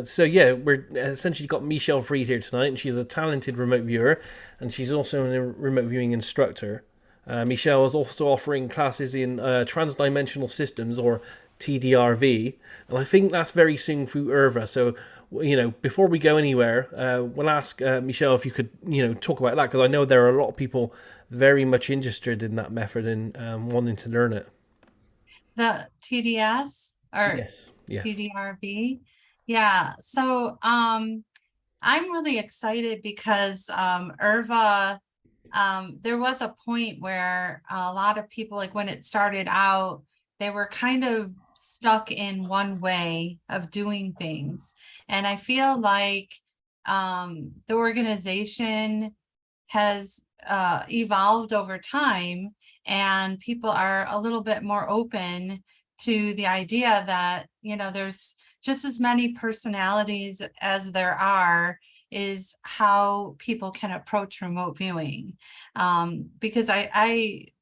So yeah, we're essentially got Michelle Freed here tonight, and she's a talented remote viewer, and she's also a remote viewing instructor. Michelle is also offering classes in transdimensional systems, or TDRV, and I think that's very soon through IRVA. So, before we go anywhere, we'll ask Michelle if you could, talk about that, because I know there are a lot of people very much interested in that method and wanting to learn it. The TDS or Yes, yes. TDRV. Yeah. So I'm really excited because IRVA, there was a point where a lot of people, like when it started out, they were kind of stuck in one way of doing things. And I feel like the organization has evolved over time, and people are a little bit more open to the idea that, there's just as many personalities as there are is how people can approach remote viewing. Because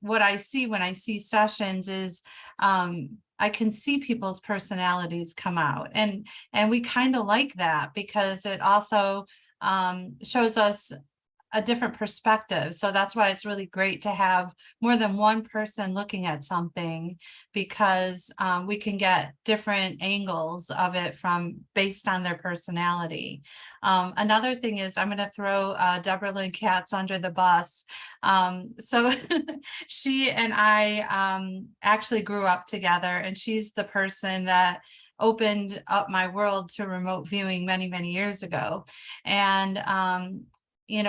what I see when I see sessions is I can see people's personalities come out, and we kind of like that because it also shows us a different perspective. So that's why it's really great to have more than one person looking at something, because we can get different angles of it from based on their personality. Another thing is I'm going to throw Deborah Lynn Katz under the bus. So she and I actually grew up together, and she's the person that opened up my world to remote viewing many, many years ago. And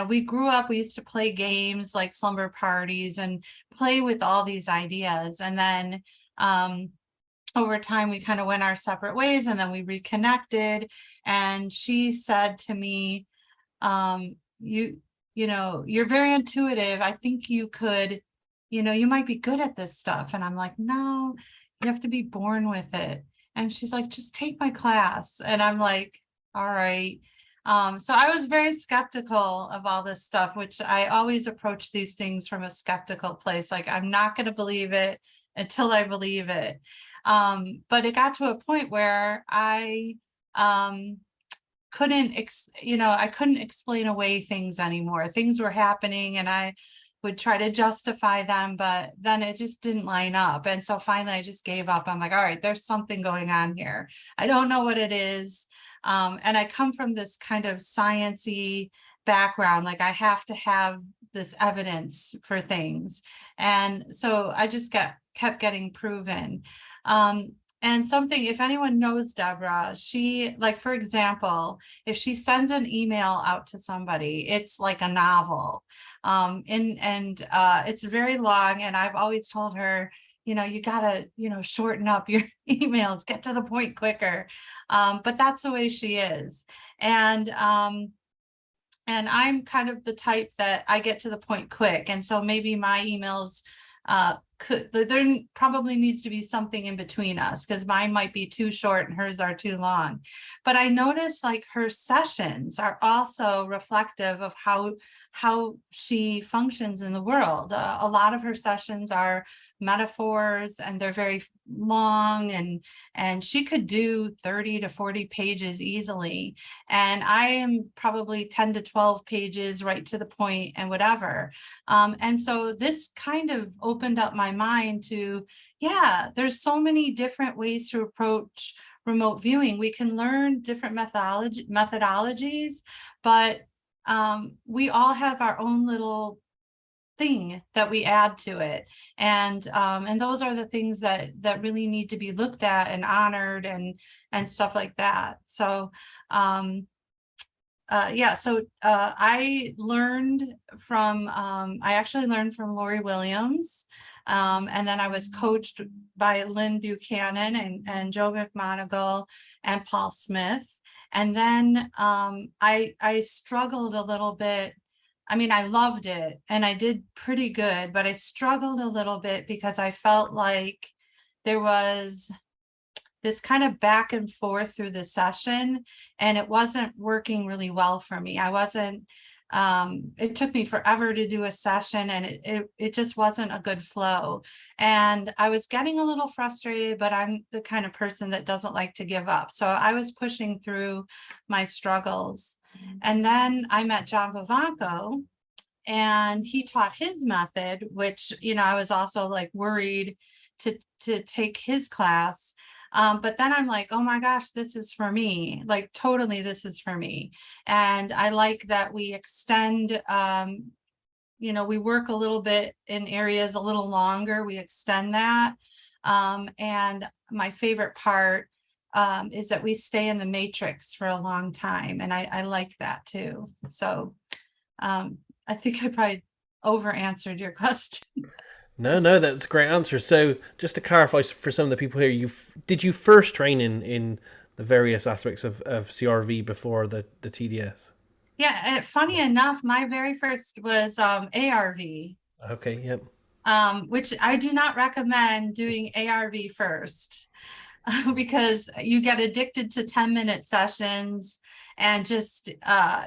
we grew up, we used to play games like slumber parties and play with all these ideas. And then over time, we kind of went our separate ways, and then we reconnected. And she said to me, you're very intuitive. I think you could, you might be good at this stuff. And I'm like, no, you have to be born with it. And she's like, just take my class. And I'm like, all right. So I was very skeptical of all this stuff, which I always approach these things from a skeptical place. Like, I'm not going to believe it until I believe it. But it got to a point where I I couldn't explain away things anymore. Things were happening, and I would try to justify them, but then it just didn't line up. And so finally I just gave up. I'm like, all right, there's something going on here. I don't know what it is. And I come from this kind of science-y background. Like, I have to have this evidence for things. And so I just kept getting proven. And something, if anyone knows Deborah, she, like, for example, if she sends an email out to somebody, it's like a novel. And it's very long. And I've always told her, you gotta, shorten up your emails, get to the point quicker. But that's the way she is. And I'm kind of the type that I get to the point quick. And so maybe my emails there probably needs to be something in between us, because mine might be too short and hers are too long. But I noticed, like, her sessions are also reflective of how she functions in the world. A lot of her sessions are metaphors, and they're very long, and she could do 30 to 40 pages easily, and I am probably 10 to 12 pages right to the point and whatever. And so this kind of opened up my mind to, yeah, there's so many different ways to approach remote viewing. We can learn different methodologies, but we all have our own little thing that we add to it. And those are the things that really need to be looked at and honored and stuff like that. So I actually learned from Lori Williams. And then I was coached by Lynn Buchanan and Joe McMoneagle and Paul Smith. And then I struggled a little bit. I mean, I loved it and I did pretty good, but I struggled a little bit because I felt like there was this kind of back and forth through the session, and it wasn't working really well for me. I wasn't it took me forever to do a session, and it just wasn't a good flow. And I was getting a little frustrated, but I'm the kind of person that doesn't like to give up. So I was pushing through my struggles. And then I met John Vivanco, and he taught his method, which, I was also like worried to take his class. But then I'm like, oh my gosh, this is for me. Like, totally, this is for me. And I like that we extend, we work a little bit in areas a little longer, we extend that. And my favorite part is that we stay in the matrix for a long time. And I like that too. So I think I probably over answered your question. No, that's a great answer. So, just to clarify for some of the people here, did you first train in the various aspects of CRV before the TDS? Yeah, funny enough, my very first was ARV, Okay, yep. which I do not recommend doing ARV first because you get addicted to 10-minute sessions, and just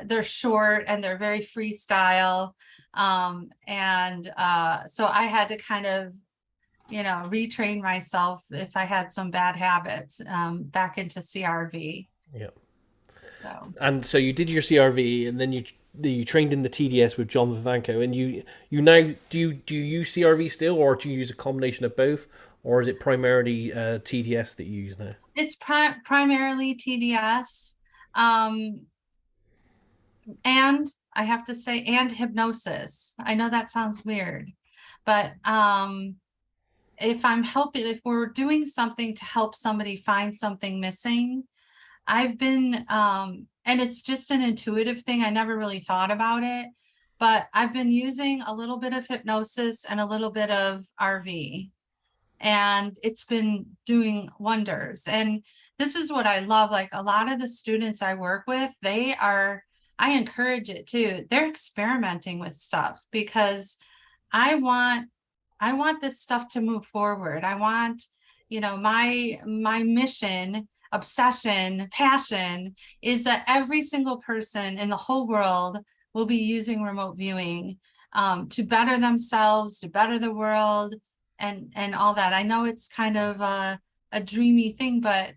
they're short and they're very freestyle. So I had to kind of, retrain myself if I had some bad habits back into CRV. Yep. So And so you did your CRV, and then you trained in the TDS with John Vivanco, and you now do you use CRV still, or do you use a combination of both, or is it primarily TDS that you use now? it's primarily TDS. Um, and I have to say, and hypnosis. I know that sounds weird, but if we're doing something to help somebody find something missing, I've been, and it's just an intuitive thing. I never really thought about it, but I've been using a little bit of hypnosis and a little bit of RV, and it's been doing wonders. And this is what I love. Like, a lot of the students I work with, I encourage it too. They're experimenting with stuff because I want this stuff to move forward. I want, my mission, obsession, passion is that every single person in the whole world will be using remote viewing to better themselves, to better the world, and all that. I know it's kind of a dreamy thing, but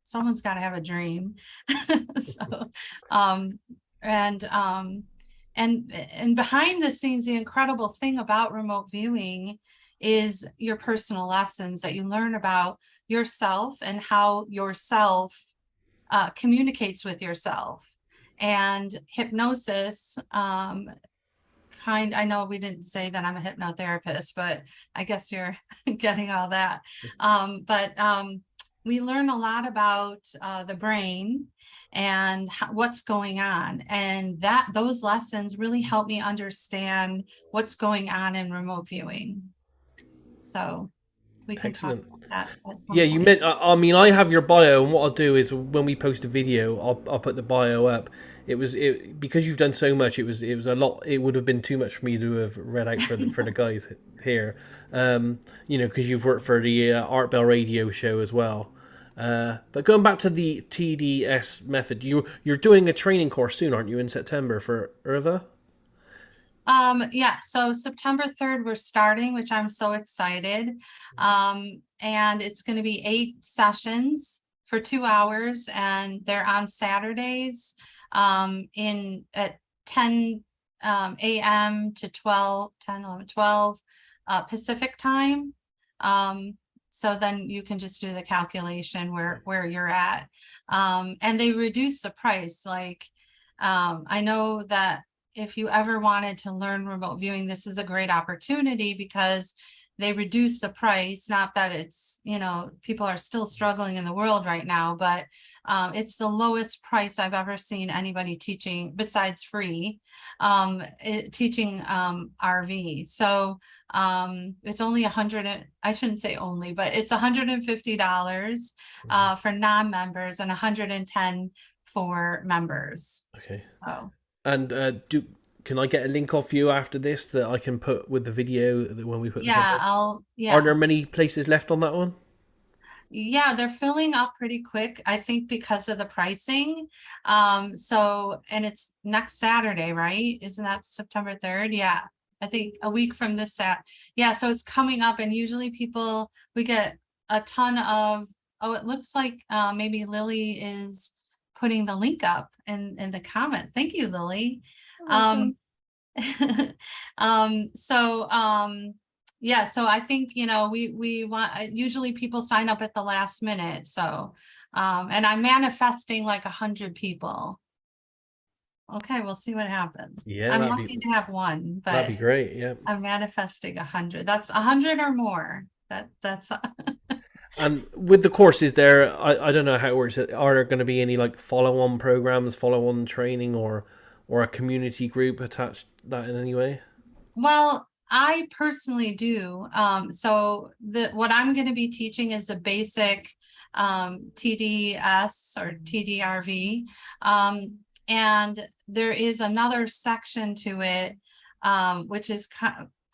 someone's got to have a dream. So, um, and and behind the scenes, the incredible thing about remote viewing is your personal lessons that you learn about yourself and how yourself communicates with yourself. And hypnosis, I know we didn't say that I'm a hypnotherapist, but I guess you're getting all that. But we learn a lot about the brain and what's going on, and those lessons really help me understand what's going on in remote viewing. So we can talk Excellent. about that at some Yeah, you point. meant. I mean, I have your bio, and what I'll do is when we post a video, I'll put the bio up. Because you've done so much. It was a lot. It would have been too much for me to have read out for the guys here. Because you've worked for the Art Bell radio show as well. But going back to the TDS method, you're doing a training course soon, aren't you? In September for IRVA. Yeah, so September 3rd, we're starting, which I'm so excited. And it's going to be 8 sessions for 2 hours, and they're on Saturdays, in at 10 a.m. to 12, 10, 11, 12 Pacific time. So then you can just do the calculation where you're at. And they reduce the price. Like, I know that if you ever wanted to learn remote viewing, this is a great opportunity because they reduce the price. Not that it's, people are still struggling in the world right now, but it's the lowest price I've ever seen anybody teaching besides free, teaching RV. So it's only I shouldn't say only, but it's $150 for non-members and 110 for members. Okay. Oh. And can I get a link off you after this that I can put with the video when we put this on? Yeah, Are yeah. there many places left on that one? Yeah, they're filling up pretty quick, I think, because of the pricing. So, and it's next Saturday, right? Isn't that September 3rd? Yeah. I think a week from this Sat. Yeah, so it's coming up, and usually we get a ton of, oh, it looks like maybe Lily is putting the link up in the comment. Thank you, Lily. Welcome. So yeah, so I think, we want, usually people sign up at the last minute, so and I'm manifesting like 100 people. Okay, we'll see what happens. Yeah, I'm lucky to have one, that'd but be great. Yeah. I'm manifesting 100. That's 100 or more. That's And with the courses there, I don't know how it works. Are there going to be any like follow-on programs, follow-on training, or a community group attached to that in any way? Well, I personally do. So what I'm going to be teaching is a basic TDS or TDRV. And there is another section to it, which is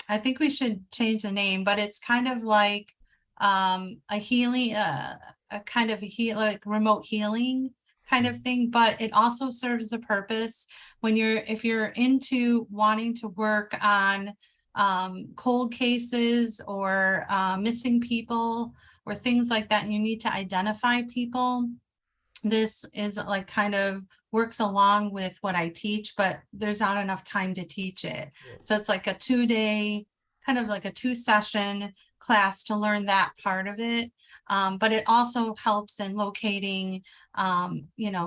I think we should change the name, but it's kind of like a healing, a kind of like remote healing kind of thing, but it also serves the purpose if you're into wanting to work on cold cases or missing people or things like that, and you need to identify people. This is like kind of works along with what I teach, but there's not enough time to teach it. So it's like a 2-day, kind of like a 2-session class to learn that part of it. But it also helps in locating,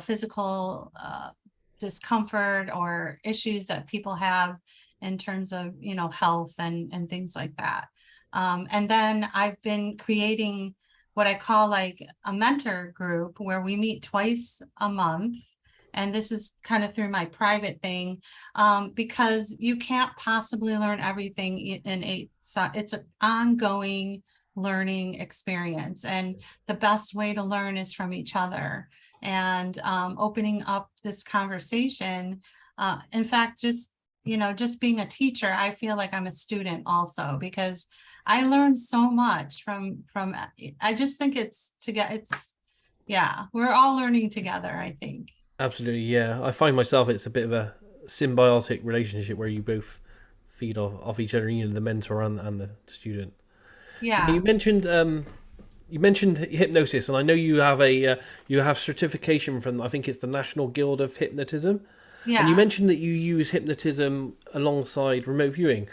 physical discomfort or issues that people have in terms of, health and things like that. And then I've been creating what I call like a mentor group where we meet twice a month. And this is kind of through my private thing, because you can't possibly learn everything in 8. So it's an ongoing learning experience. And the best way to learn is from each other. And opening up this conversation. In fact, just being a teacher, I feel like I'm a student also, because I learned so much from I just think yeah, we're all learning together, I think. Absolutely, yeah. I find myself it's a bit of a symbiotic relationship where you both feed off each other, the mentor and the student. Yeah. You mentioned hypnosis, and I know you have certification from, I think it's the National Guild of Hypnotism, and you Yeah. mentioned that you use hypnotism alongside remote viewing.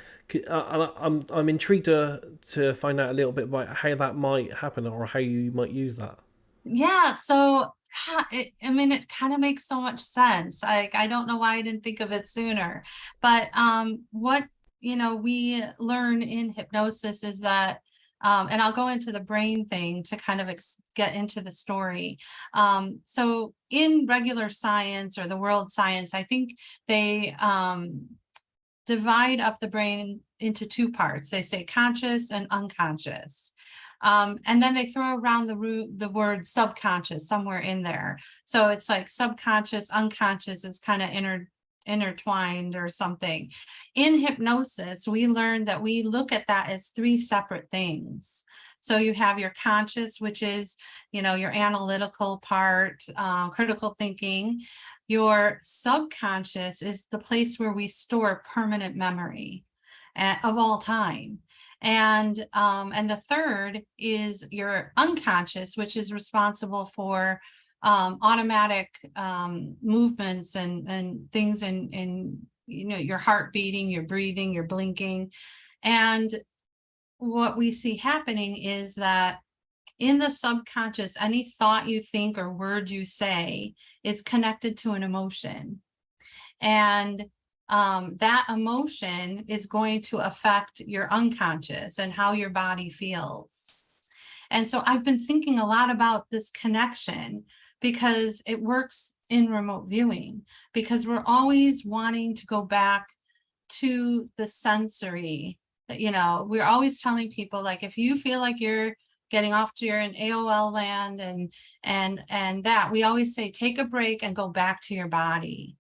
I'm intrigued to find out a little bit about how that might happen or how you might use that. Yeah. So I mean, it kind of makes so much sense. Like, I don't know why I didn't think of it sooner. But what we learn in hypnosis is that and I'll go into the brain thing to kind of get into the story. So in regular science or the world science, I think they divide up the brain into 2 parts. They say conscious and unconscious. And then they throw around the word subconscious somewhere in there. So it's like subconscious, unconscious is kind of intertwined or something. In hypnosis, we learned that we look at that as 3 separate things. So you have your conscious, which is, your analytical part, critical thinking. Your subconscious is the place where we store permanent memory of all time. And the third is your unconscious, which is responsible for automatic movements and things in your heart beating, your breathing, your blinking. And what we see happening is that in the subconscious, any thought you think or word you say is connected to an emotion. And that emotion is going to affect your unconscious and how your body feels. And so I've been thinking a lot about this connection because it works in remote viewing, because we're always wanting to go back to the sensory. We're always telling people, like, if you feel like you're getting off to your in AOL land and that, we always say, take a break and go back to your body,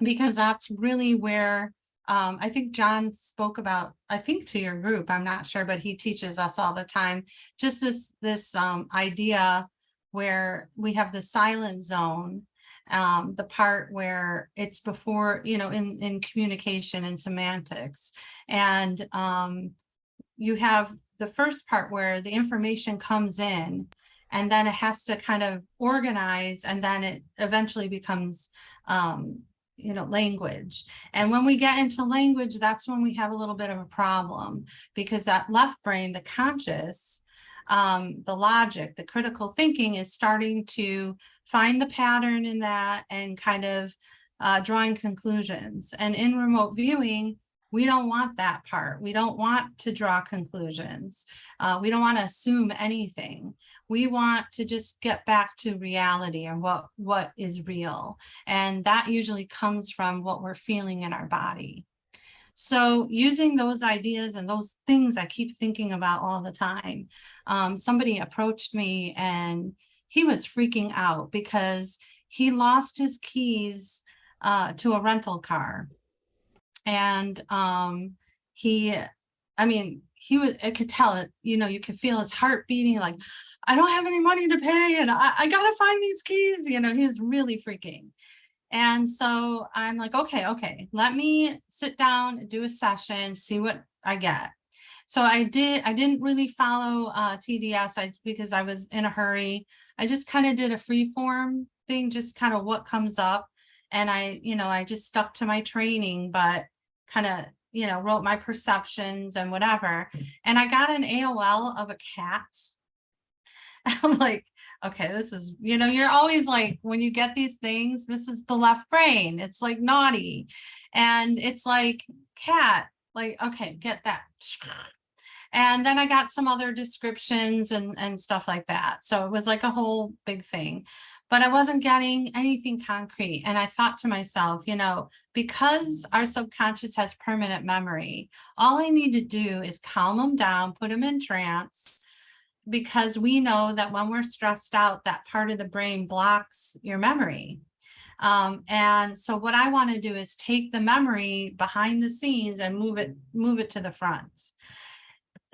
because that's really where I think John spoke about, I think to your group, I'm not sure, but he teaches us all the time, just this idea where we have the silent zone, the part where it's before, in communication and semantics. And you have the first part where the information comes in, and then it has to kind of organize, and then it eventually becomes language. And when we get into language, that's when we have a little bit of a problem, because that left brain, the conscious, the logic, the critical thinking is starting to find the pattern in that and kind of drawing conclusions. And in remote viewing, we don't want that part. We don't want to draw conclusions. We don't want to assume anything. We want to just get back to reality and what is real. And that usually comes from what we're feeling in our body. So using those ideas and those things I keep thinking about all the time, somebody approached me and he was freaking out because he lost his keys to a rental car. And I could tell it, you could feel his heart beating, like, I don't have any money to pay, and I gotta find these keys. He was really freaking. And so I'm like, okay, let me sit down, do a session, see what I get. So I didn't really follow TDS because I was in a hurry. I just kind of did a free form thing, just kind of what comes up. And I just stuck to my training, but kind of, wrote my perceptions and whatever. And I got an AOL of a cat. I'm like, okay, this is, you're always like, when you get these things, this is the left brain. It's like naughty. And it's like cat, like, okay, get that. And then I got some other descriptions and stuff like that. So it was like a whole big thing, but I wasn't getting anything concrete. And I thought to myself, because our subconscious has permanent memory, all I need to do is calm them down, put them in trance, because we know that when we're stressed out, that part of the brain blocks your memory. And so what I want to do is take the memory behind the scenes and move it to the front.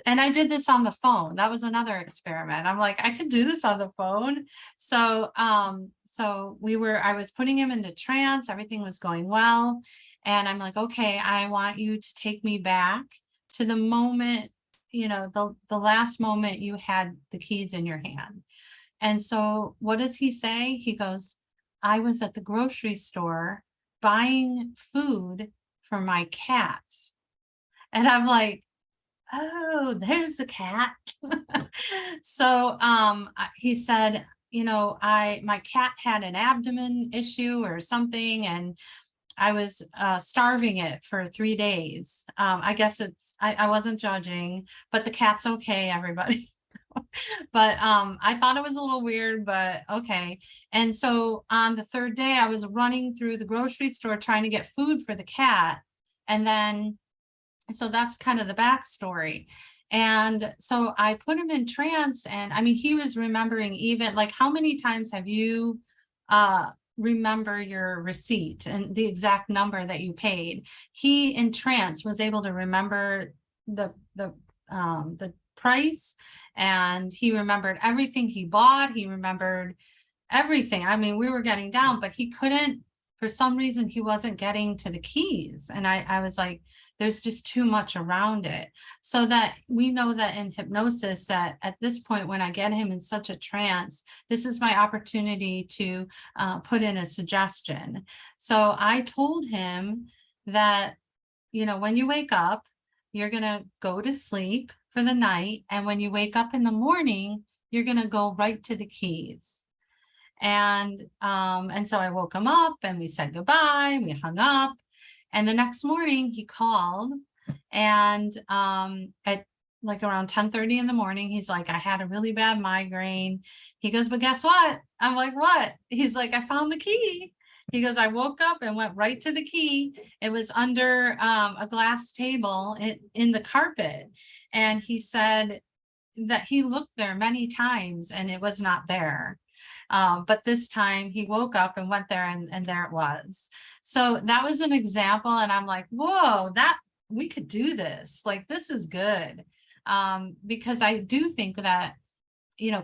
And I did this on the phone. That was another experiment. I'm like, I could do this on the phone. So, I was putting him into trance. Everything was going well. And I'm like, okay, I want you to take me back to the moment, the last moment you had the keys in your hand. And so what does he say? He goes, I was at the grocery store buying food for my cat. And I'm like, oh, there's the cat. So he said, my cat had an abdomen issue or something, and I was starving it for 3 days. I guess I wasn't judging, but the cat's okay, everybody. But I thought it was a little weird, but okay. And so on the third day, I was running through the grocery store trying to get food for the cat. And then, so that's kind of the backstory. And so I put him in trance, and he was remembering, even like, how many times have you remember your receipt and the exact number that you paid? He in trance was able to remember the price, and he remembered everything he bought. He remembered everything. We were getting down, but he couldn't, for some reason, he wasn't getting to the keys. And I was like, there's just too much around it. So that we know that in hypnosis, that at this point, when I get him in such a trance, this is my opportunity to put in a suggestion. So I told him that, when you wake up, you're going to go to sleep for the night. And when you wake up in the morning, you're going to go right to the keys. And so I woke him up and we said goodbye, we hung up. And the next morning he called, and at like around 10:30 in the morning, he's like, I had a really bad migraine. He goes, but guess what? I'm like, what? He's like, I found the key. He goes, I woke up and went right to the key. It was under a glass table in the carpet. And he said that he looked there many times and it was not there. But this time he woke up and went there, and there it was. So that was an example. And I'm like, whoa, that we could do this. Like, this is good. Because I do think that,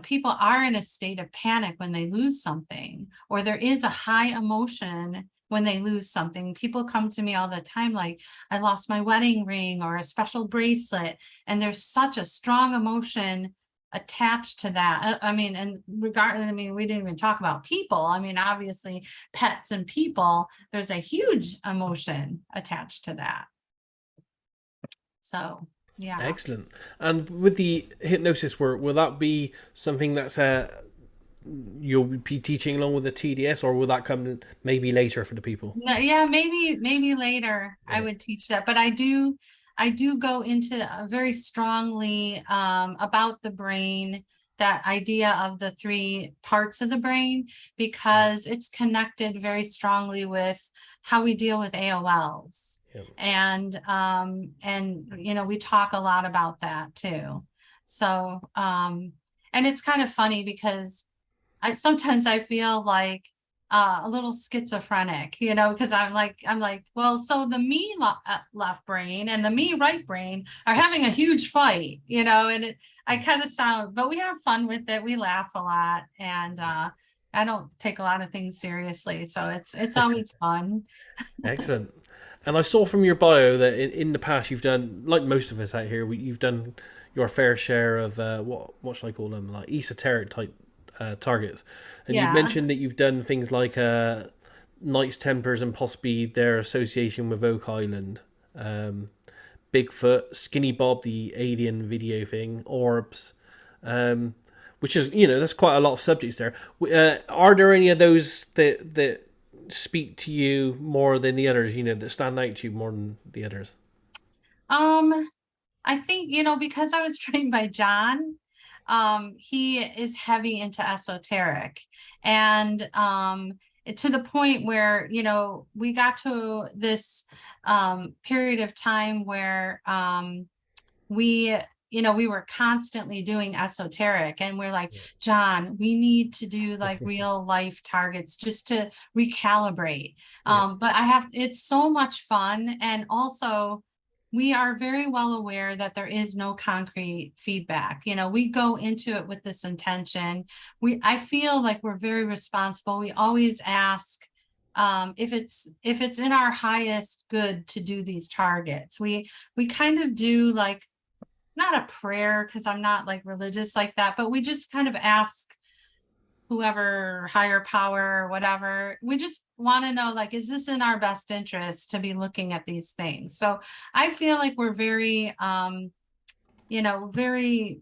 people are in a state of panic when they lose something, or there is a high emotion when they lose something. People come to me all the time, like, I lost my wedding ring or a special bracelet, and there's such a strong emotion attached to that. I mean, and regardless, I mean, we didn't even talk about people. I mean, obviously, pets and people, there's a huge emotion attached to that. So, yeah. Excellent. And with the hypnosis work, will that be something that's you'll be teaching along with the TDS, or will that come maybe later for the people? No, yeah, maybe later I would teach that, but I do go into very strongly about the brain, that idea of the three parts of the brain, because it's connected very strongly with how we deal with AOLs. Yep. And we talk a lot about that too. So and it's kind of funny because sometimes I feel like a little schizophrenic, because I'm like, well, so the me left brain and the me right brain are having a huge fight, and I kind of sound, but we have fun with it. We laugh a lot, and I don't take a lot of things seriously, so it's always fun. Excellent. And I saw from your bio that in the past you've done, like most of us out here, you've done your fair share of what should I call them, like esoteric type targets. And you Yeah. mentioned that you've done things like Knights Templars and possibly their association with Oak Island, Bigfoot, Skinny Bob, the alien video thing, Orbs, which is, that's quite a lot of subjects there. Are there any of those that speak to you more than the others, that stand out to you more than the others? I think, because I was trained by John, he is heavy into esoteric, and to the point where, we got to this period of time where we we were constantly doing esoteric, and we're like, John, we need to do like real life targets just to recalibrate. But it's so much fun, and also we are very well aware that there is no concrete feedback. We go into it with this intention. I feel like we're very responsible. We always ask if it's in our highest good to do these targets. We kind of do, like, not a prayer, because I'm not like religious like that, but we just kind of ask whoever, higher power or whatever, we just want to know, like, is this in our best interest to be looking at these things? So I feel like we're very very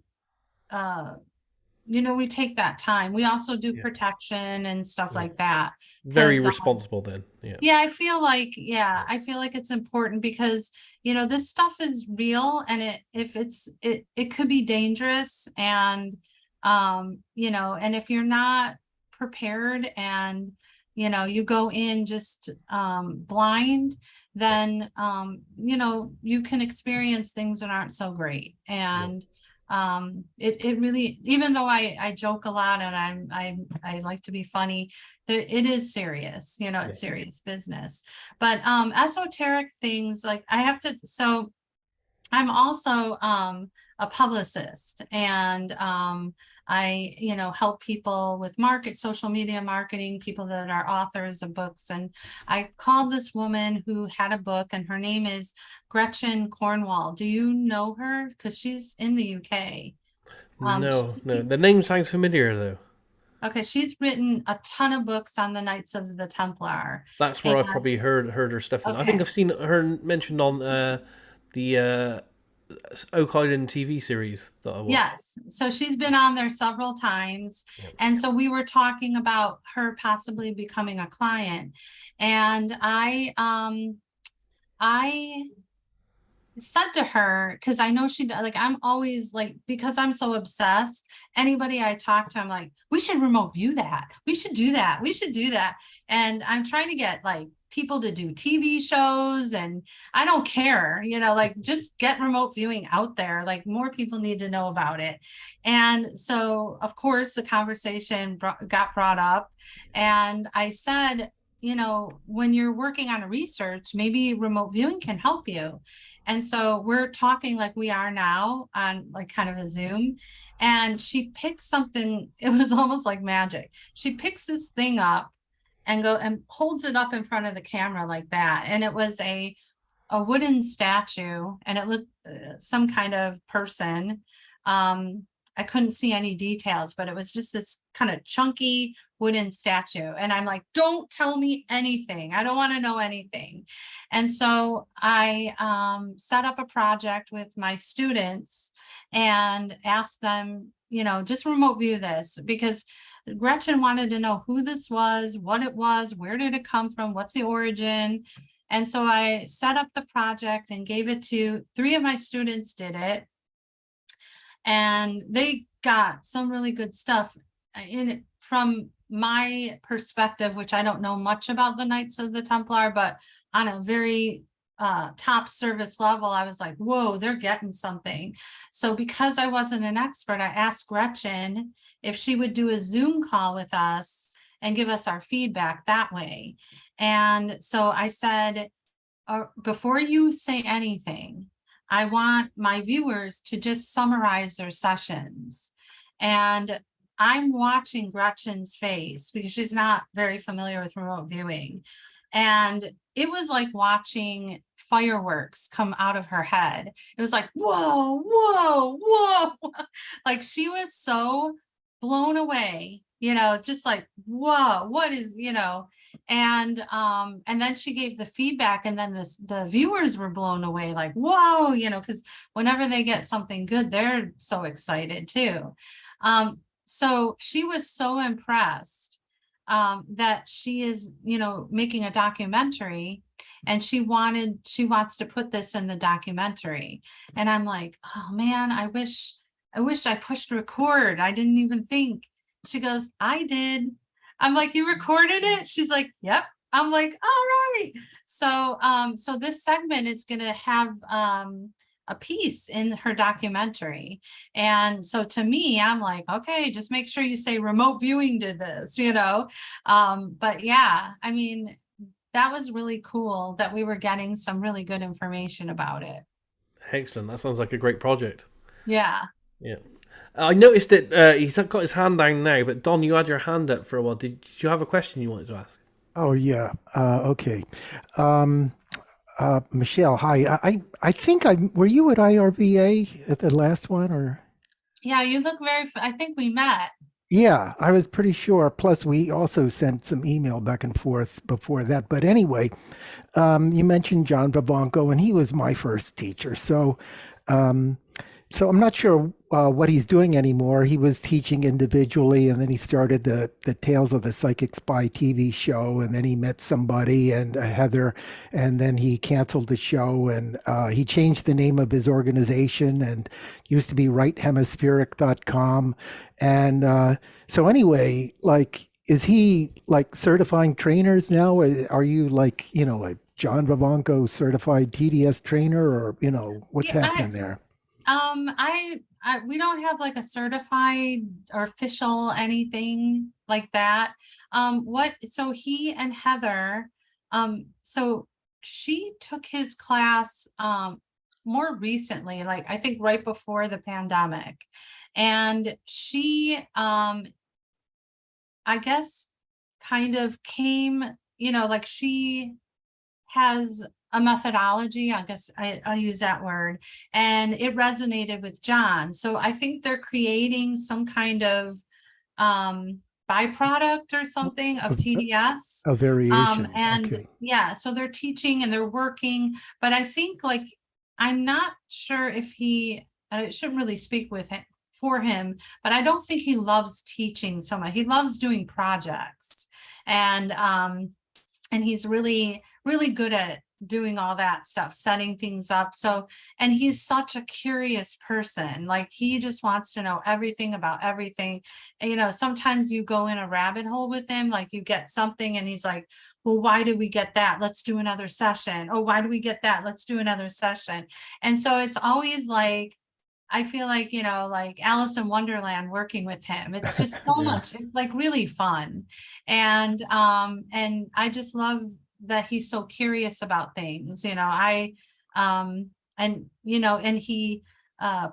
we take that time. We also do protection and stuff like that. Very responsible then. Yeah, I feel like it's important, because this stuff is real, and it could be dangerous, and and if you're not prepared, and you go in just blind, then you can experience things that aren't so great. And it really, even though I joke a lot, and I like to be funny, it is serious, it's serious business. But esoteric things, like, so I'm also a publicist, and I help people with social media marketing, people that are authors of books. And I called this woman who had a book, and her name is Gretchen Cornwall. Do you know her? Because she's in the UK. No. The name sounds familiar though. Okay, she's written a ton of books on the Knights of the Templar. That's where I've probably heard her stuff. I think Okay. I've seen her mentioned on the Oak Island TV series that I watched. Yes, so she's been on there several times. And so we were talking about her possibly becoming a client. And said to her, because I know like, I'm always like, because I'm so obsessed, anybody I talk to, I'm like, we should remote view that. We should do that. We should do that. And I'm trying to get like people to do TV shows, and I don't care, like, just get remote viewing out there. Like, more people need to know about it. And so, of course, the conversation got brought up, and I said, when you're working on a research, maybe remote viewing can help you. And so we're talking like we are now on like kind of a Zoom. And she picks something, it was almost like magic. She picks this thing up and holds it up in front of the camera like that. And it was a wooden statue, and it looked some kind of person. I couldn't see any details, but it was just this kind of chunky wooden statue. And I'm like, don't tell me anything. I don't want to know anything. And so I set up a project with my students and asked them, just remote view this, because Gretchen wanted to know who this was, what it was, where did it come from, what's the origin. And so I set up the project and gave it to 3 of my students, did it. And they got some really good stuff in it from my perspective, which I don't know much about the Knights of the Templar, but on a very top service level, I was like, whoa, they're getting something. So because I wasn't an expert, I asked Gretchen if she would do a Zoom call with us and give us our feedback that way. And so I said, before you say anything, I want my viewers to just summarize their sessions. And I'm watching Gretchen's face because she's not very familiar with remote viewing. And it was like watching fireworks come out of her head. It was like, whoa, whoa, whoa. Like, she was so blown away, just like, whoa, what is, and then she gave the feedback, and then the viewers were blown away, like, whoa, because whenever they get something good, they're so excited too. So she was so impressed that she is, making a documentary, and she wants to put this in the documentary. And I'm like, oh man, I wish I pushed record. I didn't even think. She goes, I did. I'm like, you recorded it? She's like, yep. I'm like, all right. So, so this segment is going to have a piece in her documentary. And so to me, I'm like, okay, just make sure you say remote viewing did this, but yeah, I mean, that was really cool that we were getting some really good information about it. Excellent. That sounds like a great project. Yeah. Yeah. I noticed that he's got his hand down now, but Don, you had your hand up for a while. Did you have a question you wanted to ask? Oh yeah. Okay. Michelle, hi. I think were you at IRVA at the last one, or? Yeah, you look I think we met. Yeah, I was pretty sure. Plus, we also sent some email back and forth before that. But anyway, you mentioned John Vivanco, and he was my first teacher. So I'm not sure what he's doing anymore. He was teaching individually, and then he started the Tales of the Psychic Spy TV show, and then he met somebody, and Heather, and then he canceled the show, and he changed the name of his organization, and used to be righthemispheric.com. And so anyway, like, is he like certifying trainers now? Are you like, a John Vivanco certified TDS trainer, or, what's happening there? We don't have like a certified or official anything like that. So he and Heather, so she took his class more recently, like I think right before the pandemic. And she, I guess, kind of came, like, she has a methodology, I guess I'll use that word, and it resonated with John. So I think they're creating some kind of byproduct or something of TDS. A variation. And okay. yeah, so they're teaching and they're working, but I think, like, I'm not sure if I shouldn't really speak with him for him, but I don't think he loves teaching so much. He loves doing projects, and he's really, really good at doing all that stuff, setting things up. So, and he's such a curious person. Like, he just wants to know everything about everything. And, you know, sometimes you go in a rabbit hole with him, like you get something and he's like, well, why did we get that? Let's do another session. Oh, why do we get that? Let's do another session. And so it's always like, I feel like, you know, like Alice in Wonderland working with him. It's just so Yeah. much, it's like really fun. And I just love that he's so curious about things, you know. And you know, and he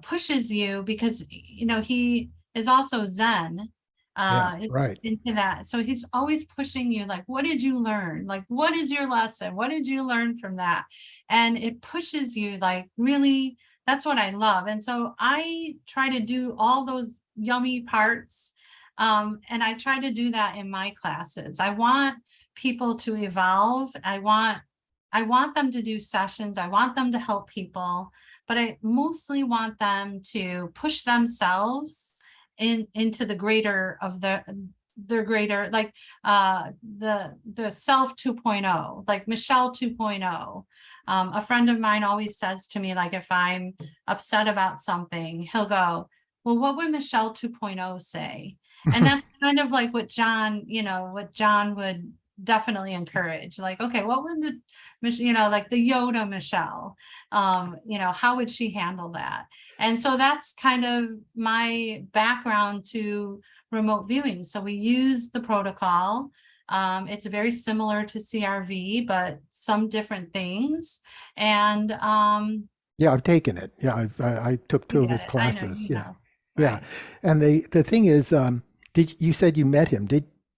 pushes you because, you know, he is also Zen Yeah, right. into that. So he's always pushing you, like, what did you learn? Like, what is your lesson? What did you learn from that? And it pushes you, like, really. That's what I love. And so I try to do all those yummy parts. And I try to do that in my classes. I want people to evolve. I want them to do sessions. I want them to help people, but I mostly want them to push themselves into the greater of their greater, like the self 2.0, like Michelle 2.0. A friend of mine always says to me, like, if I'm upset about something, he'll go, well, what would Michelle 2.0 say? And that's kind of like what John, you know, what John would definitely encourage. Like, okay, what would you know, like the Yoda Michelle, you know, how would she handle that? And so that's kind of my background to remote viewing. So we use the protocol. It's very similar to CRV, but some different things. And Yeah, I've taken it. Yeah, I took two you of get his it. I know classes. you Yeah, have. yeah. Right. And the thing is, did you said you met him?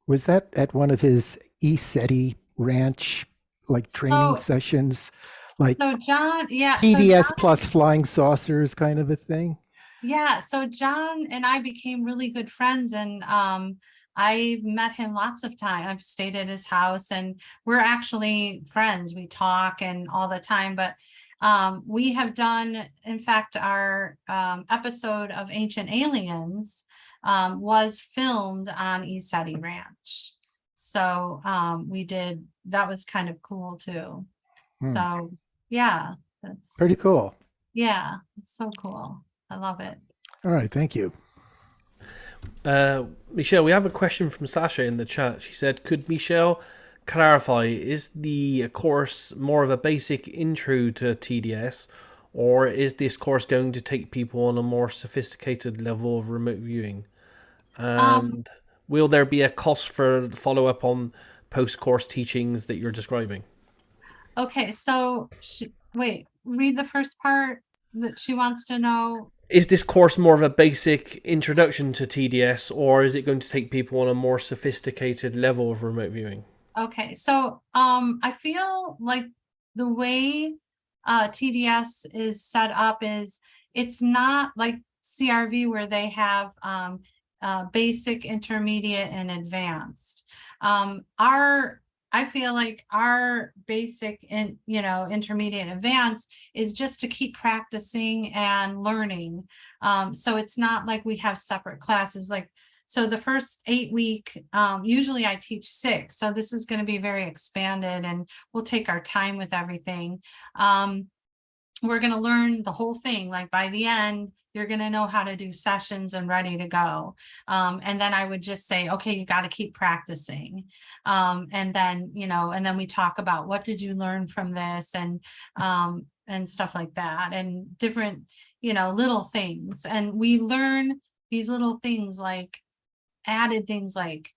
Was that at one of his ESETI ranch like training So sessions, like so John, yeah, so TDS John, plus flying saucers kind of a thing? yeah, so John and I became really good friends, and I met him lots of times. I've stayed at his house and we're actually friends. We talk and all the time, but we have done, in fact, our episode of Ancient Aliens was filmed on ESETI Ranch. So we did, that was kind of cool too. Hmm. So yeah, that's, Pretty cool. yeah, it's so cool. I love it. All right, thank you. Michelle, we have a question from Sasha in the chat. She said, could Michelle clarify, is the course more of a basic intro to TDS, or is this course going to take people on a more sophisticated level of remote viewing? Um, And will there be a cost for follow-up on post-course teachings that you're describing? okay, so wait, read the first part that she wants to know. Is this course more of a basic introduction to TDS, or is it going to take people on a more sophisticated level of remote viewing? Okay, so I feel like the way TDS is set up is, it's not like CRV where they have basic, intermediate, and advanced. I feel like our basic and, you know, intermediate and advanced is just to keep practicing and learning. So it's not like we have separate classes. Like, so the first 8-week, usually I teach 6. So this is going to be very expanded and we'll take our time with everything. We're going to learn the whole thing. Like, by the end, you're going to know how to do sessions and ready to go. And then I would just say, okay, you got to keep practicing. And then, you know, and then we talk about what did you learn from this, and stuff like that, and different, you know, little things. And we learn these little things, like added things like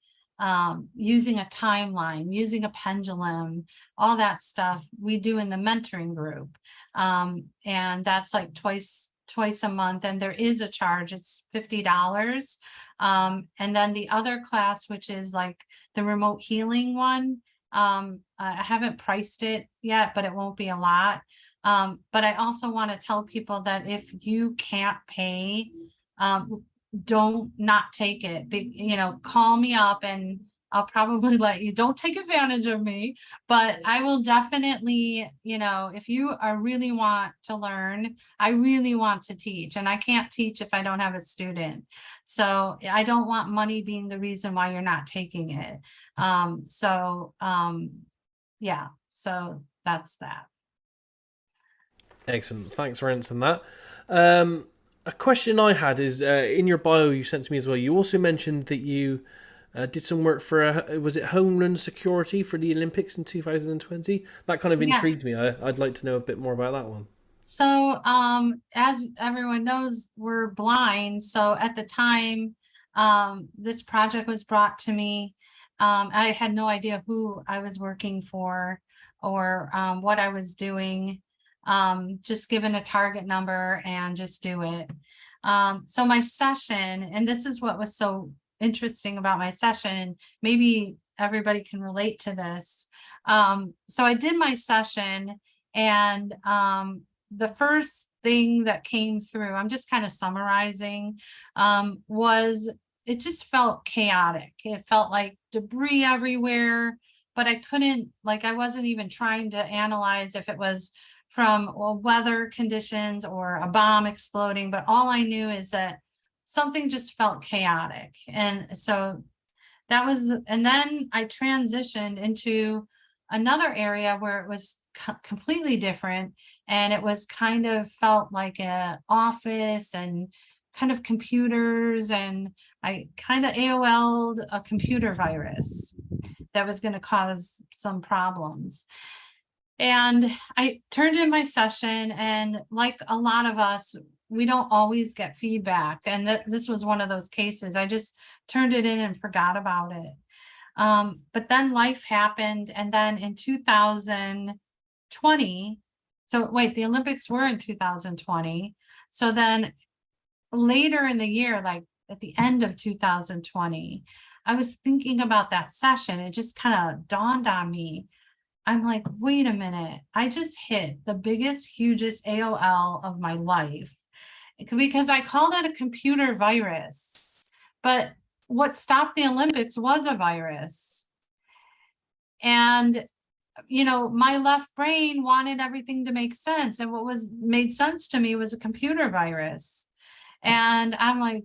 using a timeline, using a pendulum, all that stuff we do in the mentoring group. And that's like twice a month, and there is a charge, it's $50. And then the other class, which is like the remote healing one, I haven't priced it yet, but it won't be a lot. But I also want to tell people that if you can't pay, don't not take it. You know, call me up and I'll probably let you. Don't take advantage of me, but I will definitely, you know, if you are really want to learn, I really want to teach, and I can't teach if I don't have a student. So I don't want money being the reason why you're not taking it. Yeah, so that's that. Excellent. Thanks for answering that. A question I had is, in your bio you sent to me as well, you also mentioned that you did some work for, was it Homeland Security for the Olympics in 2020? That kind of Yeah. intrigued me. I'd like to know a bit more about that one. So, as everyone knows, we're blind. So at the time, this project was brought to me. I had no idea who I was working for or what I was doing. Just given a target number and just do it. So my session, and this is what was so interesting about my session, maybe everybody can relate to this. So I did my session, and the first thing that came through, I'm just kind of summarizing, was it just felt chaotic. It felt like debris everywhere, but I couldn't, like, I wasn't even trying to analyze if it was from weather conditions or a bomb exploding, but all I knew is that something just felt chaotic. And so that was, and then I transitioned into another area where it was completely different. And it was kind of felt like an office and kind of computers. And I kind of AOL'd a computer virus that was going to cause some problems. And I turned in my session, and like a lot of us, we don't always get feedback. And this was one of those cases. I just turned it in and forgot about it. But then life happened. And then in 2020, so wait, the Olympics were in 2020. So then later in the year, like at the end of 2020, I was thinking about that session. It just kind of dawned on me. I'm like, wait a minute, I just hit the biggest, hugest AOL of my life because I called it a computer virus. But what stopped the Olympics was a virus. And, you know, my left brain wanted everything to make sense. And what was made sense to me was a computer virus. And I'm like,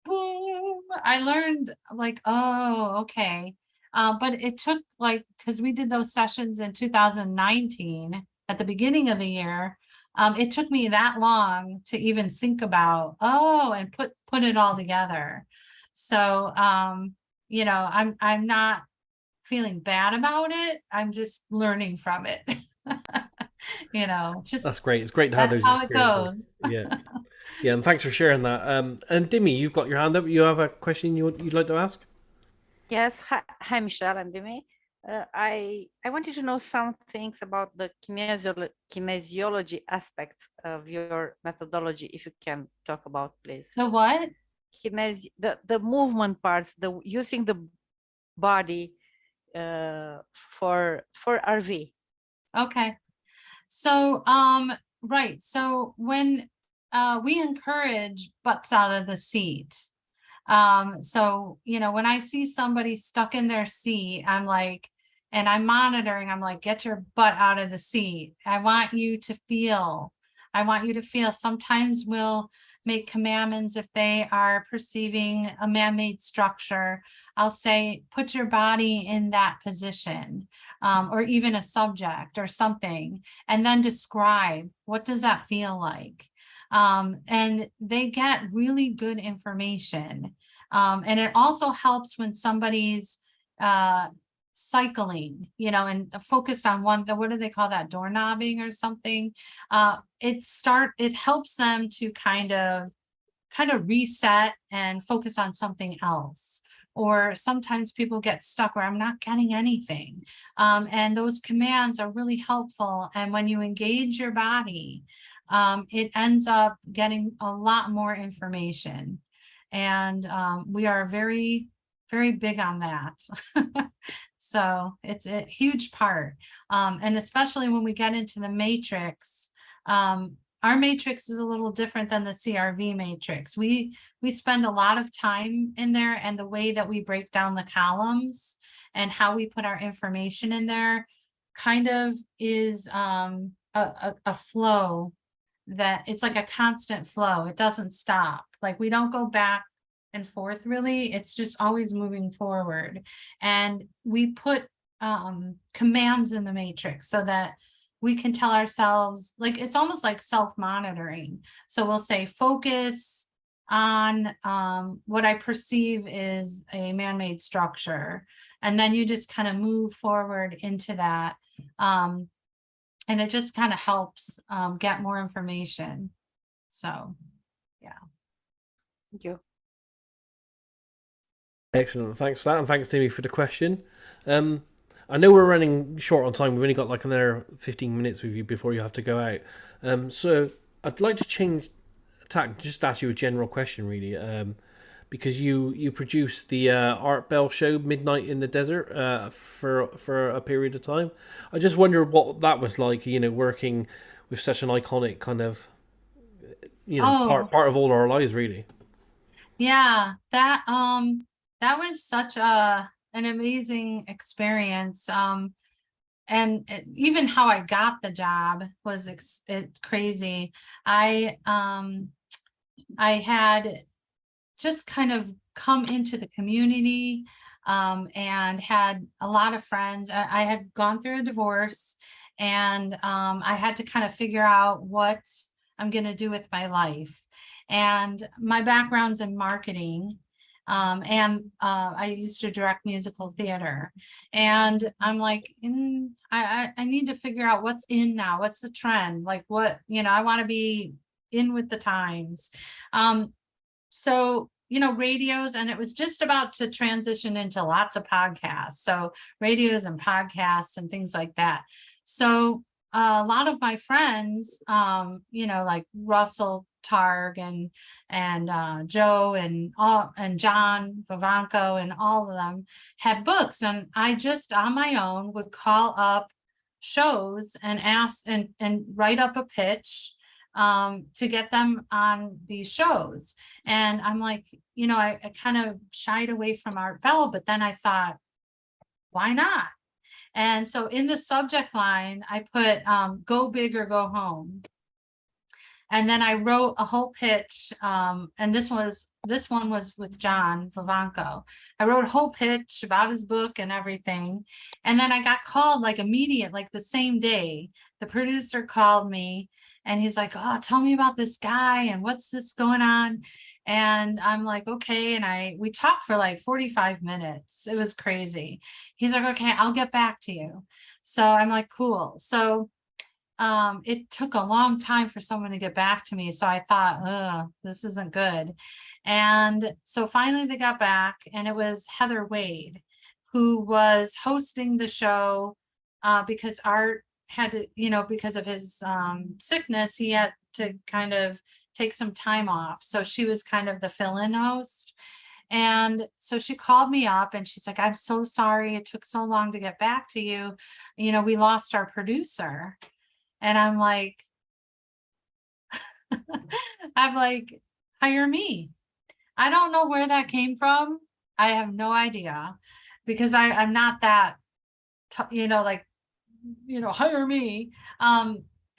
boom, I learned like, oh, okay. But it took like, because we did those sessions in 2019 at the beginning of the year, it took me that long to even think about, and put it all together. So, you know, I'm not feeling bad about it. I'm just learning from it. You know, just That's great. It's great to have that's those how it experiences. goes. Yeah. Yeah, and thanks for sharing that. And Dimi, you've got your hand up. You have a question you'd like to ask? Yes, hi Michelle and Demi. I wanted to know some things about the kinesiology aspects of your methodology, if you can talk about, please. The what? The movement parts, the using the body for RV. Okay. So, right. So when we encourage butts out of the seat. So, you know, when I see somebody stuck in their seat, I'm like, and I'm monitoring, I'm like, get your butt out of the seat. I want you to feel. Sometimes we'll make commandments if they are perceiving a man-made structure. I'll say, put your body in that position, or even a subject or something, and then describe, what does that feel like? And they get really good information. And it also helps when somebody's cycling, you know, and focused on one, what do they call that? Doorknobbing or something. It helps them to kind of reset and focus on something else. Or sometimes people get stuck where I'm not getting anything. And those commands are really helpful. And when you engage your body, it ends up getting a lot more information. And we are very, very big on that. So it's a huge part. And especially when we get into the matrix, our matrix is a little different than the CRV matrix. We spend a lot of time in there, and the way that we break down the columns and how we put our information in there kind of is a flow, that it's like a constant flow. It doesn't stop. Like, we don't go back and forth really. It's just always moving forward. And we put commands in the matrix so that we can tell ourselves, like, it's almost like self-monitoring. So we'll say, focus on what I perceive is a man-made structure. And then you just kind of move forward into that. And it just kind of helps get more information. So, yeah. Thank you. Excellent. Thanks for that. And thanks, Timmy, for the question. I know we're running short on time. We've only got like another 15 minutes with you before you have to go out. So I'd like to change tack, just ask you a general question, really. Because you produced the Art Bell show, Midnight in the Desert, for a period of time. I just wonder what that was like, working with such an iconic kind of, part of all our lives, really. Yeah, that was such an amazing experience. And even how I got the job was crazy. I had just kind of come into the community and had a lot of friends. I had gone through a divorce, and I had to kind of figure out what I'm going to do with my life. And my background's in marketing. And I used to direct musical theater, and I'm like, I need to figure out what's in now. What's the trend? Like, what, I want to be in with the times. So, radios, and it was just about to transition into lots of podcasts. So radios and podcasts and things like that. So a lot of my friends, like Russell Targ and Joe and John Vivanco and all of them had books, and I just on my own would call up shows and ask and write up a pitch to get them on these shows. And I'm like, I kind of shied away from Art Bell, but then I thought, why not? And so in the subject line, I put go big or go home. And then I wrote a whole pitch, and this one was with John Vivanco. I wrote a whole pitch about his book and everything. And then I got called like the same day. The producer called me, and he's like, oh, tell me about this guy and what's this going on. And I'm like, okay. And we talked for like 45 minutes. It was crazy. He's like, okay, I'll get back to you. So I'm like, cool. So it took a long time for someone to get back to me. So I thought, this isn't good. And so finally they got back, and it was Heather Wade, who was hosting the show because Art had to, because of his sickness, he had to kind of take some time off. So she was kind of the fill-in host. And so she called me up, and she's like, I'm so sorry it took so long to get back to you. We lost our producer. And I'm like, hire me. I don't know where that came from. I have no idea, because I'm not that, hire me.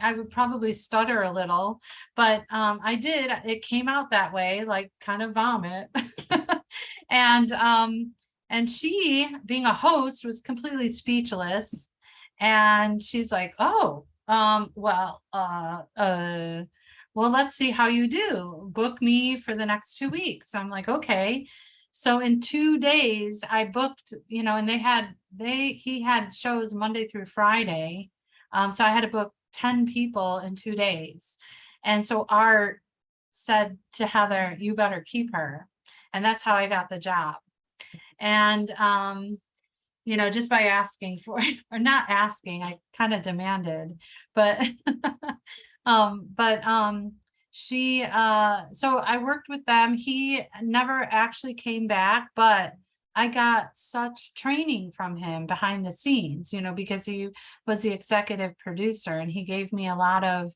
I would probably stutter a little, but I did. It came out that way, like kind of vomit. And she, being a host, was completely speechless. And she's like, oh, well, let's see how you do. Book me for the next 2 weeks. I'm like, okay. So in 2 days I booked, and he had shows Monday through Friday. So I had to book 10 people in 2 days. And so Art said to Heather, you better keep her. And that's how I got the job. And, just by asking for it, or not asking, I kind of demanded, but, she, so I worked with them. He never actually came back, but I got such training from him behind the scenes, because he was the executive producer, and he gave me a lot of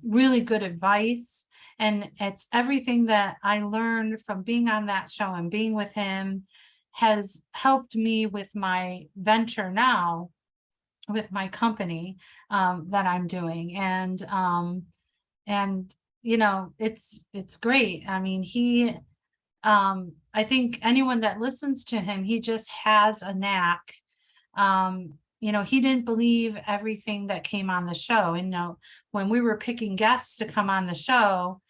really good advice. And it's everything that I learned from being on that show and being with him has helped me with my venture now, with my company that I'm doing. And it's great. I mean, he, I think anyone that listens to him, he just has a knack he didn't believe everything that came on the show. And when we were picking guests to come on the show,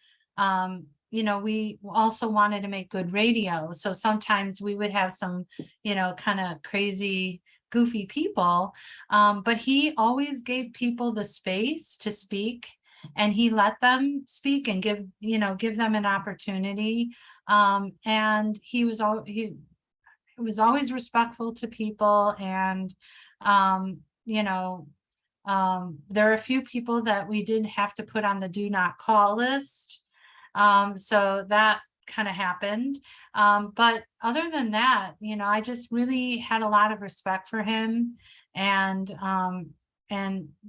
we also wanted to make good radio. So sometimes we would have some, kind of crazy, goofy people. But he always gave people the space to speak, and he let them speak and give them an opportunity. And he was always respectful to people. And, there are a few people that we did have to put on the do not call list. So that kind of happened. But other than that, I just really had a lot of respect for him. And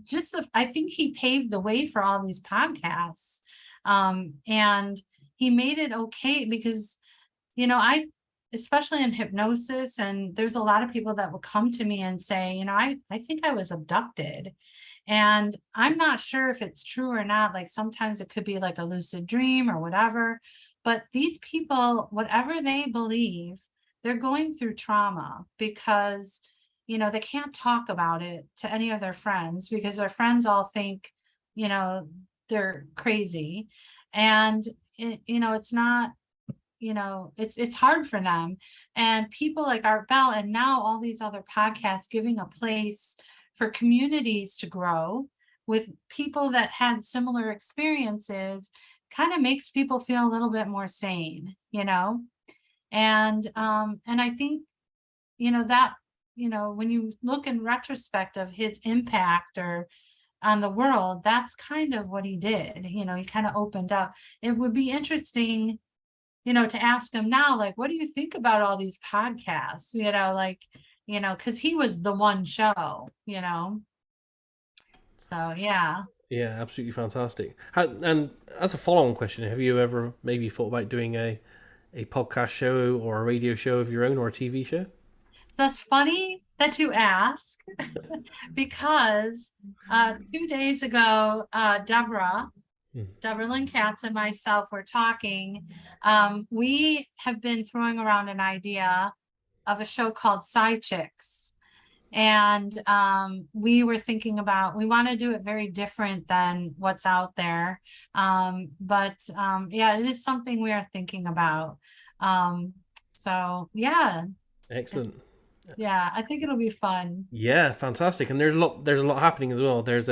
just, I think he paved the way for all these podcasts. And he made it okay because, especially in hypnosis, and there's a lot of people that will come to me and say, I think I was abducted. And I'm not sure if it's true or not. Like sometimes it could be like a lucid dream or whatever. But these people, whatever they believe, they're going through trauma because, they can't talk about it to any of their friends because their friends all think, they're crazy. And, it's not, it's hard for them. And people like Art Bell and now all these other podcasts giving a place for communities to grow with people that had similar experiences kind of makes people feel a little bit more sane, and I think, that, when you look in retrospect of his impact or on the world, that's kind of what he did. He kind of opened up. It would be interesting, to ask him now, like, what do you think about all these podcasts? Because he was the one show, So, yeah. Yeah, absolutely fantastic. And as a follow-on question, have you ever maybe thought about doing a podcast show or a radio show of your own or a TV show? That's funny that you ask because 2 days ago, Deborah Lynn Katz and myself were talking. We have been throwing around an idea of a show called Side Chicks. And we were thinking about, we want to do it very different than what's out there. But yeah, it is something we are thinking about. So yeah. Excellent. Yeah, I think it'll be fun. Yeah, fantastic. And there's a lot happening as well. There's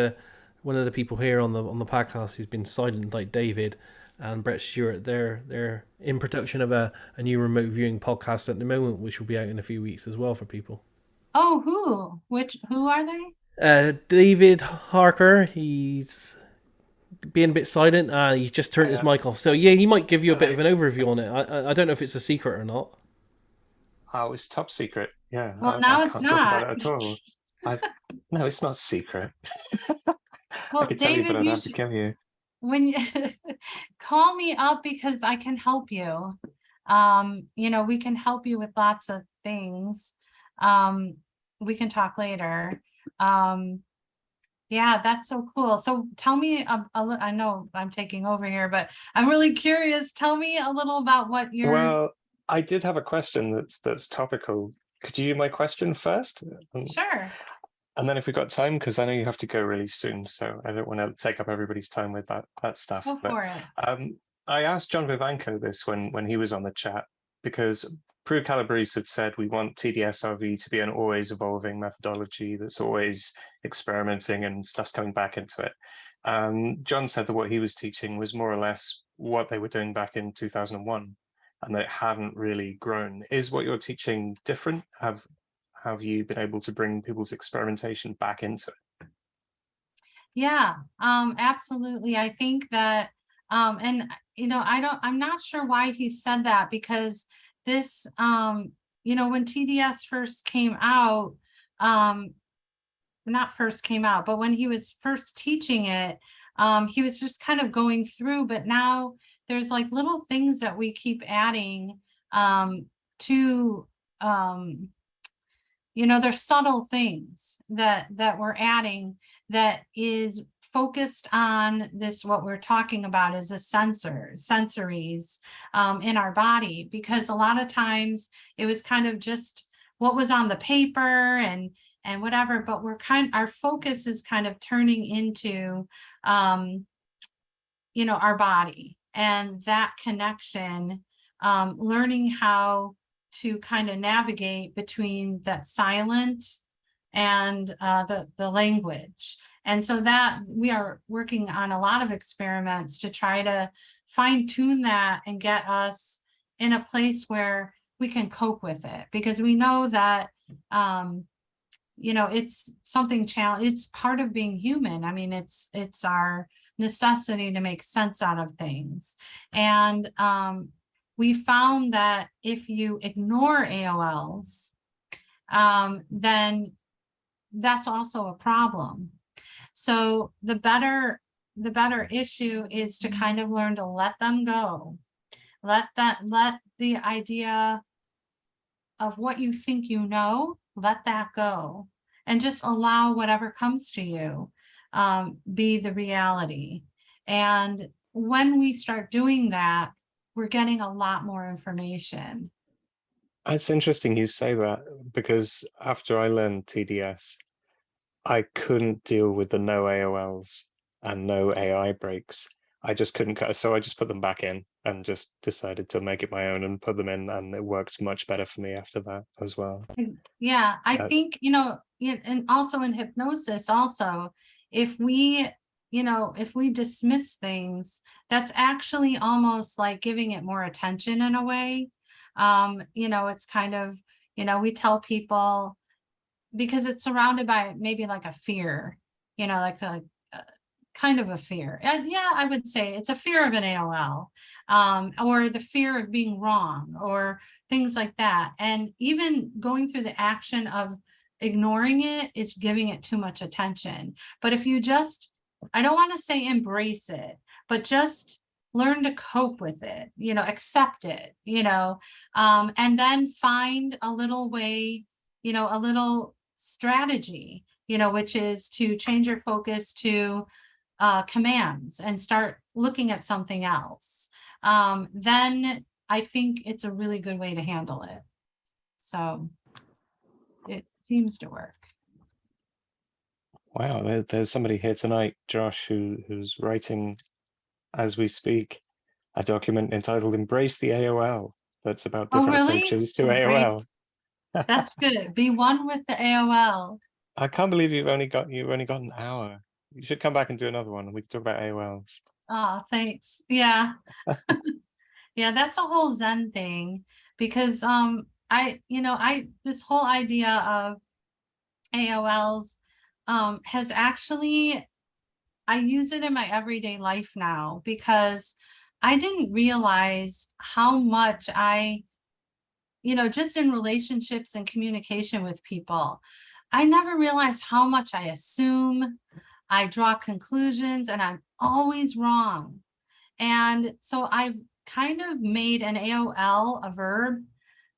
one of the people here on the podcast who's been silent, like David and Brett Stewart. They're in production of a new remote viewing podcast at the moment, which will be out in a few weeks as well for people. Oh, who are they? David Harker, he's being a bit silent. He just turned his mic off. So yeah, he might give you a bit of an overview on it. I don't know if it's a secret or not. Oh, it's top secret. Yeah. Well, now it's not. Talk about it at all. No, it's not secret. Well, I can tell you, but I'd have to kill you. When you call me up because I can help you. We can help you with lots of things. We can talk later. Yeah, that's so cool. So tell me, I know I'm taking over here, but I'm really curious. Tell me a little about what you're. Well, I did have a question that's topical. Could you do my question first? Sure. And then if we've got time, because I know you have to go really soon, so I don't want to take up everybody's time with that stuff. Go for it. I asked John Vivanco this when he was on the chat, because Prue Calabrese had said we want TDSRV to be an always evolving methodology that's always experimenting and stuff's coming back into it. John said that what he was teaching was more or less what they were doing back in 2001, and that it hadn't really grown. Is what you're teaching different? Have you been able to bring people's experimentation back into it? Yeah, absolutely. I think that, and I'm not sure why he said that, because this, when TDS first came out, not first came out, but when he was first teaching it, he was just kind of going through, but now there's like little things that we keep adding to, there's subtle things that we're adding that is focused on this, what we're talking about is a sensories in our body, because a lot of times it was kind of just what was on the paper, and and whatever, but our focus is kind of turning into, our body and that connection, learning how to kind of navigate between that silent and the language. And so that we are working on a lot of experiments to try to fine tune that and get us in a place where we can cope with it, because we know that, it's something it's part of being human. I mean, it's our necessity to make sense out of things. And we found that if you ignore AOLs, then that's also a problem. So the better issue is to kind of learn to let them go. Let the idea of what you think let that go, and just allow whatever comes to you be the reality. And when we start doing that, we're getting a lot more information. It's interesting you say that, because after I learned TDS, I couldn't deal with the no AOLs and no AI breaks. I just couldn't cut, so I just put them back in and just decided to make it my own and put them in, and it worked much better for me after that as well. Yeah, I think, and also in hypnosis also, if we dismiss things, that's actually almost like giving it more attention in a way. It's kind of, we tell people, because it's surrounded by maybe like a fear, like a kind of a fear. And yeah, I would say it's a fear of an AOL, or the fear of being wrong, or things like that. And even going through the action of ignoring it is giving it too much attention. But if you just, I don't want to say embrace it, but just learn to cope with it, accept it, and then find a little way, a little strategy, which is to change your focus to commands and start looking at something else. Then I think it's a really good way to handle it. So it seems to work. Wow, there's somebody here tonight, Josh, who's writing as we speak a document entitled "Embrace the AOL." That's about different approaches to AOL. That's good. Be one with the AOL. I can't believe you've only got an hour. You should come back and do another one, and we can talk about AOLs. Oh, thanks. Yeah. Yeah, that's a whole Zen thing, because this whole idea of AOLs has actually, I use it in my everyday life now, because I didn't realize how much just in relationships and communication with people, I never realized how much I assume, I draw conclusions, and I'm always wrong. And so I've kind of made an AOL a verb,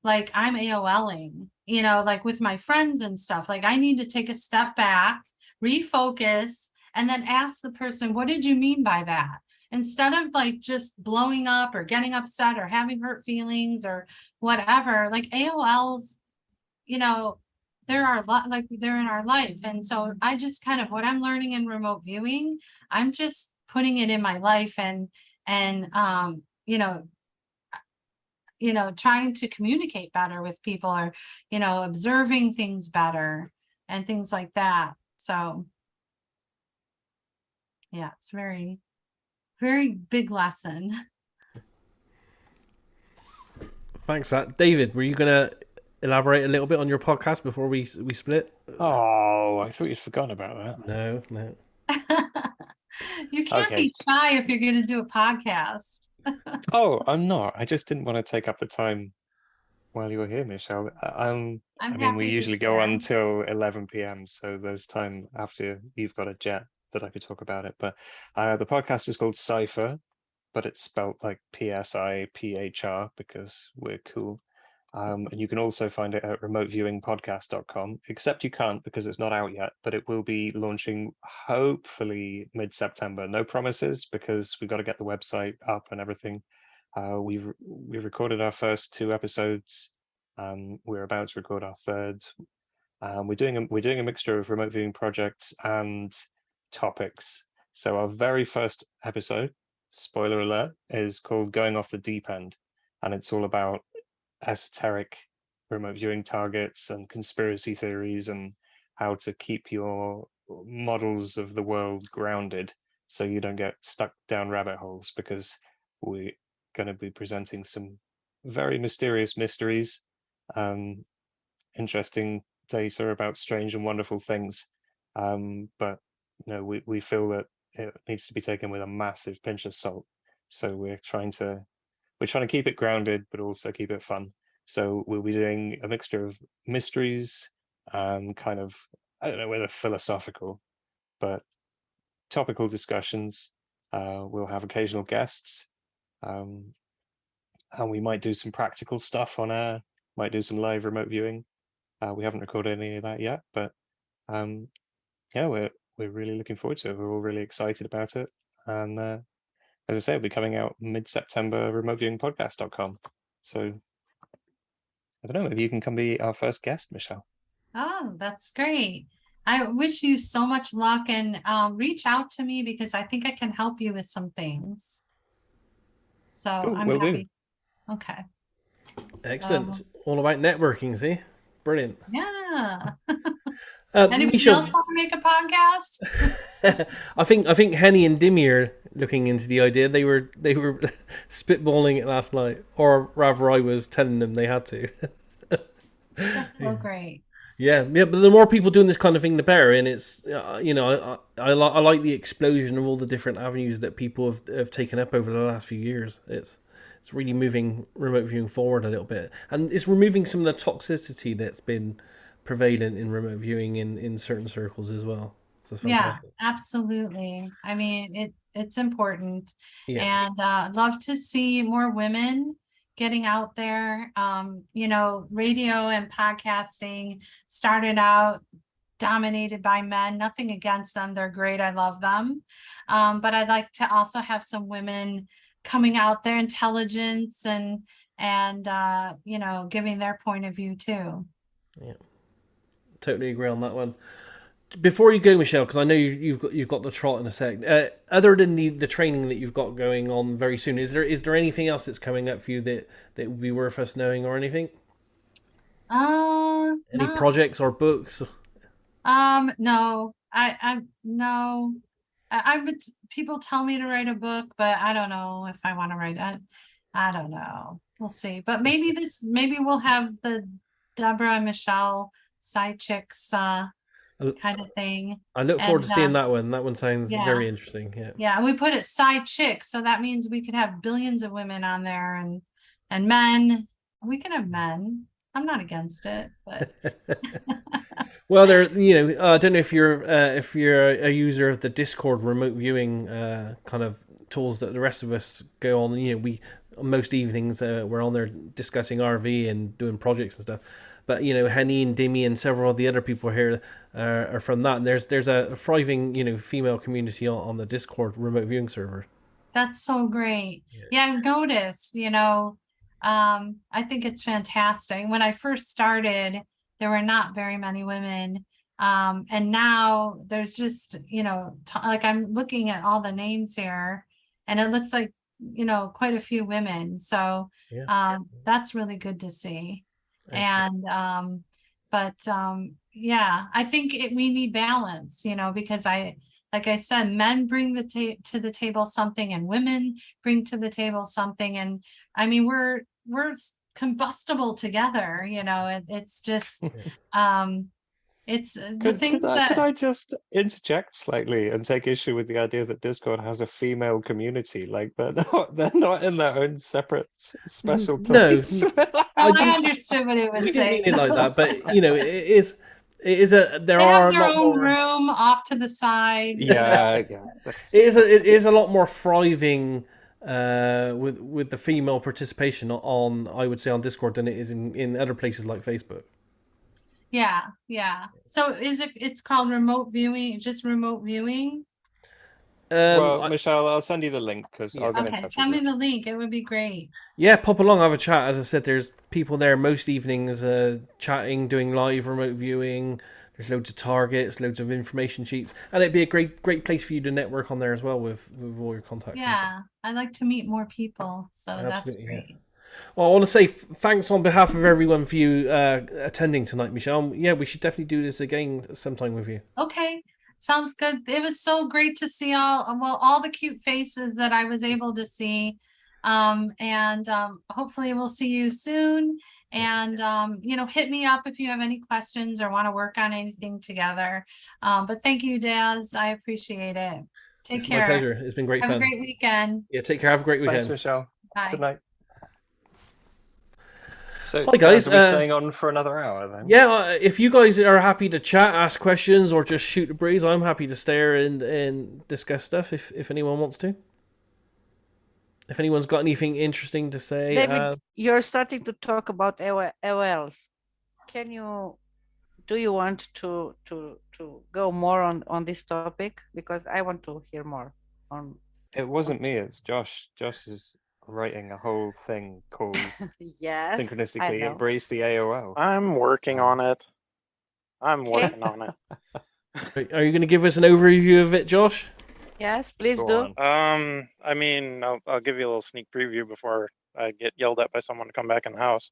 like I'm AOLing, like with my friends and stuff. Like I need to take a step back, refocus, and then ask the person, what did you mean by that? Instead of like just blowing up or getting upset or having hurt feelings or whatever. Like AOLs, they're in our life. And so I just kind of, what I'm learning in remote viewing, I'm just putting it in my life and trying to communicate better with people, or observing things better and things like that. So yeah, it's very, very big lesson. Thanks for that. David, were you gonna elaborate a little bit on your podcast before we split? Oh, I thought you'd forgotten about that. No. You can't be shy if you're going to do a podcast. Oh, I'm not. I just didn't want to take up the time while you were here, Michelle. I mean, we usually go on till 11 p.m., so there's time after you've got a jet that I could talk about it. But the podcast is called Cypher, but it's spelled like PSIPHR because we're cool. And you can also find it at remoteviewingpodcast.com, except you can't because it's not out yet, but it will be launching hopefully mid-September. No promises, because we've got to get the website up and everything. We've recorded our first 2 episodes. We're about to record our third. We're doing a mixture of remote viewing projects and topics. So our very first episode, spoiler alert, is called Going Off the Deep End, and it's all about esoteric remote viewing targets and conspiracy theories and how to keep your models of the world grounded so you don't get stuck down rabbit holes, because we're going to be presenting some very mysterious mysteries, interesting data about strange and wonderful things, but we feel that it needs to be taken with a massive pinch of salt. So we're trying to keep it grounded but also keep it fun. So we'll be doing a mixture of mysteries, kind of, I don't know whether philosophical, but topical discussions. We'll have occasional guests, and we might do some practical stuff on air, might do some live remote viewing. We haven't recorded any of that yet, but yeah, we're really looking forward to it. We're all really excited about it. And as I say, it'll be coming out mid-September, remoteviewingpodcast.com. So I don't know, maybe you can come be our first guest, Michelle. Oh, that's great. I wish you so much luck, and reach out to me because I think I can help you with some things. So Cool, I'm will do. happy. Okay. Excellent. It's all about networking, see? Brilliant. Yeah. Anybody Michelle, else want to make a podcast? I think Henny and Dimmy are looking into the idea. They were spitballing it last night, or rather, I was telling them they had to. That's so great. Yeah, but the more people doing this kind of thing, the better. And it's I like the explosion of all the different avenues that people have taken up over the last few years. It's really moving remote viewing forward a little bit, and it's removing some of the toxicity that's been prevalent in remote viewing in certain circles as well. So it's fantastic. Yeah, absolutely. I mean, it's important, Yeah. and love to see more women getting out there. Radio and podcasting started out dominated by men. Nothing against them; they're great. I love them, but I'd like to also have some women coming out there, intelligence and giving their point of view too. Yeah, totally agree on that one. Before you go, Michelle, because I know you've got the trot in a sec. Other than the training that you've got going on very soon, is there anything else that's coming up for you that would be worth us knowing, or anything? Any No. projects or books? No, no. I would, people tell me to write a book, but I don't know if I want to write it. I don't know. We'll see. But maybe we'll have the Deborah and Michelle side chicks kind of thing. I look forward to seeing that one. That one sounds very interesting. Yeah. Yeah, and we put it side chicks, so that means we could have billions of women on there and men. We can have men. I'm not against it, but well, there, I don't know if you're a user of the Discord remote viewing kind of tools that the rest of us go on. We most evenings we're on there discussing RV and doing projects and stuff. But Henny and Dimmy and several of the other people here are from that. And there's a thriving female community on the Discord remote viewing server. That's so great. Yeah, I've noticed. I think it's fantastic. When I first started, there were not very many women. And now there's just, like I'm looking at all the names here and it looks like, quite a few women. So that's really good to see. Excellent. And, I think we need balance, because like I said, men bring to the table something and women bring to the table something. And I mean, we're combustible together, it's just, it's the things could I just interject slightly and take issue with the idea that Discord has a female community? Like they're not in their own separate special place. No, I understood what it was saying. Mean it like that, but it is there they are have their a lot own more room off to the side. Yeah. It is a lot more thriving with the female participation on, I would say, on Discord than it is in other places like Facebook. Yeah. So it's called remote viewing, just remote viewing? Well, Michelle, I'll send you the link because Yeah. I'll get in Okay, touch send with me you. the link. It would be great. Yeah, pop along, have a chat. As I said, there's people there most evenings chatting, doing live remote viewing. There's loads of targets, loads of information sheets, and it'd be a great place for you to network on there as well with all your contacts. And stuff. Yeah, I'd like to meet more people, so that's Absolutely, yeah. great. Well, I want to say thanks on behalf of everyone for you attending tonight, Michelle. Yeah, we should definitely do this again sometime with you. Okay, sounds good. It was so great to see all the cute faces that I was able to see. And hopefully we'll see you soon. And hit me up if you have any questions or want to work on anything together. But thank you, Daz. I appreciate it. Take It's care. my pleasure. It's been great Have fun. a great weekend. Yeah, take care. Have a great weekend. Thanks, Michelle. Bye. Good night. So, Hi, guys. are we staying on for another hour then? Yeah, if you guys are happy to chat, ask questions, or just shoot the breeze, I'm happy to stay and discuss stuff if anyone wants to. If anyone's got anything interesting to say, David, you're starting to talk about AOLs. Do you want to go more on this topic? Because I want to hear more on. It wasn't me, it's Josh. Josh is writing a whole thing called Yes, I Synchronistically know. Embrace the AOL. I'm working on it. I'm working on it. are you going to give us an overview of it, Josh? Yes, please Go do. on. I mean, I'll give you a little sneak preview before I get yelled at by someone to come back in the house.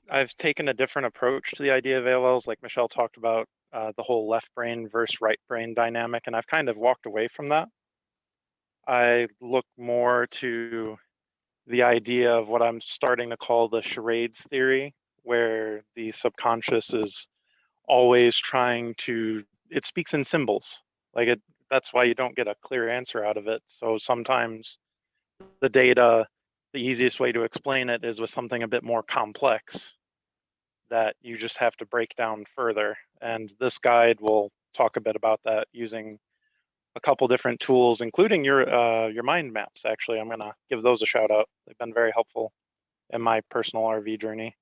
I've taken a different approach to the idea of AOLs, like Michelle talked about, the whole left brain versus right brain dynamic, and I've kind of walked away from that. I look more to the idea of what I'm starting to call the charades theory, where the subconscious is always trying to, it speaks in symbols. That's why you don't get a clear answer out of it. So sometimes the data, the easiest way to explain it is with something a bit more complex that you just have to break down further. And this guide will talk a bit about that using a couple different tools, including your mind maps. Actually, I'm gonna give those a shout out. They've been very helpful in my personal RV journey.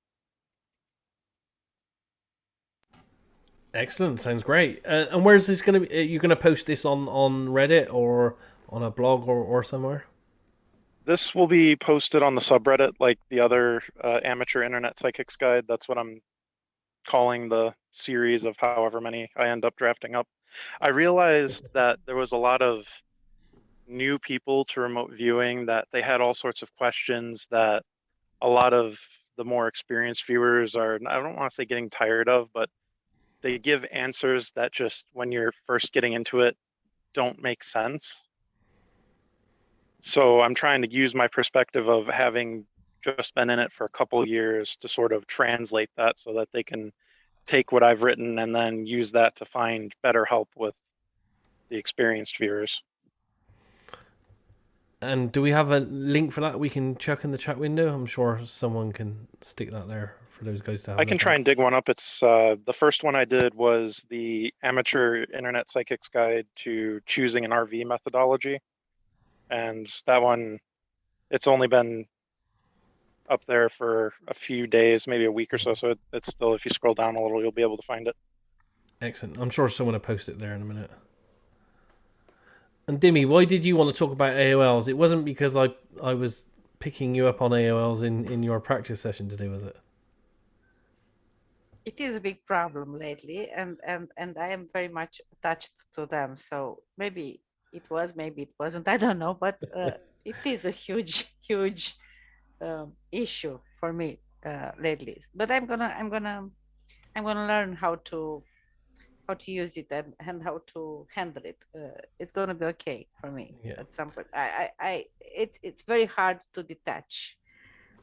Excellent, sounds great. And where's this going to be? Are you going to post this on Reddit or on a blog or somewhere? This will be posted on the subreddit like the other amateur internet psychics guide. That's what I'm calling the series of however many I end up drafting up. I realized that there was a lot of new people to remote viewing, that they had all sorts of questions that a lot of the more experienced viewers are, I don't want to say getting tired of, but they give answers that just, when you're first getting into it, don't make sense. So I'm trying to use my perspective of having just been in it for a couple of years to sort of translate that so that they can take what I've written and then use that to find better help with the experienced viewers. And do we have a link for that we can check in the chat window? I'm sure someone can stick that there for those guys to have. I can try and dig one up. It's the first one I did was the Amateur Internet Psychics Guide to Choosing an RV Methodology. And that one, it's only been up there for a few days, maybe a week or so. So it's still, if you scroll down a little, you'll be able to find it. Excellent. I'm sure someone will post it there in a minute. And Dimmy, why did you want to talk about AOLs? It wasn't because I was picking you up on AOLs in your practice session today, was it? It is a big problem lately, and I am very much attached to them. So maybe it was, maybe it wasn't. I don't know, but it is a huge issue for me lately. But I'm gonna learn how to use it and how to handle it. It's gonna be okay for me at some point. It's very hard to detach,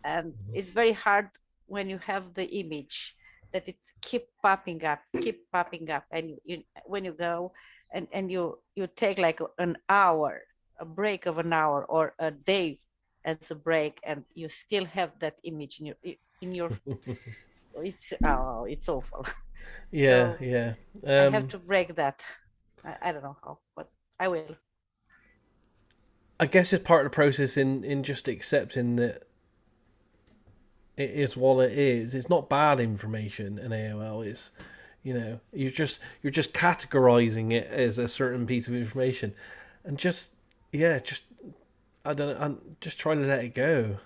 and it's very hard when you have the image that it keep popping up, and you when you go and you take like an hour, a break of an hour or a day as a break, and you still have that image in your it's awful. Yeah, So yeah. I have to break that. I don't know how, but I will. I guess it's part of the process in just accepting that it is what it is. It's not bad information in AOL. You know, you're just categorizing it as a certain piece of information, and just I don't know, I'm just trying to let it go.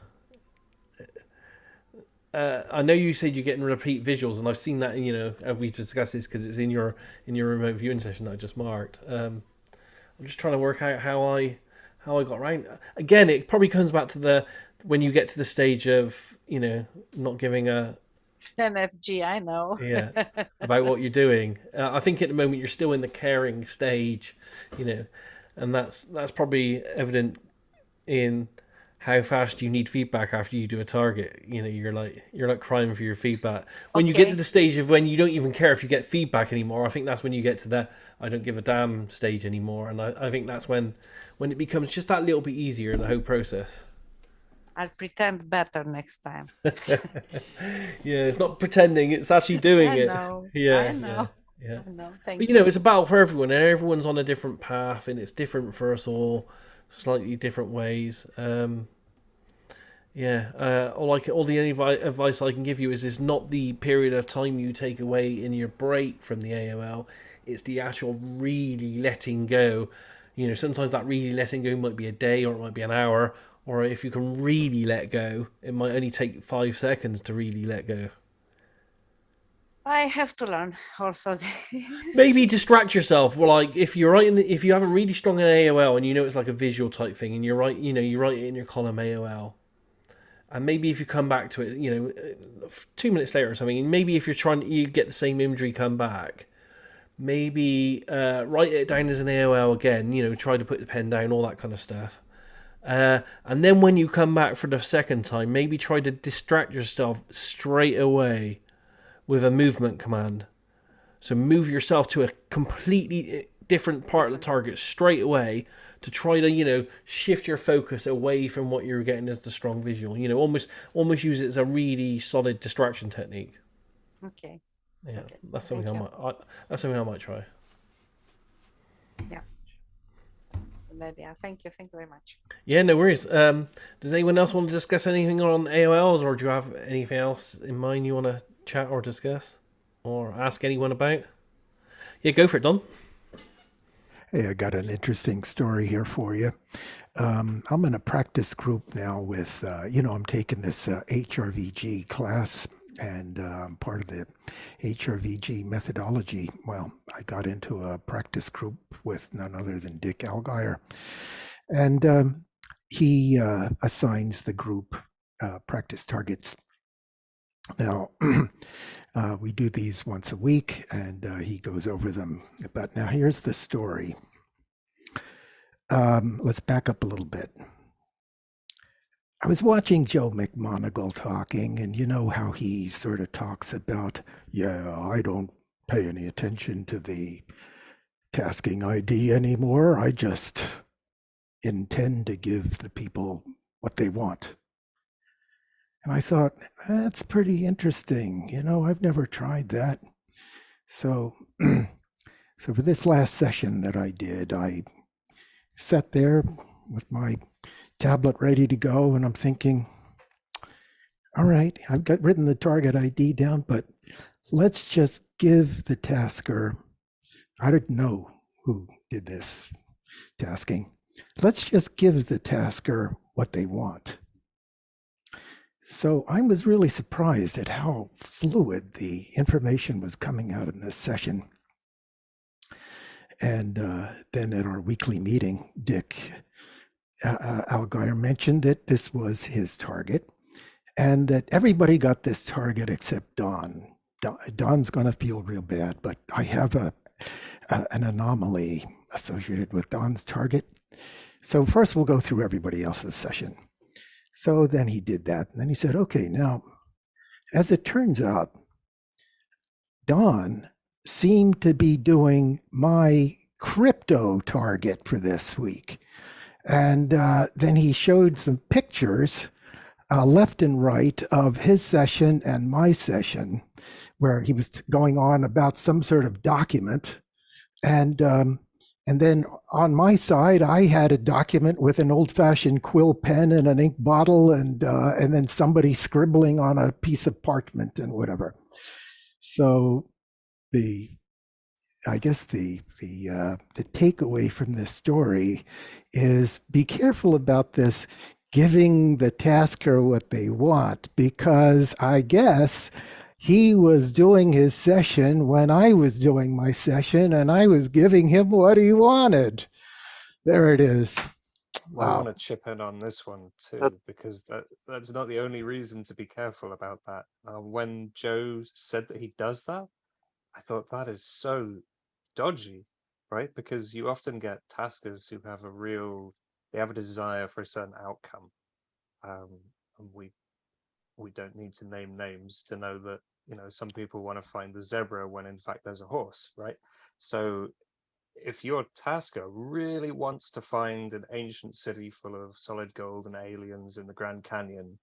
I know you said you're getting repeat visuals, and I've seen that. You know, as we've discussed this because it's in your remote viewing session that I just marked. I'm just trying to work out how I got around. Again, it probably comes back to the when you get to the stage of not giving a NFG, I know. about what you're doing. I think at the moment you're still in the caring stage, and that's probably evident in how fast you need feedback after you do a target. You're like crying for your feedback. When you get to the stage of when you don't even care if you get feedback anymore, I think that's when you get to the I don't give a damn stage anymore. And I think that's when it becomes just that little bit easier, the whole process. I'll pretend better next time. Yeah, it's not pretending, it's actually doing it. Yeah. I know. Thank you. But it's a battle for everyone, and everyone's on a different path, and it's different for us all, slightly different ways. All the only advice I can give you is not the period of time you take away in your break from the AOL. It's the actual really letting go. Sometimes that really letting go might be a day, or it might be an hour, or if you can really let go, it might only take 5 seconds to really let go. I have to learn also. Maybe distract yourself. Well, like if you're writing, if you have a really strong AOL and it's like a visual type thing, and you write it in your column AOL, and maybe if you come back to it, 2 minutes later or something, and maybe if you get the same imagery come back, maybe write it down as an AOL again. Try to put the pen down, all that kind of stuff. And then when you come back for the second time, maybe try to distract yourself straight away with a movement command. So move yourself to a completely different part of the target straight away to try to, shift your focus away from what you're getting as the strong visual. Almost use it as a really solid distraction technique. Okay. Yeah, okay. That's something I might try. Yeah. Thank you very much. Yeah, no worries. Does anyone else want to discuss anything on AOLs, or do you have anything else in mind you want to chat or discuss or ask anyone about? Yeah, go for it, Don. Hey, I got an interesting story here for you. I'm in a practice group now with, I'm taking this HRVG class, and I'm part of the HRVG methodology. Well, I got into a practice group with none other than Dick Algier, and he assigns the group practice targets. Now, we do these once a week, and he goes over them. But now here's the story. Let's back up a little bit. I was watching Joe McMoneagle talking, and you know how he sort of talks about, I don't pay any attention to the tasking ID anymore. I just intend to give the people what they want. And I thought, that's pretty interesting. I've never tried that. So for this last session that I did, I sat there with my tablet ready to go, and I'm thinking, all right, I've got written the target ID down, but let's just give the tasker, I don't know who did this tasking, let's just give the tasker what they want. So I was really surprised at how fluid the information was coming out in this session. And then at our weekly meeting, Dick Algier mentioned that this was his target, and that everybody got this target except Don. Don's going to feel real bad, but I have an anomaly associated with Don's target. So first we'll go through everybody else's session. So then he did that, and then he said, okay, now, as it turns out, Don seemed to be doing my crypto target for this week. And then he showed some pictures left and right of his session and my session, where he was going on about some sort of document. And then on my side, I had a document with an old-fashioned quill pen and an ink bottle, and then somebody scribbling on a piece of parchment and whatever. So I guess the takeaway from this story is be careful about this giving the tasker what they want, because I guess he was doing his session when I was doing my session and I was giving him what he wanted. There it is. I Wow. want to chip in on this one too, because that's not the only reason to be careful about that. When Joe said that he does that, I thought that is so dodgy, right? Because you often get taskers who have they have a desire for a certain outcome. And we don't need to name names to know that, some people want to find the zebra when in fact there's a horse, right? So if your tasker really wants to find an ancient city full of solid gold and aliens in the Grand Canyon,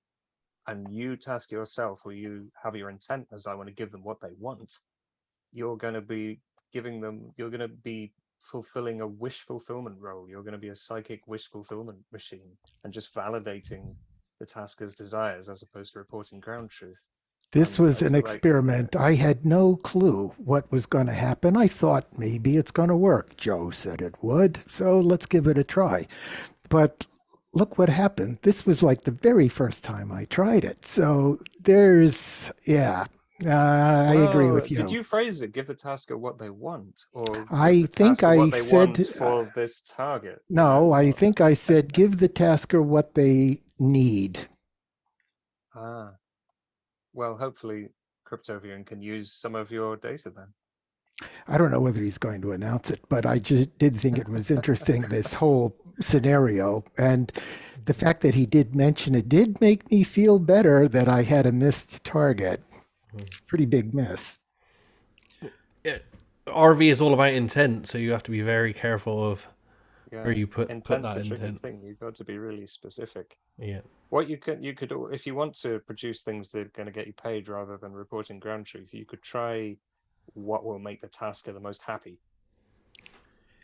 and you task yourself, or you have your intent as I want to give them what they want, you're going to be fulfilling a wish fulfillment role. You're going to be a psychic wish fulfillment machine and just validating the tasker's desires as opposed to reporting ground truth. This was an experiment. I had no clue what was going to happen. I thought maybe it's going to work. Joe said it would, so let's give it a try. But look what happened. This was like the very first time I tried it. So there's, I agree with you. Did you phrase it, give the tasker what they want? Or I think I said for this target? No, I think I said give the tasker what they need. Well, hopefully Cryptovian can use some of your data then. I don't know whether he's going to announce it, but I just did think it was interesting, this whole scenario. And the fact that he did mention it did make me feel better that I had a missed target. It's a pretty big miss. RV is all about intent, so you have to be very careful of where you put that intent. Thing. You've got to be really specific. Yeah. What you could, if you want to produce things that are going to get you paid rather than reporting ground truth, you could try what will make the tasker the most happy,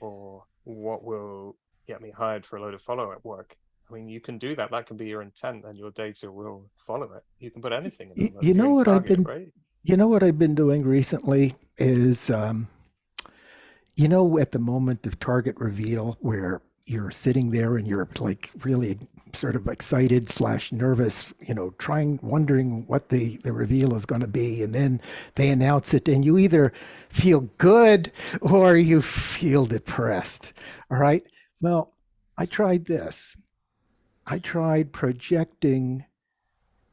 or what will get me hired for a load of follow-up work. I mean, you can do that. That can be your intent, and your data will follow it. You can put anything in. You know what I've been doing recently is, at the moment of target reveal, where you're sitting there and you're like really sort of excited / nervous, wondering what the reveal is going to be. And then they announce it and you either feel good or you feel depressed. All right. Well, I tried this. I tried projecting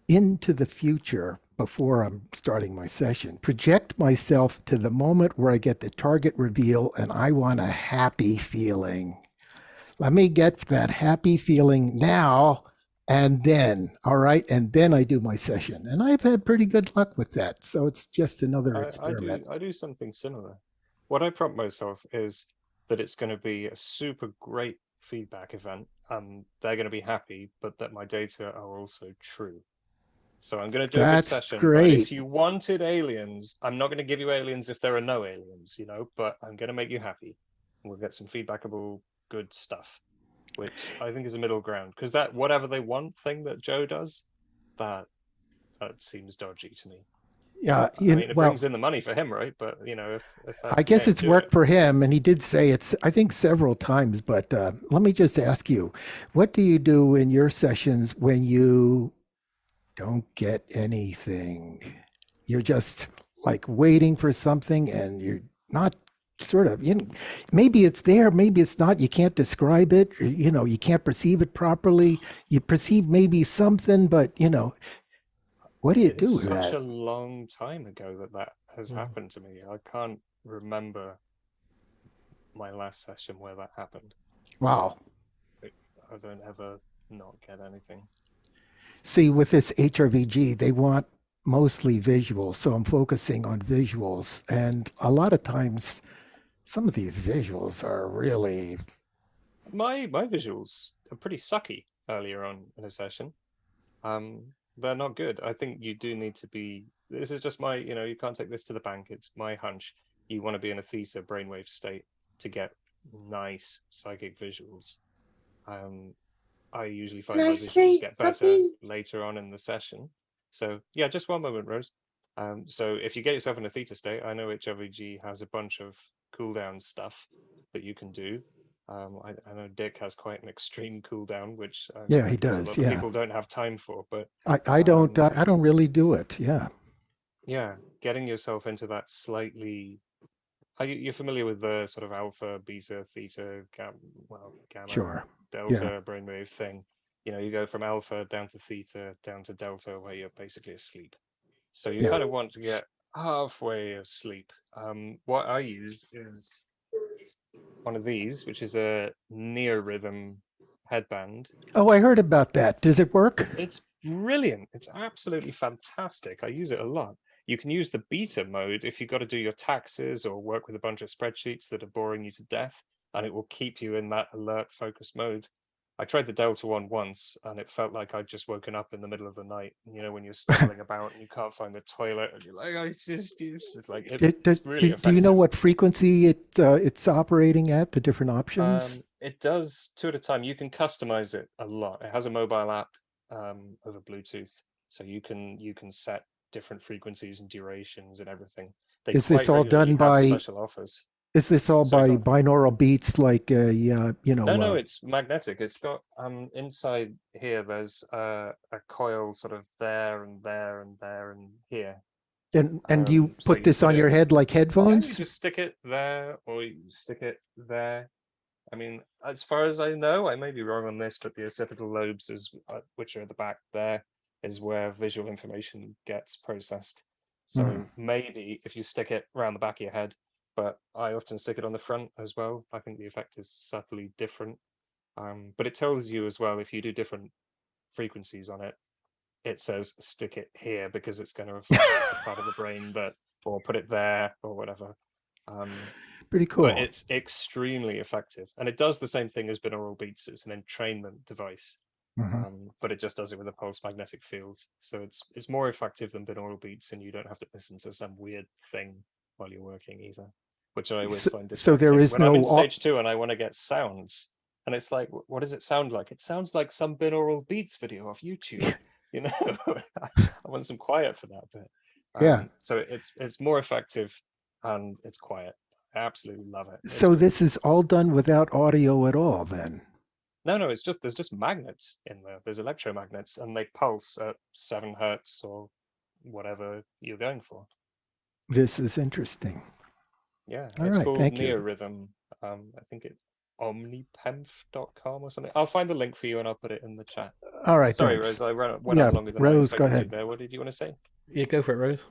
into the future before I'm starting my session. Project myself to the moment where I get the target reveal and I want a happy feeling. Let me get that happy feeling now and then, all right? And then I do my session. And I've had pretty good luck with that. So it's just another experiment. I do something similar. What I prompt myself is that it's going to be a super great feedback event. They're going to be happy, but that my data are also true. So I'm going to do a good session. Great. But if you wanted aliens, I'm not going to give you aliens if there are no aliens, but I'm going to make you happy. We'll get some feedbackable good stuff, which I think is a middle ground, because that whatever they want thing that Joe does, that seems dodgy to me. Yeah, it brings in the money for him, right? But if I guess it's worked for him, and he did say it's, I think, several times. But let me just ask you, what do you do in your sessions when you don't get anything? You're just like waiting for something, and you're not sort of, maybe it's there, maybe it's not. You can't describe it, or, you can't perceive it properly. You perceive maybe something, but what do you do with that? It's such a long time ago that has happened to me. I can't remember my last session where that happened. Wow. I don't ever not get anything. See, with this HRVG, they want mostly visuals, so I'm focusing on visuals. And a lot of times, some of these visuals are really... My visuals are pretty sucky earlier on in a session. They're not good. I think you do need to be... This is just my, you can't take this to the bank. It's my hunch. You want to be in a theta brainwave state to get nice psychic visuals. I usually find my visuals get better later on in the session. So yeah, just one moment, Rose. So if you get yourself in a theta state, I know HRVG has a bunch of cool down stuff that you can do. I know Dick has quite an extreme cool down, which Yeah, he I guess a does. lot of Yeah. people don't have time for. But I don't really do it. Yeah. yeah, getting yourself into that slightly. You're familiar with the sort of alpha, beta, theta, gamma, Sure. delta brainwave thing. You know, you go from alpha down to theta, down to delta, where you're basically asleep. So you Yeah. kind of want to get halfway asleep. What I use is one of these, which is a near rhythm headband. Oh, I heard about that. Does it work? It's brilliant. It's absolutely fantastic. I use it a lot. You can use the beta mode if you've got to do your taxes or work with a bunch of spreadsheets that are boring you to death, and it will keep you in that alert, focused mode. I tried the Delta one once, and it felt like I'd just woken up in the middle of the night. You know, when you're stumbling about and you can't find the toilet, and you're like, it's like it's really effective. Do you know what frequency it's operating at? The different options? It does 2 at a time. You can customize it a lot. It has a mobile app over Bluetooth, so you can set different frequencies and durations and everything. Is this all done by special offers? Is this all by binaural beats, like No, it's magnetic. It's got inside here. There's a coil sort of there and there and there and here. And you put this on your head like headphones? You just stick it there, or you stick it there. I mean, as far as I know, I may be wrong on this, but the occipital lobes, which are at the back there, is where visual information gets processed. So maybe if you stick it around the back of your head, but I often stick it on the front as well. I think the effect is subtly different. But it tells you as well, if you do different frequencies on it, it says stick it here because it's going to affect the part of the brain or put it there or whatever. Pretty cool. But it's extremely effective. And it does the same thing as binaural beats. It's an entrainment device. But it just does it with a pulse magnetic field. So it's more effective than binaural beats, and you don't have to listen to some weird thing while you're working either, which I always find distracting. So there is when I'm in stage 2 and I want to get sounds, and it's like, what does it sound like? It sounds like some binaural beats video off YouTube. You know, I want some quiet for that bit. Yeah. So it's more effective and it's quiet. I absolutely love it. So this is all done without audio at all, then? No, there's just magnets in there. There's electromagnets, and they pulse at 7 hertz or whatever you're going for. This is interesting. Yeah, all it's right, called thank you. Near Rhythm. I think it's omnipemf.com or something. I'll find the link for you and I'll put it in the chat. All right, sorry, thanks. Rose. I went on longer than Rose, I go expected ahead. there. What did you want to say? Yeah, go for it, Rose.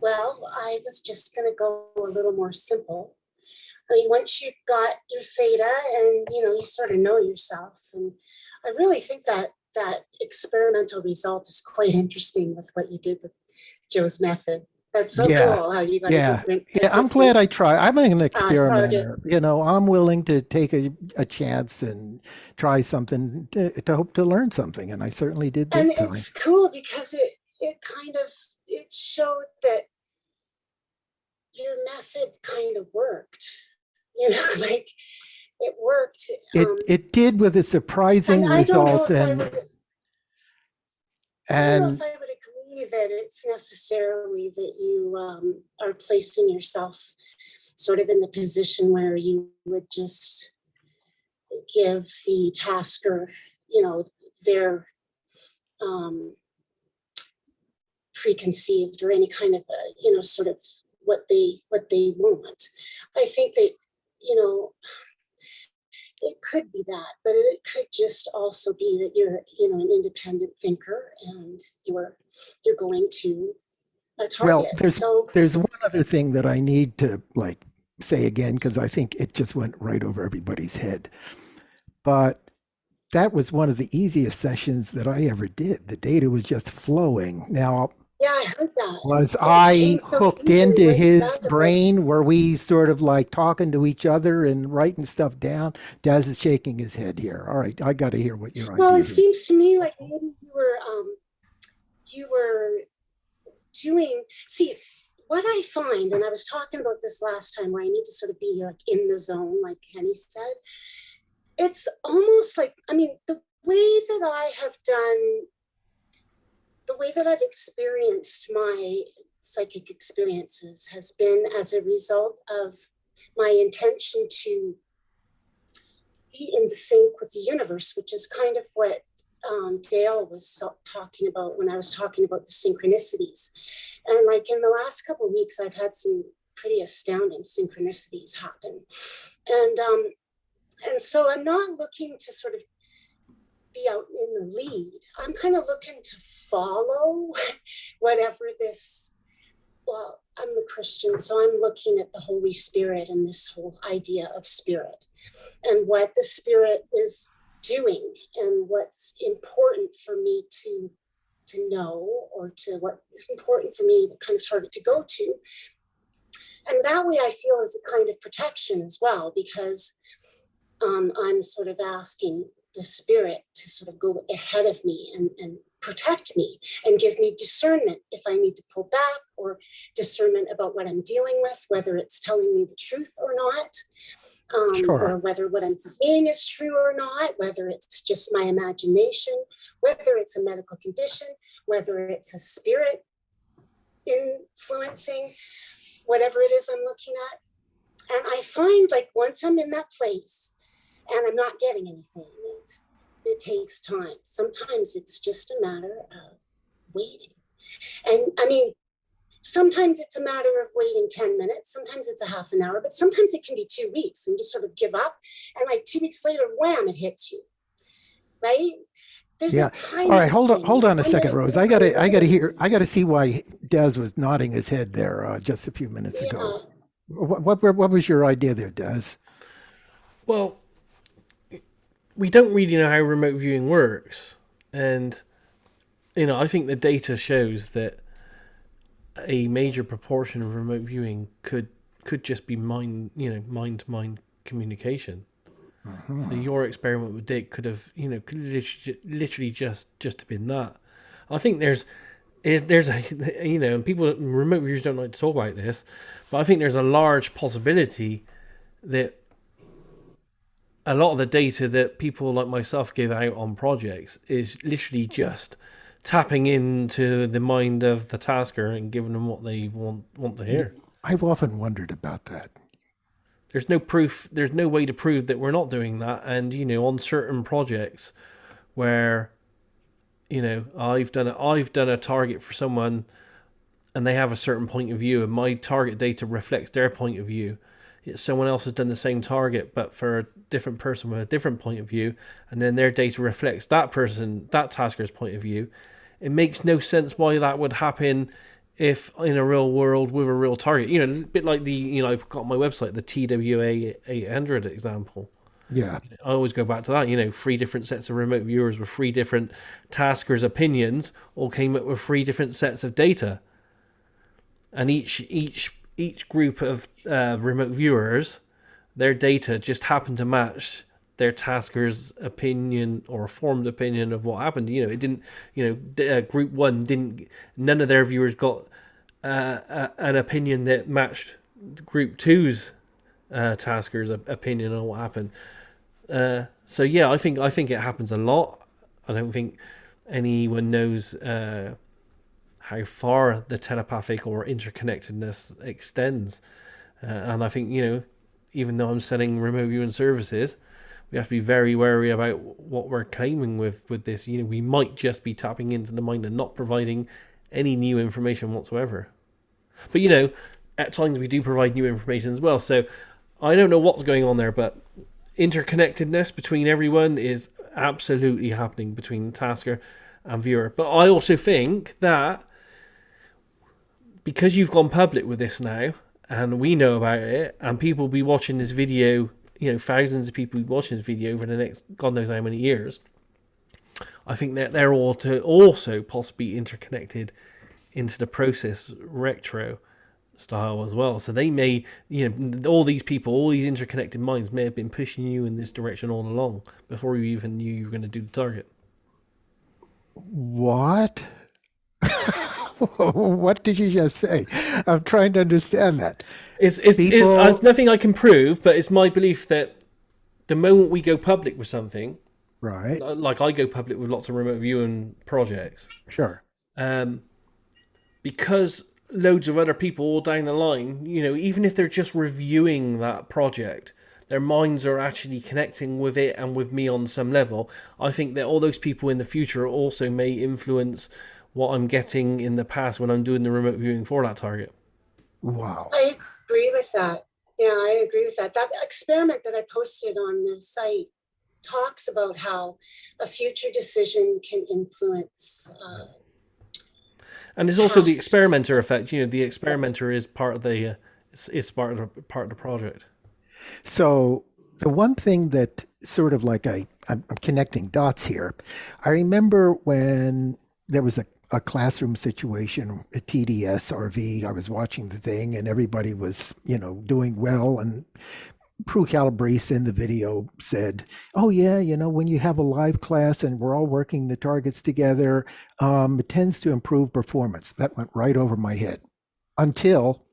Well, I was just going to go a little more simple. I mean, once you got your theta and, you sort of know yourself. And I really think that experimental result is quite interesting with what you did with Joe's method. That's so cool how you got to I'm glad I try. I'm an experimenter. I'm willing to take a chance and try something to hope to learn something. And I certainly did this time. And it's cool because it showed that your method kind of worked. Like it worked. It did, with a surprising result. I don't know if I would agree that it's necessarily that you are placing yourself sort of in the position where you would just give the tasker, their preconceived or any kind of, sort of what they want. I think that, it could be that, but it could just also be that you're, an independent thinker and you're going to a target. Well, there's one other thing that I need to say again, because I think it just went right over everybody's head. But that was one of the easiest sessions that I ever did. The data was just flowing. Now, yeah, I heard that. Was I hooked into his brain? Were we sort of talking to each other and writing stuff down? Daz is shaking his head here. All right, I got to hear what you're. Well, it seems to me like maybe you were doing. See, what I find, and I was talking about this last time, where I need to sort of be in the zone, like Kenny said. It's almost like, the way that I have done the way that I've experienced my psychic experiences has been as a result of my intention to be in sync with the universe, which is kind of what Dale was talking about when I was talking about the synchronicities. And like in the last couple of weeks, I've had some pretty astounding synchronicities happen. And so I'm not looking to sort of be out in the lead. I'm kind of looking to follow whatever this, well, I'm a Christian, so I'm looking at the Holy Spirit and this whole idea of spirit and what the spirit is doing and what's important for me to know, or to what is important for me, what kind of target to go to. And that way I feel is a kind of protection as well, because I'm sort of asking the spirit to sort of go ahead of me and protect me and give me discernment if I need to pull back, or discernment about what I'm dealing with, whether it's telling me the truth or not, or whether what I'm seeing is true or not, whether it's just my imagination, whether it's a medical condition, whether it's a spirit influencing whatever it is I'm looking at. And I find like once I'm in that place and I'm not getting anything, it takes time. Sometimes it's just a matter of waiting. And I mean, sometimes it's a matter of waiting 10 minutes, sometimes it's a half an hour, but sometimes it can be 2 weeks and just sort of give up. And like 2 weeks later, wham, it hits you, right? There's Yeah. All right. Hold on a second, Rose. I gotta see why Des was nodding his head there just a few minutes ago. What was your idea there, Des? Well, we don't really know how remote viewing works, and I think the data shows that a major proportion of remote viewing could just be mind to mind communication. Uh-huh. So your experiment with Dick could have literally just been that. I think there's a and people, remote viewers don't like to talk about this, but I think there's a large possibility that a lot of the data that people like myself give out on projects is literally just tapping into the mind of the tasker and giving them what they want to hear. I've often wondered about that. There's no proof. There's no way to prove that we're not doing that. And on certain projects where I've done a target for someone, and they have a certain point of view, and my target data reflects their point of view. Someone else has done the same target, but for a different person with a different point of view, and then their data reflects that tasker's point of view. It makes no sense why that would happen if in a real world with a real target. A bit like I've got on my website the TWA 800 example. Yeah. I always go back to that. 3 different sets of remote viewers with 3 different taskers' opinions all came up with 3 different sets of data, and each group of remote viewers, their data just happened to match their tasker's opinion or formed opinion of what happened. It didn't. Group 1 didn't. None of their viewers got an opinion that matched Group 2's tasker's opinion on what happened. So yeah, I think it happens a lot. I don't think anyone knows how far the telepathic or interconnectedness extends. And I think, even though I'm selling remote viewing services, we have to be very wary about what we're claiming with this. We might just be tapping into the mind and not providing any new information whatsoever. But, at times we do provide new information as well. So I don't know what's going on there, but interconnectedness between everyone is absolutely happening between tasker and viewer. But I also think that because you've gone public with this now, and we know about it, and people will be watching this video, thousands of people will be watching this video over the next God knows how many years, I think that they're all to also possibly interconnected into the process retro style as well. So they may, all these people, all these interconnected minds may have been pushing you in this direction all along before you even knew you were going to do the target. What? What did you just say? I'm trying to understand that. It's nothing I can prove, but it's my belief that the moment we go public with something, right? Like I go public with lots of remote viewing projects. Sure. because loads of other people all down the line, even if they're just reviewing that project, their minds are actually connecting with it and with me on some level. I think that all those people in the future also may influence what I'm getting in the past when I'm doing the remote viewing for that target. Wow. I agree with that. Yeah, I agree with that. That experiment that I posted on the site talks about how a future decision can influence. And there's also the past. experimenter effect. The experimenter is part of the part of the project. So the one thing that sort of like I'm connecting dots here. I remember when there was a classroom situation at TDS RV. I was watching the thing and everybody was, doing well. And Prue Calabrese in the video said, oh yeah, when you have a live class and we're all working the targets together, it tends to improve performance. That went right over my head until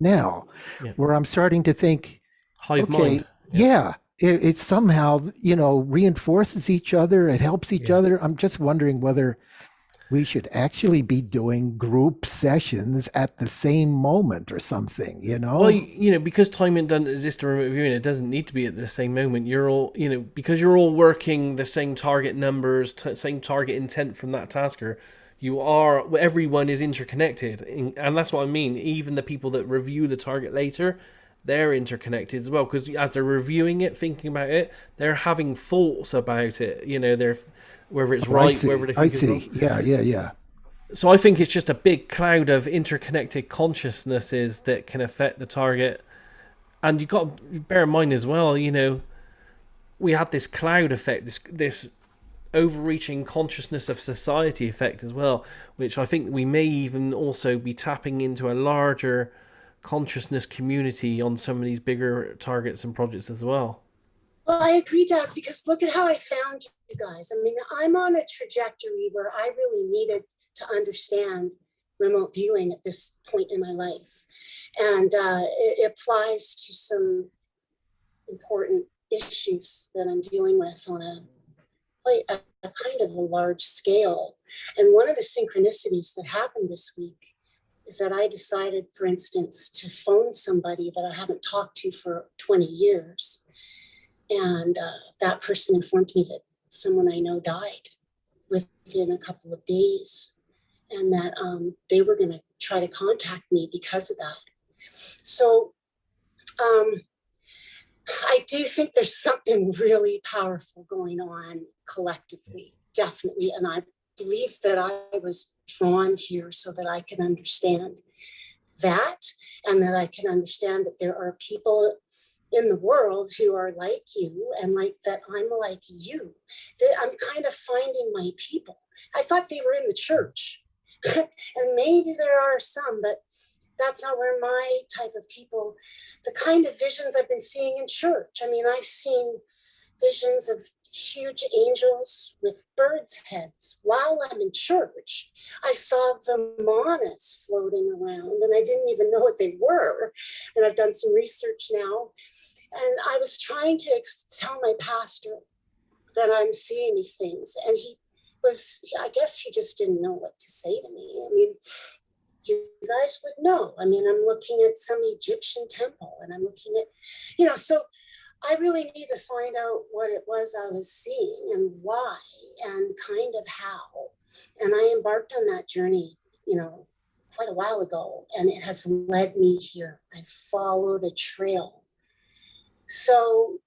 now, Yeah. where I'm starting to think, Hive okay, mind. yeah, it somehow, reinforces each other. It helps each Yes. other. I'm just wondering whether we should actually be doing group sessions at the same moment or something, Well, because timing doesn't exist in remote viewing, it doesn't need to be at the same moment. You're all, because you're all working the same target numbers, same target intent from that tasker. Everyone is interconnected. And that's what I mean. Even the people that review the target later, they're interconnected as well. Because as they're reviewing it, thinking about it, they're having thoughts about it. They're, whether it's right, whether they think it's wrong. Yeah. So I think it's just a big cloud of interconnected consciousnesses that can affect the target. And you've got to bear in mind as well, we have this cloud effect, this overreaching consciousness of society effect as well, which I think we may even also be tapping into a larger consciousness community on some of these bigger targets and projects as well. Well, I agree, Daz, because look at how I found you guys. I mean, I'm on a trajectory where I really needed to understand remote viewing at this point in my life. And it applies to some important issues that I'm dealing with on a kind of a large scale. And one of the synchronicities that happened this week is that I decided, for instance, to phone somebody that I haven't talked to for 20 years. And that person informed me that someone I know died within a couple of days, and that they were going to try to contact me because of that. So I do think there's something really powerful going on collectively, definitely. And I believe that I was drawn here so that I can understand that, and that I can understand that there are people in the world who are like you, and like that I'm like you, that I'm kind of finding my people. I thought they were in the church and maybe there are some, but that's not where my type of people, the kind of visions I've been seeing in church. I mean, I've seen visions of huge angels with birds' heads while I'm in church. I saw the manas floating around and I didn't even know what they were. And I've done some research now. And I was trying to tell my pastor that I'm seeing these things. And I guess he just didn't know what to say to me. I mean, you guys would know. I mean, I'm looking at some Egyptian temple and I'm looking at, so I really need to find out what it was I was seeing and why and kind of how. And I embarked on that journey, quite a while ago, and it has led me here. I followed a trail. So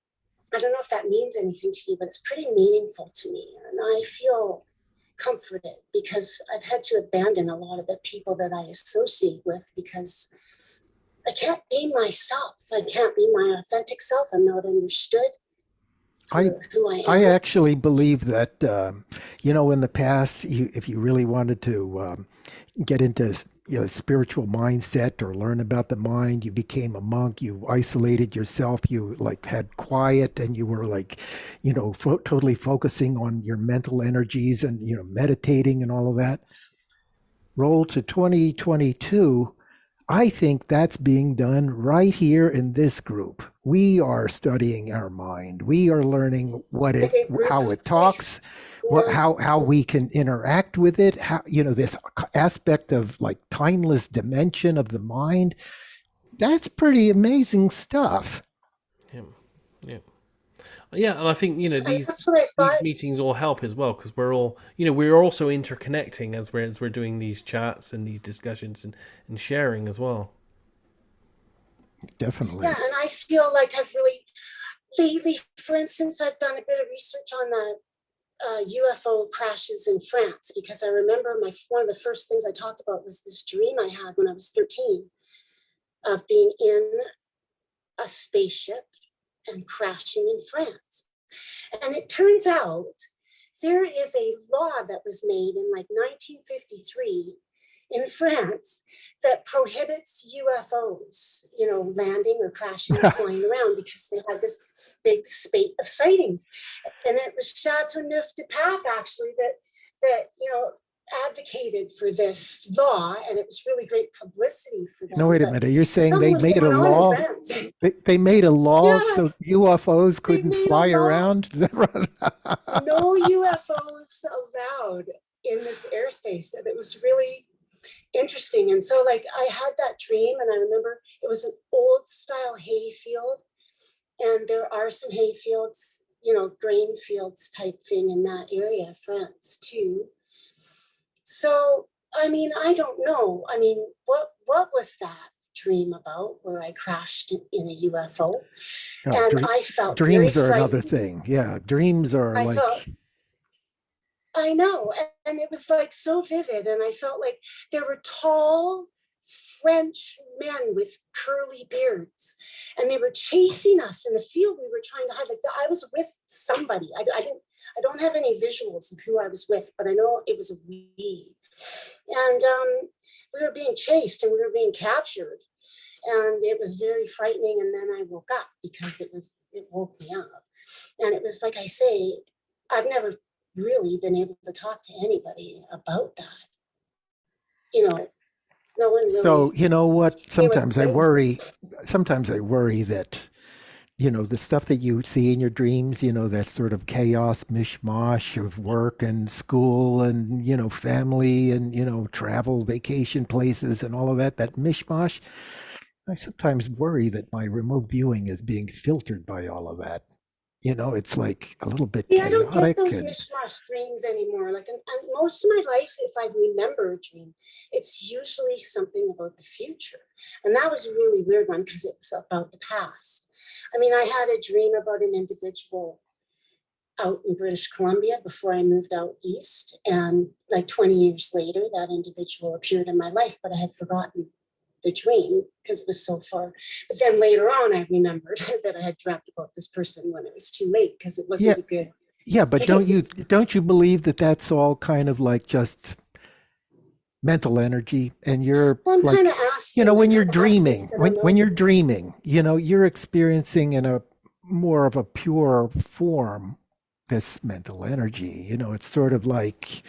I don't know if that means anything to you, but it's pretty meaningful to me. And I feel comforted because I've had to abandon a lot of the people that I associate with because I can't be myself. I can't be my authentic self. I'm not understood for who I am. I actually believe that, in the past, if you really wanted to get into spiritual mindset or learn about the mind, you became a monk, you isolated yourself, you had quiet, and you were totally focusing on your mental energies and meditating and all of that. Roll to 2022, I think that's being done right here in this group. We are studying our mind. We are learning Like a group how of it talks, Yeah. how we can interact with it, how, this aspect of like timeless dimension of the mind. That's pretty amazing stuff. Yeah, yeah, yeah. And I think And these that's what I thought. meetings all help as well, because we're all we're also interconnecting as we're doing these chats and these discussions and sharing as well. Definitely. Yeah, and I feel like I've really lately, for instance, I've done a bit of research on the UFO crashes in France, because I remember one of the first things I talked about was this dream I had when I was 13 of being in a spaceship and crashing in France. And it turns out there is a law that was made in like 1953 in France that prohibits UFOs, landing or crashing or flying around, because they had this big spate of sightings. And it was Chateauneuf-du-Pape actually that advocated for this law, and it was really great publicity for them. No, wait a But minute. You're saying something they was made a going on in law? France. They made a law Yeah, so UFOs they couldn't made a fly law. around? Is that right? No UFOs allowed in this airspace, and it was really interesting. And so like I had that dream, and I remember it was an old style hay field, and there are some hay fields, grain fields type thing in that area of France too. So I mean, I don't know. I mean, what was that dream about where I crashed in a UFO? No, And I felt dreams very are another frightened. thing. Yeah, dreams are I like, felt I know, and it was like so vivid, and I felt like there were tall French men with curly beards, and they were chasing us in the field. We were trying to hide. Like I was with somebody. I don't have any visuals of who I was with, but I know it was a we. And we were being chased, and we were being captured, and it was very frightening. And then I woke up because it woke me up, and it was like I say, I've never really been able to talk to anybody about that. No one really. So you know what? Sometimes I say. worry that the stuff that you see in your dreams, that sort of chaos mishmash of work and school and family and travel, vacation places and all of that mishmash. I sometimes worry that my remote viewing is being filtered by all of that. It's like a little bit Yeah, I don't chaotic. get those mishmash dreams anymore. Like, and most of my life, if I remember a dream, it's usually something about the future. And that was a really weird one because it was about the past. I mean, I had a dream about an individual out in British Columbia before I moved out east. And like 20 years later, that individual appeared in my life, but I had forgotten the dream because it was so far. But then later on, I remembered that I had dreamt about this person when it was too late because it wasn't a good. Yeah, but don't you believe that that's all kind of like just mental energy, and you're Well, I'm like, kind of asking, when you're dreaming, because I don't know. when you're dreaming, you're experiencing in a more of a pure form this mental energy. It's sort of like,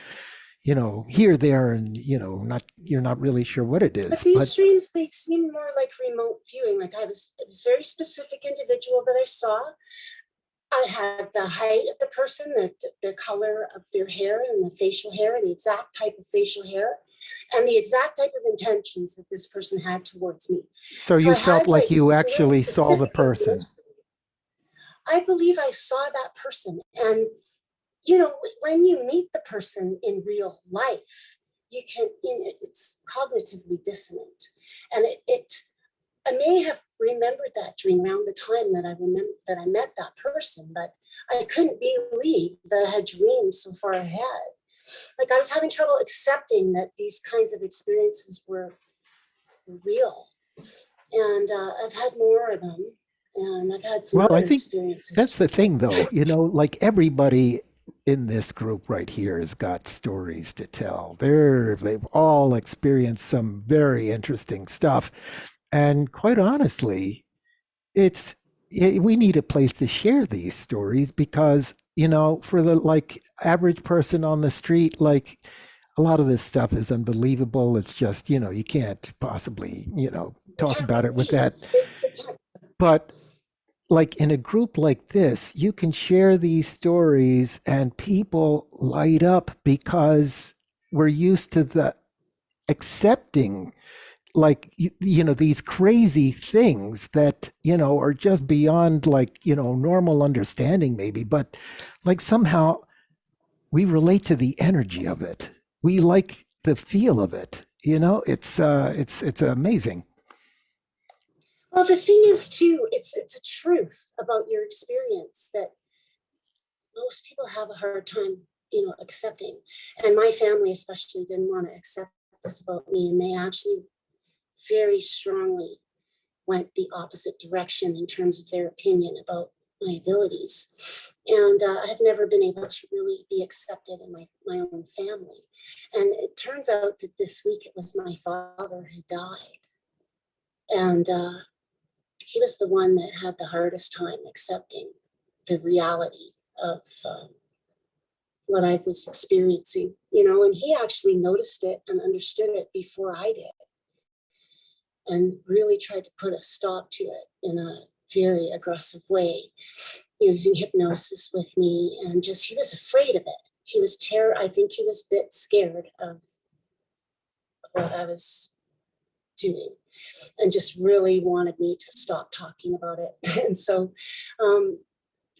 here, there, and you're not really sure what it is. But these dreams, they seem more like remote viewing. Like it was very specific individual that I saw. I had the height of the person, the color of their hair and the facial hair, and the exact type of facial hair, and the exact type of intentions that this person had towards me. So you felt like you actually saw the specific person. I believe I saw that person. And, when you meet the person in real life, you can, it's cognitively dissonant. And I may have remembered that dream around the time that I met that person, but I couldn't believe that I had dreamed so far ahead. Like I was having trouble accepting that these kinds of experiences were real. And I've had more of them, and I've had some other experiences. That's the thing though, like everybody in this group right here has got stories to tell. They've all experienced some very interesting stuff. And quite honestly, we need a place to share these stories because, for the like average person on the street, like a lot of this stuff is unbelievable. It's just, you can't possibly, talk about it with that. But like in a group like this, you can share these stories and people light up because we're used to the accepting, like, you know, these crazy things that, you know, are just beyond, like, you know, normal understanding maybe, but like somehow we relate to the energy of it. We like the feel of it. You know, it's amazing. Well, the thing is too, it's a truth about your experience that most people have a hard time, you know, accepting. And my family especially didn't want to accept this about me. And they actually very strongly went the opposite direction in terms of their opinion about my abilities. And I've never been able to really be accepted in my own family. And it turns out that this week it was my father who died. And he was the one that had the hardest time accepting the reality of what I was experiencing, you know, and he actually noticed it and understood it before I did, and really tried to put a stop to it in a very aggressive way, using hypnosis with me. And just, he was afraid of it. He was I think he was a bit scared of what I was doing, and just really wanted me to stop talking about it. And so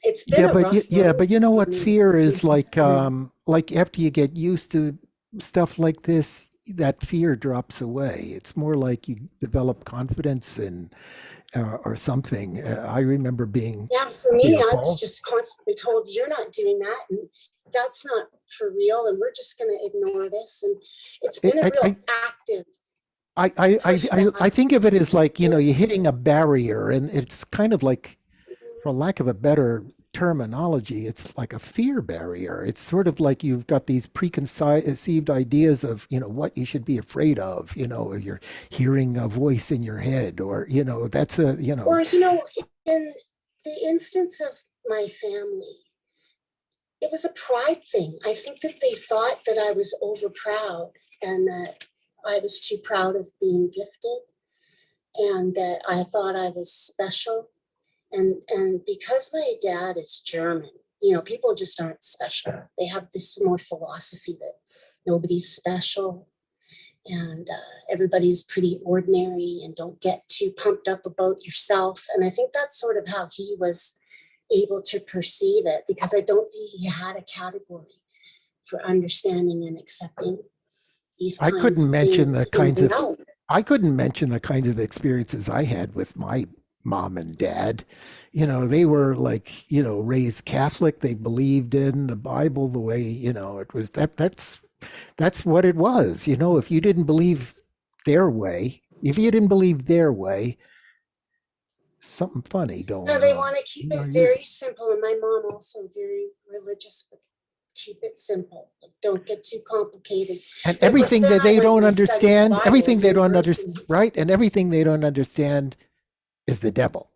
it's been a rough road but you know for what me fear is since then. like after you get used to stuff like this, that fear drops away. It's more like you develop confidence in or something. I remember being Yeah, for me, I was fearful. just constantly told, you're not doing that, and that's not for real, and we're just going to ignore this. And it's been a real active. I think of it as like, you know, you're hitting a barrier, and it's kind of like, for lack of a better terminology, it's like a fear barrier. It's sort of like you've got these preconceived ideas of, you know, what you should be afraid of, you know, or you're hearing a voice in your head, or, you know, that's a, you know. Or, you know, in the instance of my family, it was a pride thing. I think that they thought that I was over proud, and that I was too proud of being gifted, and that I thought I was special. And because my dad is German, you know, people just aren't special. They have this more philosophy that nobody's special, and everybody's pretty ordinary, and don't get too pumped up about yourself. And I think that's sort of how he was able to perceive it, because I don't think he had a category for understanding and accepting these kinds I couldn't of mention things the kinds in of reality. I couldn't mention the kinds of experiences I had with my mom and dad. You know, they were like, you know, raised Catholic. They believed in the Bible the way, you know, it was that's what it was. You know, if you didn't believe their way, something funny going No, they on. want to keep You know, it very simple. And my mom also very religious, but keep it simple. Like, don't get too complicated. and But of course, everything then that I they went don't and I studied the understand, Bible everything at they don't understand, university. right? And everything they don't understand is the devil.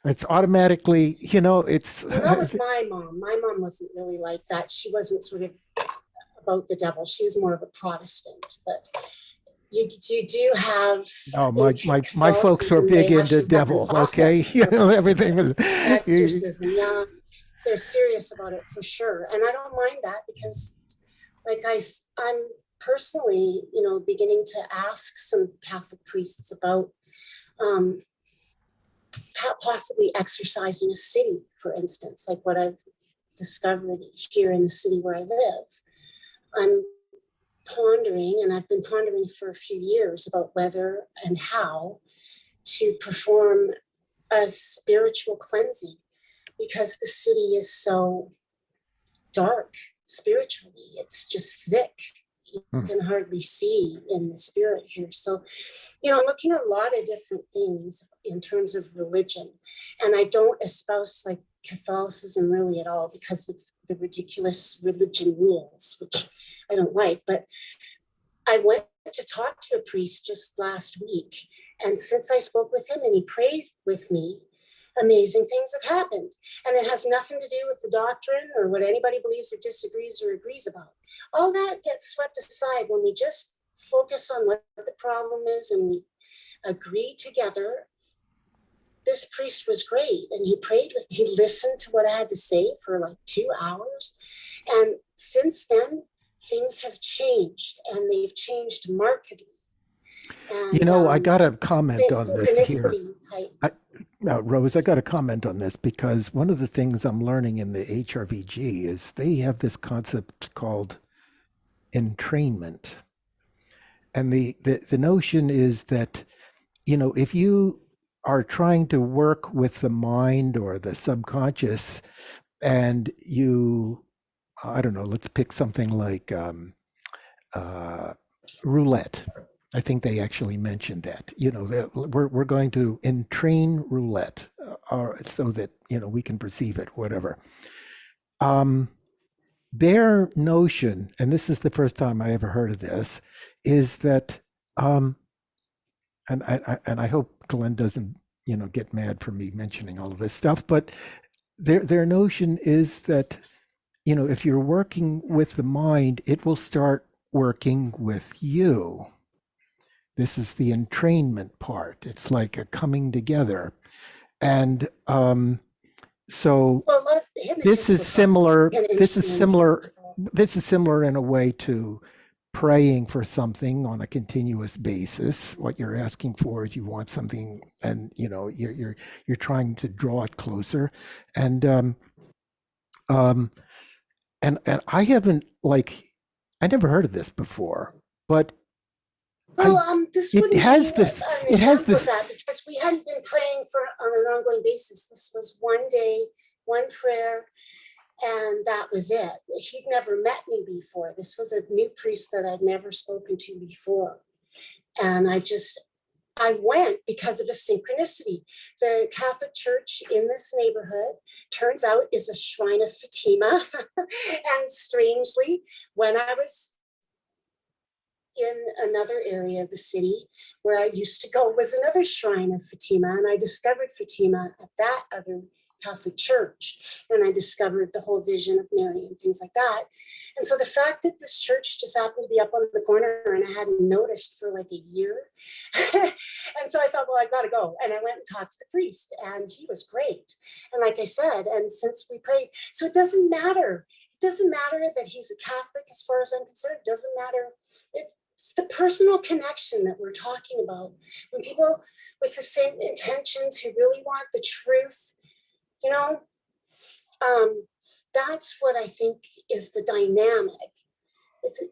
It's automatically, you know, it's Well, not with my mom. My mom wasn't really like that. She wasn't sort of about the devil. She was more of a Protestant. But you do have oh, ancient my folks were Catholicism. big They into actually have an devil. Okay, office you of know, everything was. exorcism. Yeah, they're serious about it for sure. And I don't mind that, because like I'm personally, you know, beginning to ask some Catholic priests about possibly exorcising a city, for instance, like what I've discovered here in the city where I live. I'm pondering, and I've been pondering for a few years, about whether and how to perform a spiritual cleansing, because the city is so dark spiritually. It's just thick. You can hardly see in the spirit here. So, you know, I'm looking at a lot of different things in terms of religion. And I don't espouse like Catholicism really at all, because of the ridiculous religion rules, which I don't like. But I went to talk to a priest just last week. And since I spoke with him and he prayed with me, amazing things have happened. And it has nothing to do with the doctrine or what anybody believes or disagrees or agrees about. All that gets swept aside when we just focus on what the problem is and we agree together this priest was great, and he prayed with, he listened to what I had to say for like 2 hours. And since then, things have changed, and they've changed markedly. And, I got a comment on this here. Type. Rose, I got a comment on this because one of the things I'm learning in the HRVG is they have this concept called entrainment. And the notion is that, if you are trying to work with the mind or the subconscious, and you, I don't know, let's pick something like roulette. I think they actually mentioned that, that we're going to entrain roulette so that, we can perceive it, whatever. Their notion, and this is the first time I ever heard of this, is that, and I hope Glenn doesn't, get mad for me mentioning all of this stuff, but their notion is that, if you're working with the mind, it will start working with you. This is the entrainment part. It's like a coming together. And so this is similar in a way to praying for something on a continuous basis. What you're asking for is you want something, and you're trying to draw it closer. And I haven't, I never heard of this before, but this it has the because we hadn't been praying on an ongoing basis. This was one day, one prayer, and that was it. He'd never met me before. This was a new priest that I'd never spoken to before, and I went because of a synchronicity. The Catholic Church in this neighborhood, turns out, is a shrine of Fatima, and strangely, when I was in another area of the city where I used to go was another shrine of Fatima, and I discovered Fatima at that other Catholic church, and I discovered the whole vision of Mary and things like that. And so the fact that this church just happened to be up on the corner and I hadn't noticed for like a year, and so I thought, well, I've got to go. And I went and talked to the priest, and he was great. And like I said, and since we prayed, so it doesn't matter. It doesn't matter that he's a Catholic as far as I'm concerned. It doesn't matter. It's the personal connection that we're talking about. When people with the same intentions who really want the truth, that's what I think is the dynamic. It's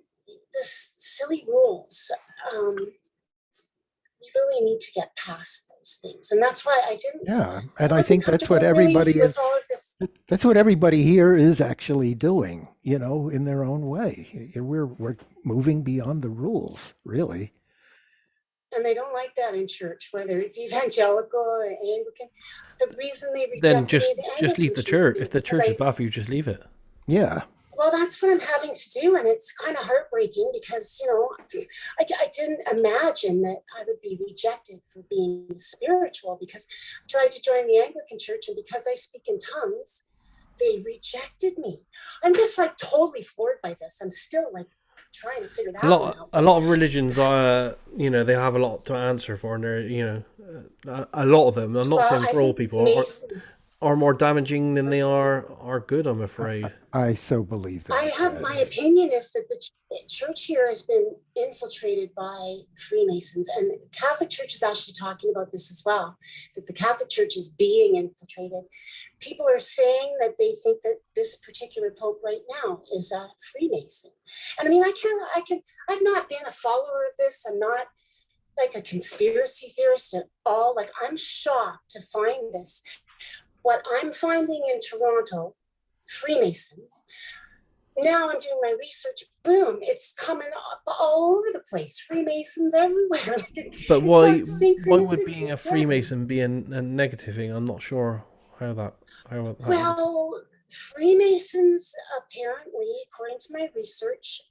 this silly rules. We really need to get past those things, and that's why I didn't. Yeah, and I think that's what everybody is. That's what everybody here is actually doing, in their own way. We're moving beyond the rules, really. And they don't like that in church, whether it's evangelical or Anglican. The reason they reject then just leave the church. If the church is bad for you, just leave it. Yeah. Well, that's what I'm having to do, and it's kind of heartbreaking because I didn't imagine that I would be rejected for being spiritual, because I tried to join the Anglican Church, and because I speak in tongues, they rejected me. I'm just totally floored by this. I'm still trying to figure that out. A lot of religions are, they have a lot to answer for, and they're, a lot of them. I'm not saying for all people. Are more damaging than they are good, I'm afraid. I so believe that. My opinion is that the church here has been infiltrated by Freemasons, and the Catholic Church is actually talking about this as well, that the Catholic Church is being infiltrated. People are saying that they think that this particular Pope right now is a Freemason. And I mean, I've not been a follower of this. I'm not a conspiracy theorist at all. I'm shocked to find this. What I'm finding in Toronto, Freemasons, now I'm doing my research, boom, it's coming up all over the place. Freemasons everywhere. But why would being a Freemason be a negative thing? I'm not sure how that Well, Freemasons apparently, according to my research,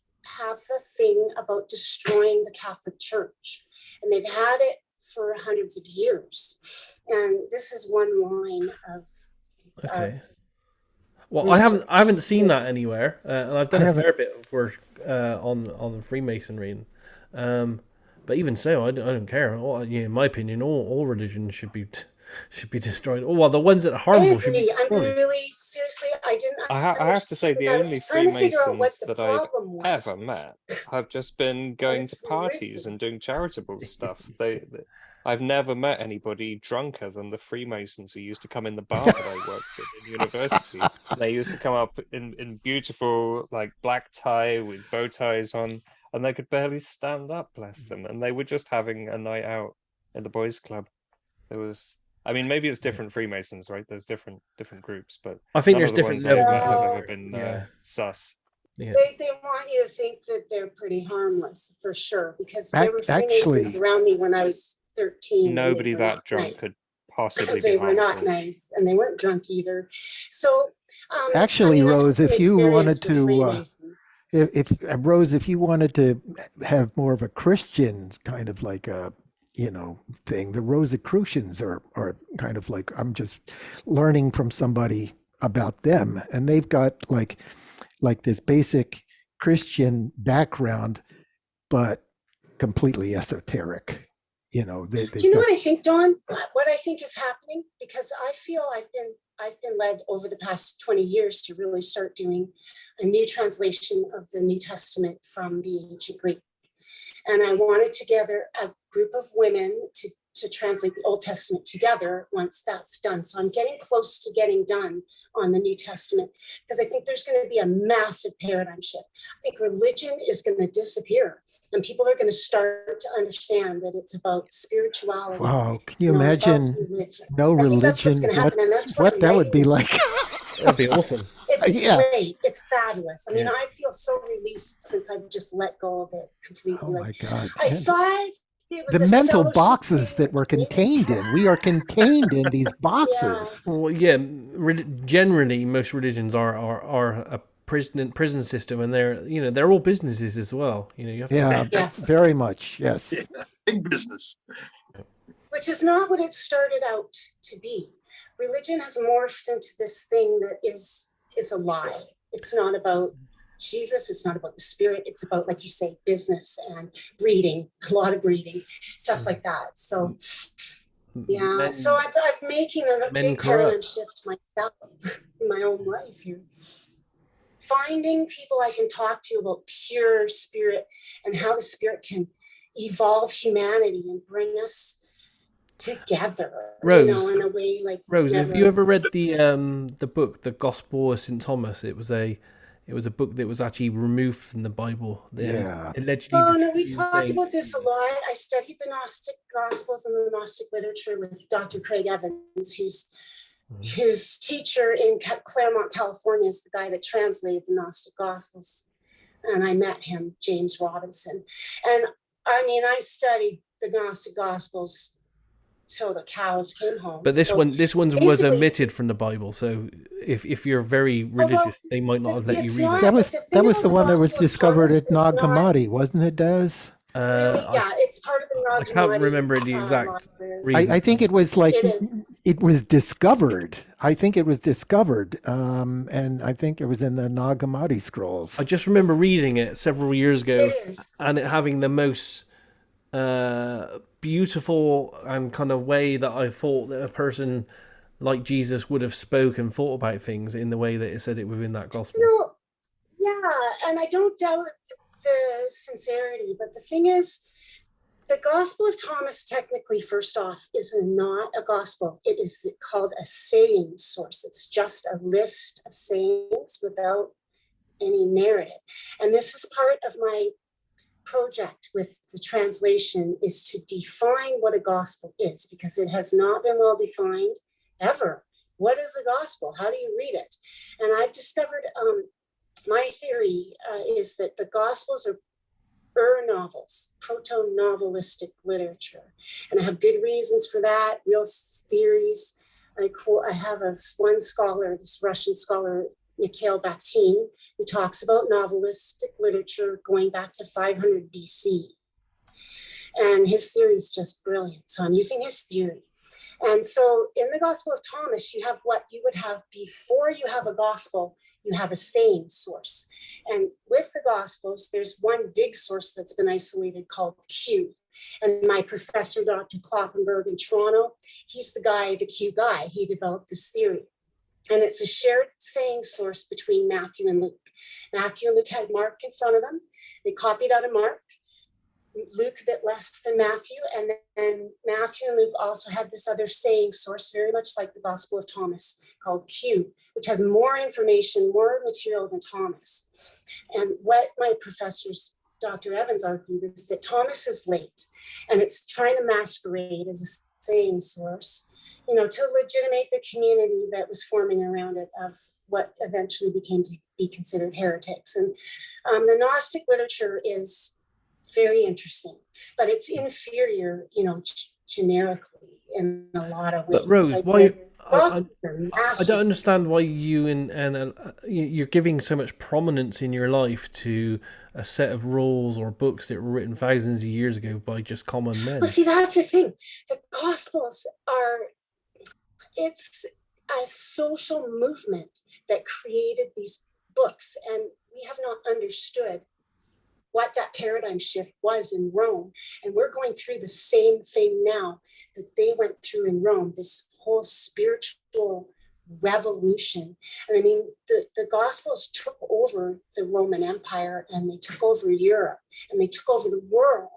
have the thing about destroying the Catholic Church. And they've had it for hundreds of years, and this is one line of well, research. I haven't seen that anywhere, and I've done a fair bit of work on Freemasonry, but even so, I don't care. In my opinion, all religions should be should be destroyed. Oh, well, the ones that are harmful should be I'm destroyed. really seriously. I didn't. I have to say, the understand. I only was trying to figure out what Freemasons the that I've problem was. ever met have just been going That's to parties ridiculous. and doing charitable stuff. I've never met anybody drunker than the Freemasons who used to come in the bar that I worked in university. They used to come up in beautiful, like, black tie with bow ties on, and they could barely stand up, bless them. And they were just having a night out in the boys' club. There was, I mean, maybe it's different Freemasons, right? There's different groups, but I think none there's of the different ones I've met levels. have ever been Yeah. sus. Yeah. They want you to think that they're pretty harmless for sure, because there were Actually- Freemasons around me when I was 13. and they Nobody were that not drunk nice. could possibly They be were not harmful. nice, and they weren't drunk either. So, Actually, I had Rose, some if you wanted experience with to, Freemasons. if Rose, if you wanted to have more of a Christian kind of like a, thing, the Rosicrucians are kind of like, I'm just learning from somebody about them, and they've got like this basic Christian background, but completely esoteric. They You know what I think, Don? What I think is happening, because I feel I've been led over the past 20 years to really start doing a new translation of the New Testament from the ancient Greek. And I wanted to gather a group of women to translate the Old Testament together once that's done. So I'm getting close to getting done on the New Testament, because I think there's going to be a massive paradigm shift. I think religion is going to disappear, and people are going to start to understand that it's about spirituality. Wow, can It's you not about imagine religion. no I think that's what's religion? gonna happen, and that's What I'm that would writing be this like? That'd be awesome. It's Yeah. great. It's fabulous. I mean, Yeah. I feel so released since I've just let go of it completely. Oh my Like, God. I thought it was The a mental fellowship boxes thing that we're between contained in. We are contained in these boxes. Well, yeah. Generally, most religions are a prison system, and they're all businesses as well. You have to Yeah, Yes. very much. Yes. Big business. which is not what it started out to be. Religion has morphed into this thing that is a lie. It's not about Jesus. It's not about the spirit. It's about, like you say, business and reading, a lot of reading, stuff like that. So yeah, so I'm making a big paradigm shift myself in my own life here. Finding people I can talk to about pure spirit and how the spirit can evolve humanity and bring us together, Rose, in a way like Rose, never. have you ever read the book, The Gospel of St. Thomas? It was a book that was actually removed from the Bible. Yeah. Allegedly. Oh no, we talked about this a lot. I studied the Gnostic Gospels and the Gnostic literature with Dr. Craig Evans, whose teacher in Claremont, California, is the guy that translated the Gnostic Gospels. And I met him, James Robinson. And I mean, I studied the Gnostic Gospels till the cows came home. But this one was basically- omitted from the Bible. So if you're very religious, they might not have let you it's read not- it. That was the thing that was about the the one that was Gospel of discovered Thomas at is not- Nag Hammadi, wasn't it, Des? Really, yeah, it's part of the Nag I can't Hammadi, remember the exact library. reason. I think it was like It is. it was discovered. I think it was discovered, and I think it was in the Nag Hammadi scrolls. I just remember reading it several years ago, It is. and it having the most beautiful and kind of way that I thought that a person like Jesus would have spoken, thought about things in the way that it said it within that gospel. Yeah, and I don't doubt the sincerity, but the thing is, the Gospel of Thomas, technically, first off, is not a gospel. It is called a saying source. It's just a list of sayings without any narrative. And this is part of my project with the translation, is to define what a gospel is, because it has not been well defined ever. What is a gospel? How do you read it? And I've discovered, my theory is that the gospels are novels, proto-novelistic literature. And I have good reasons for that, real theories. I have one scholar, this Russian scholar, Mikhail Bakhtin, who talks about novelistic literature going back to 500 BC. And his theory is just brilliant. So I'm using his theory. And so in the Gospel of Thomas, you have what you would have before you have a gospel. You have a saying source. And with the Gospels, there's one big source that's been isolated called Q. And my professor, Dr. Kloppenberg in Toronto, he's the Q guy. He developed this theory. And it's a shared saying source between Matthew and Luke. Matthew and Luke had Mark in front of them. They copied out of Mark. Luke a bit less than Matthew, and then Matthew and Luke also had this other saying source, very much like the Gospel of Thomas, called Q, which has more information, more material than Thomas. And what my professors, Dr. Evans, argued is that Thomas is late, and it's trying to masquerade as a saying source, to legitimate the community that was forming around it of what eventually became to be considered heretics. And the Gnostic literature is very interesting, but it's inferior, generically in a lot of ways. But Rose, like why? I I don't understand why you and you're giving so much prominence in your life to a set of rules or books that were written thousands of years ago by just common men. Well, see, that's the thing. The Gospels it's a social movement that created these books, and we have not understood what that paradigm shift was in Rome. And we're going through the same thing now that they went through in Rome, this whole spiritual revolution. And I mean, the Gospels took over the Roman Empire, and they took over Europe, and they took over the world.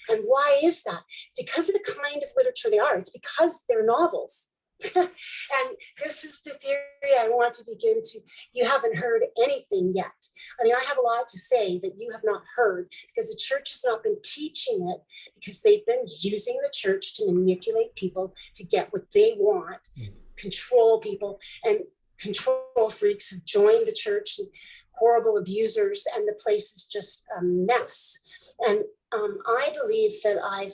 And why is that? Because of the kind of literature they are. It's because they're novels. And this is the theory I want to begin to. You haven't heard anything yet. I mean, I have a lot to say that you have not heard, because the church has not been teaching it, because they've been using the church to manipulate people to get what they want, control people, and control freaks have joined the church, and horrible abusers, and the place is just a mess. And I believe that I've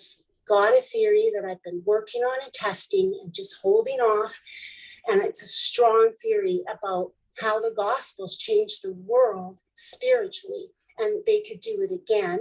got a theory that I've been working on and testing and just holding off. And it's a strong theory about how the Gospels changed the world spiritually, and they could do it again.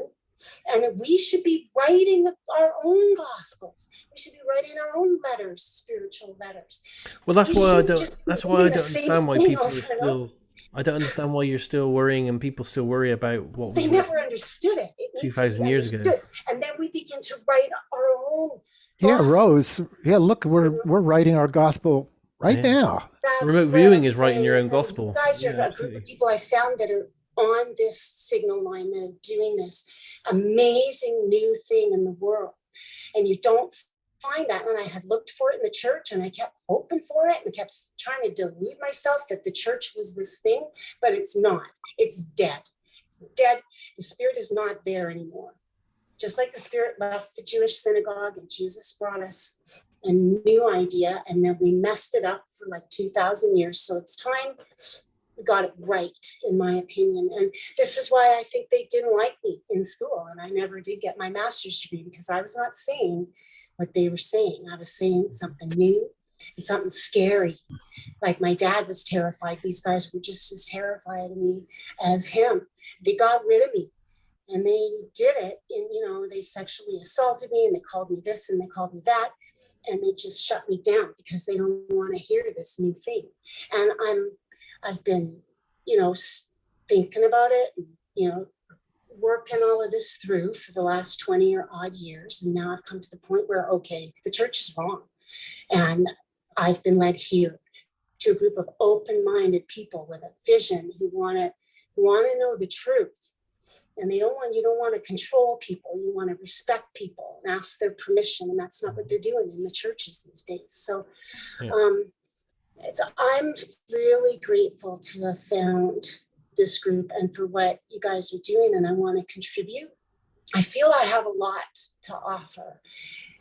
And we should be writing our own Gospels. We should be writing our own letters, spiritual letters. Well, that's We why I shouldn't don't. just That's be why I doing the don't same understand why thing people are over and over. still. I don't understand why you're still worrying and people still worry about what was They written never understood it. It needs to be 2,000 years ago. understood. And then we begin to write our own. Yeah, gospel. Rose. Yeah, look, we're writing our gospel right Yeah. now. That's Remote what viewing I'm is writing your saying. own gospel. You guys are Yeah, a group absolutely. of people I found that are on this signal line, that are doing this amazing new thing in the world. And you don't find that. And I had looked for it in the church, and I kept hoping for it, and kept trying to delude myself that the church was this thing, but it's not. It's dead. It's dead. The spirit is not there anymore. Just like the spirit left the Jewish synagogue, and Jesus brought us a new idea, and then we messed it up for like 2,000 years. So it's time we got it right, in my opinion. And this is why I think they didn't like me in school, and I never did get my master's degree, because I was not saying what they were saying. I was saying something new and something scary. Like my dad was terrified. These guys were just as terrified of me as him. They got rid of me. And they did it, and they sexually assaulted me, and they called me this and they called me that, and they just shut me down because they don't want to hear this new thing. And I've been, thinking about it, and, working all of this through for the last 20 or odd years, and now I've come to the point where, okay, the church is wrong, and I've been led here to a group of open-minded people with a vision who want to know the truth. And you don't want to control people. You want to respect people and ask their permission. And that's not what they're doing in the churches these days. So Yeah. I'm really grateful to have found this group and for what you guys are doing. And I want to contribute. I feel I have a lot to offer.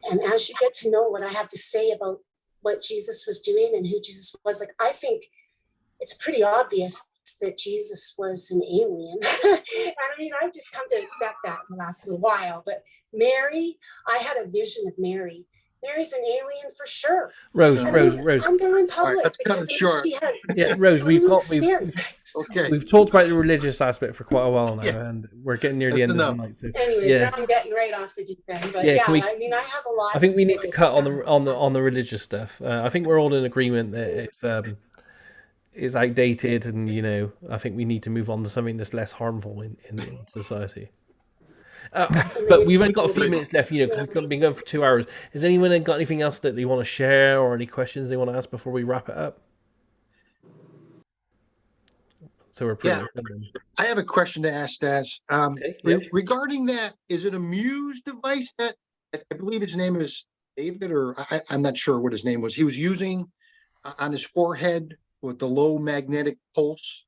And as you get to know what I have to say about what Jesus was doing and who Jesus was, I think it's pretty obvious that Jesus was an alien. And I mean, I've just come to accept that in the last little while. But Mary, I had a vision of Mary. Mary's an alien for sure. Rose. I'm there in public. All right, that's kind of short. Yeah, Rose, we've Okay. talked about the religious aspect for quite a while now, Yeah. and we're getting near the That's end of enough. the night. So Anyway, yeah. now I'm getting right off the deep end. But Yeah, yeah, can we- I mean, I have a lot. I think we need say to cut on about the religious stuff. I think we're all in agreement that it's outdated, and I think we need to move on to something that's less harmful in society. But we've only got a few But- minutes left, because we've been going for 2 hours. Has anyone got anything else that they want to share or any questions they want to ask before we wrap it up? So we're pretty much done. I have a question to ask Stas. Okay, yeah. Regarding that, is it a Muse device that I believe his name is David, or I'm not sure what his name was. He was using on his forehead with the low magnetic pulse.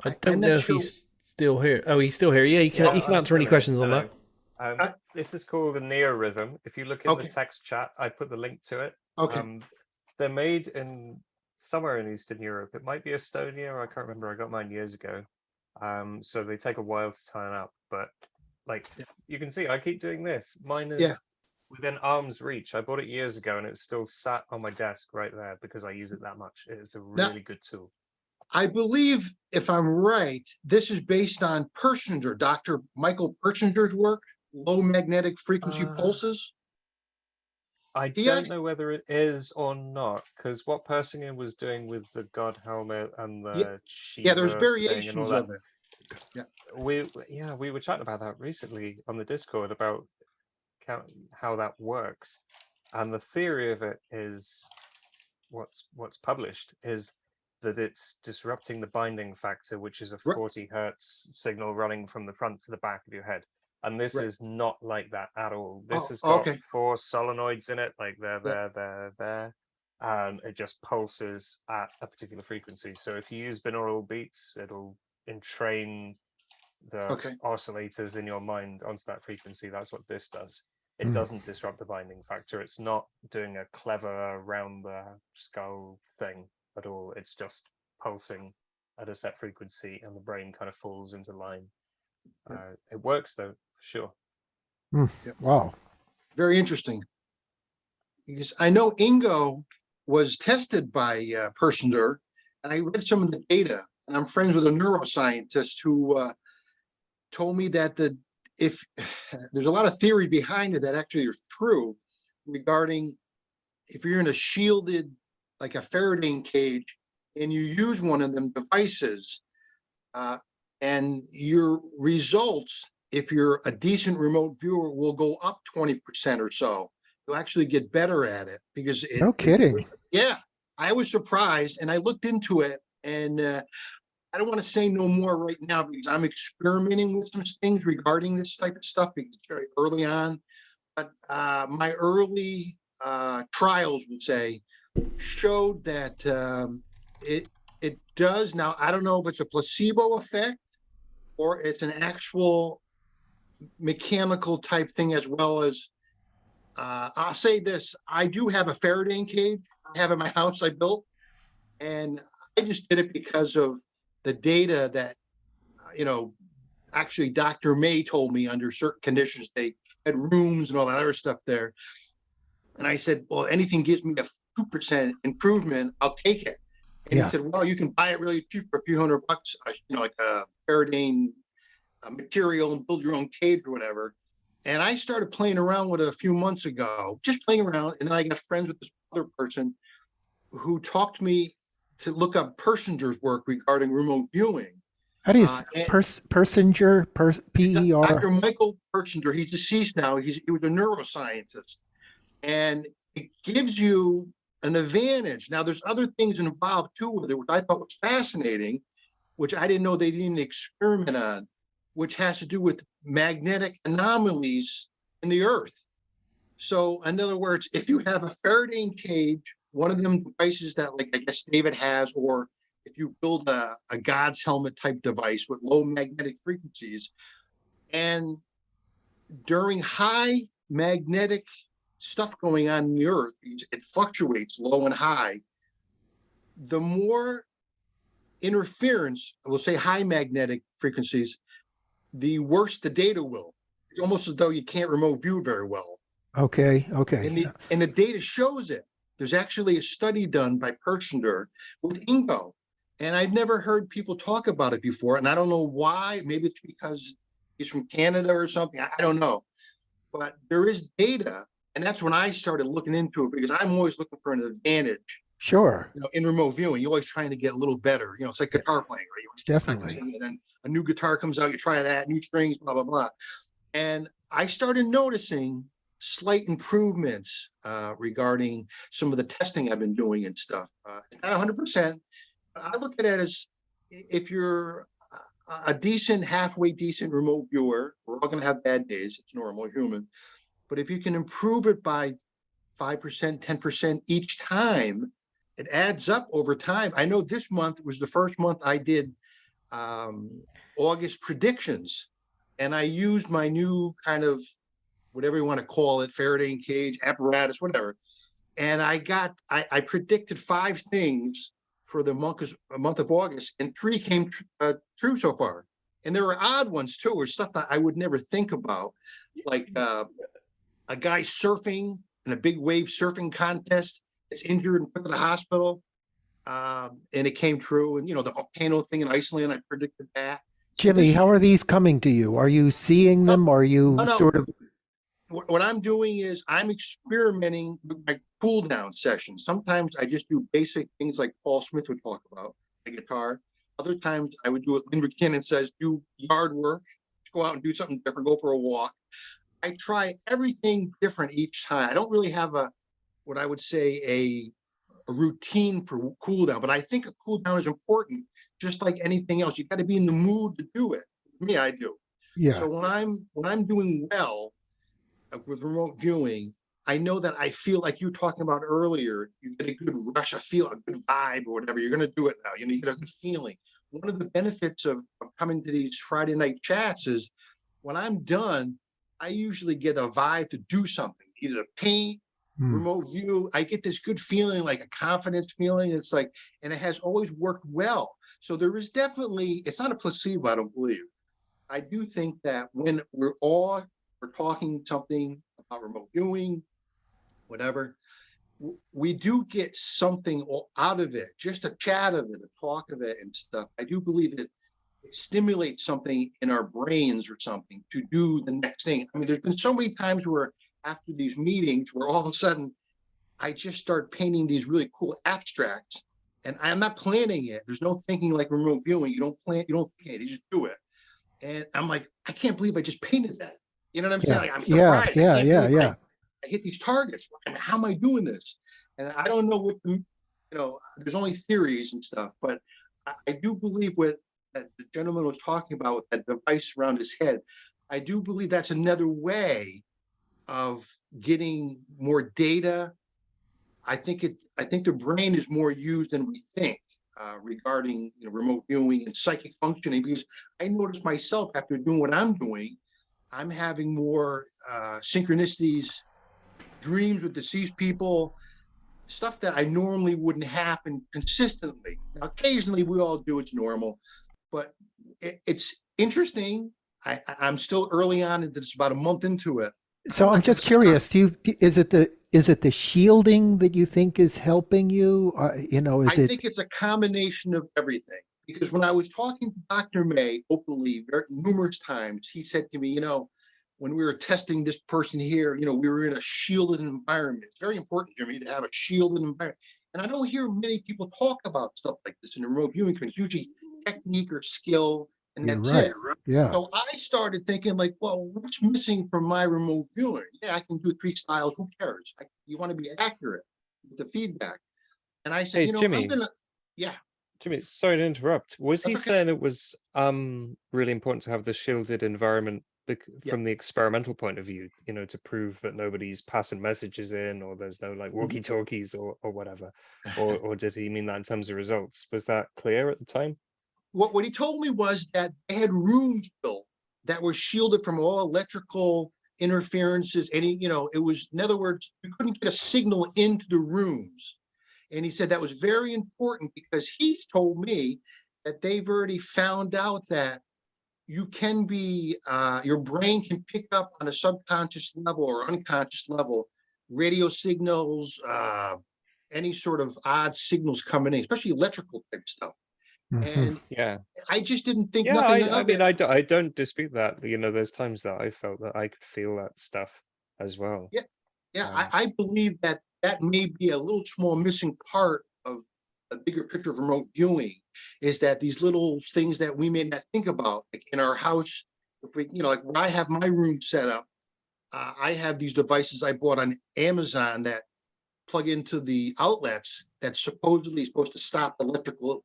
I don't know if he's still here. Oh, he's still here. Yeah, he can answer any questions on that. This is called a neorhythm. If you look in the text chat, I put the link to it. Okay. They're made in somewhere in Eastern Europe. It might be Estonia, or I can't remember. I got mine years ago. So they take a while to turn up, but you can see, I keep doing this. Mine is within arm's reach. I bought it years ago, and it's still sat on my desk right there because I use it that much. It's a really good tool. I believe, if I'm right, this is based on Persinger, Dr. Michael Persinger's work, low magnetic frequency pulses. I don't know whether it is or not, because what Persinger was doing with the God helmet and the Shiva there's thing variations and all that. of it. We were chatting about that recently on the Discord about how that works, and the theory of it is what's published is that it's disrupting the binding factor, which is a 40 hertz signal running from the front to the back of your head. And this is not like that at all. This has got 4 solenoids in it, like there, and it just pulses at a particular frequency. So if you use binaural beats, it'll entrain the oscillators in your mind onto that frequency. That's what this does. It doesn't disrupt the binding factor. It's not doing a clever around the skull thing at all. It's just pulsing at a set frequency, and the brain kind of falls into line. It works though, for sure. Wow. Very interesting. Because I know Ingo was tested by Persinger, and I read some of the data, and I'm friends with a neuroscientist who told me that if there's a lot of theory behind it that actually is true regarding if you're in a shielded, like a Faraday cage, and you use one of them devices, and your results, if you're a decent remote viewer, will go up 20% or so. You'll actually get better at it because no kidding. I was surprised, and I looked into it, and I don't want to say no more right now because I'm experimenting with some things regarding this type of stuff because it's very early on. But my early trials would say showed that it does. Now, I don't know if it's a placebo effect or it's an actual mechanical type thing, as well as I'll say this. I do have a Faraday cage I have in my house I built, and I just did it because of the data that, actually Dr. May told me under certain conditions, they had rooms and all that other stuff there. And I said, well, anything gives me a 2% improvement, I'll take it. And he said, well, you can buy it really cheap for a few $100, like a Faraday material, and build your own cage or whatever. And I started playing around with it a few months ago, just playing around. And then I got friends with this other person who talked me to look up Persinger's work regarding remote viewing. How do you Persinger, P-E-R? Dr. Michael Persinger, he's deceased now. He was a neuroscientist. And it gives you an advantage. Now, there's other things involved too with it, which I thought was fascinating, which I didn't know they didn't experiment on, which has to do with magnetic anomalies in the earth. So in other words, if you have a Faraday cage, one of them devices that, like, I guess David has, or if you build a God's helmet type device with low magnetic frequencies, and during high magnetic stuff going on in the earth, it fluctuates low and high, the more interference, we'll say high magnetic frequencies, the worse the data will. It's almost as though you can't remote view very well. Okay. And the data shows it. There's actually a study done by Persinger with Ingo, and I've never heard people talk about it before, and I don't know why. Maybe it's because he's from Canada or something. I don't know, but there is data, and that's when I started looking into it, because I'm always looking for an advantage. Sure. In remote viewing, you're always trying to get a little better. It's like guitar playing, right? Definitely. And then a new guitar comes out, you try that, new strings, blah blah blah. And I started noticing slight improvements regarding some of the testing I've been doing and stuff. It's not 100%. I look at it as if you're a decent, halfway decent remote viewer, we're all going to have bad days. It's normal, human. But if you can improve it by 5%, 10% each time, it adds up over time. I know this month was the first month I did August predictions, and I used my new kind of, whatever you want to call it, Faraday cage, apparatus, whatever. And I predicted 5 things for the month of August, and 3 came true so far. And there are odd ones too, or stuff that I would never think about, like a guy surfing in a big wave surfing contest is injured and put to the hospital, and it came true. And the volcano thing in Iceland, I predicted that. Jimmy, how are these coming to you? Are you seeing them? Or are you No. sort of? What I'm doing is I'm experimenting with my cool down sessions. Sometimes I just do basic things like Paul Smith would talk about, the guitar. Other times I would do what Lynn McKinnon says, do yard work, go out and do something different, go for a walk. I try everything different each time. I don't really have what I would say a routine for cool down, but I think a cool down is important, just like anything else. You got to be in the mood to do it. For me, I do. Yeah. So when I'm doing well with remote viewing, I know that I feel like you were talking about earlier, you get a good rush, a good vibe or whatever. You're going to do it now. You get a good feeling. One of the benefits of coming to these Friday night chats is when I'm done, I usually get a vibe to do something, either paint, remote view. I get this good feeling, like a confidence feeling. It's like, and it has always worked well. So there is definitely, it's not a placebo, I don't believe. I do think that when we're talking something about remote viewing, whatever, we do get something out of it, just a chat of it, a talk of it and stuff. I do believe it stimulates something in our brains or something to do the next thing. I mean, there's been so many times where after these meetings where all of a sudden I just start painting these really cool abstracts, and I'm not planning it. There's no thinking like remote viewing. You don't plan, you don't think it, you just do it. And I'm like, I can't believe I just painted that. You know what I'm saying? Like, I'm surprised. Yeah. I hit these targets. How am I doing this? And I don't know what, there's only theories and stuff, but I do believe what the gentleman was talking about with that device around his head. I do believe that's another way of getting more data. I think the brain is more used than we think regarding remote viewing and psychic functioning, because I noticed myself after doing what I'm doing, I'm having more synchronicities, dreams with deceased people, stuff that I normally wouldn't happen consistently. Now, occasionally we all do, it's normal, but it's interesting. I'm still early on, and it's about a month into it. So I'm just curious, is it the shielding that you think is helping you? I think it's a combination of everything, because when I was talking to Dr. May openly numerous times, he said to me, when we were testing this person here, we were in a shielded environment. It's very important, Jimmy, to have a shielded environment. And I don't hear many people talk about stuff like this in the remote viewing, because usually technique or skill, and that's it. Yeah. So I started thinking like, well, what's missing from my remote viewing? Yeah, I can do 3 styles. Who cares? You want to be accurate with the feedback. And I said, Jimmy, yeah. Jimmy, sorry to interrupt. Was he okay. saying it was really important to have the shielded environment from the experimental point of view, to prove that nobody's passing messages in, or there's no like walkie-talkies or whatever? Or did he mean that in terms of results? Was that clear at the time? What he told me was that they had rooms built that were shielded from all electrical interferences. And it was, in other words, you couldn't get a signal into the rooms. And he said that was very important, because he's told me that they've already found out that you can be, your brain can pick up on a subconscious level or unconscious level, radio signals, any sort of odd signals coming in, especially electrical type stuff. And yeah, I just didn't think I mean, I don't dispute that. There's times that I felt that I could feel that stuff as well. Yeah. I believe that may be a little small missing part of a bigger picture of remote viewing, is that these little things that we may not think about, like in our house, if we, like when I have my room set up, I have these devices I bought on Amazon that plug into the outlets that's supposedly supposed to stop electrical,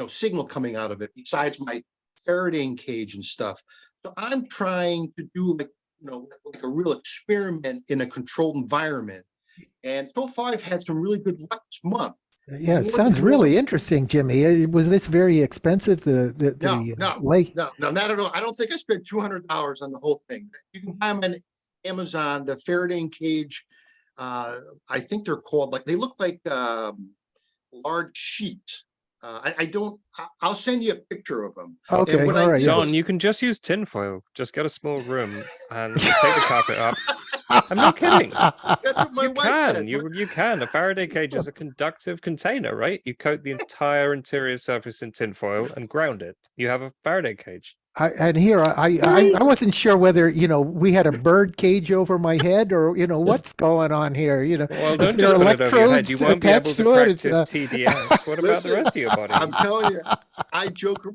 signal coming out of it, besides my Faraday cage and stuff. So I'm trying to do like a real experiment in a controlled environment. And so far I've had some really good luck this month. Yeah, it sounds really interesting, Jimmy. Was this very expensive? No, lake? No, not at all. I don't think I spent $200 on the whole thing. You can buy them on Amazon, the Faraday cage. I think they're called, they look like large sheets. I'll send you a picture of them. Okay, all right. John, you can just use tinfoil. Just get a small room and take the carpet up. I'm not kidding. That's what my wife said. You can. A Faraday cage is a conductive container, right? You coat the entire interior surface in tinfoil and ground it. You have a Faraday cage. I wasn't sure whether we had a bird cage over my head or what's going on here. Well, don't just put it over your head. You won't be able to practice TDS. What about the rest of your body? I'm telling you, I joke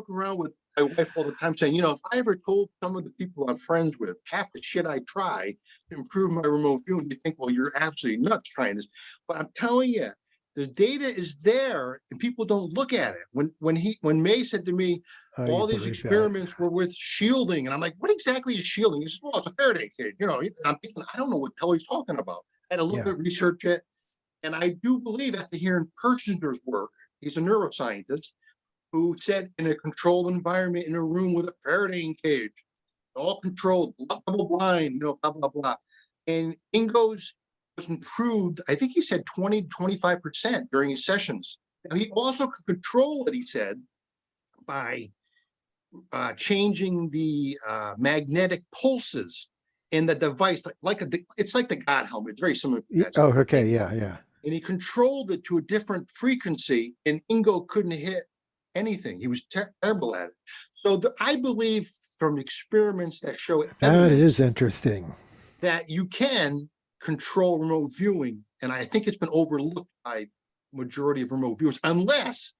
around with my wife all the time, saying, if I ever told some of the people I'm friends with half the shit I try to improve my remote viewing, you think, well, you're absolutely nuts trying this. But I'm telling you, the data is there and people don't look at it. When May said to me, all these experiments were with shielding, and I'm like, what exactly is shielding? He says, well, it's a Faraday cage, and I'm thinking, I don't know what the hell he's talking about. I had a little bit research it, and I do believe after hearing Kirschner's work, he's a neuroscientist who said in a controlled environment in a room with a Faraday cage, all controlled, double blind, blah, blah, blah. And Ingo's was improved, I think he said 20 to 25% during his sessions. Now, he also could control what he said by changing the magnetic pulses in the device, it's like the God helmet. It's very similar to that. Oh, okay, yeah. And he controlled it to a different frequency, and Ingo couldn't hit anything. He was terrible at it. So I believe from experiments that show that is interesting, that you can control remote viewing, and I think it's been overlooked by majority of remote viewers, unless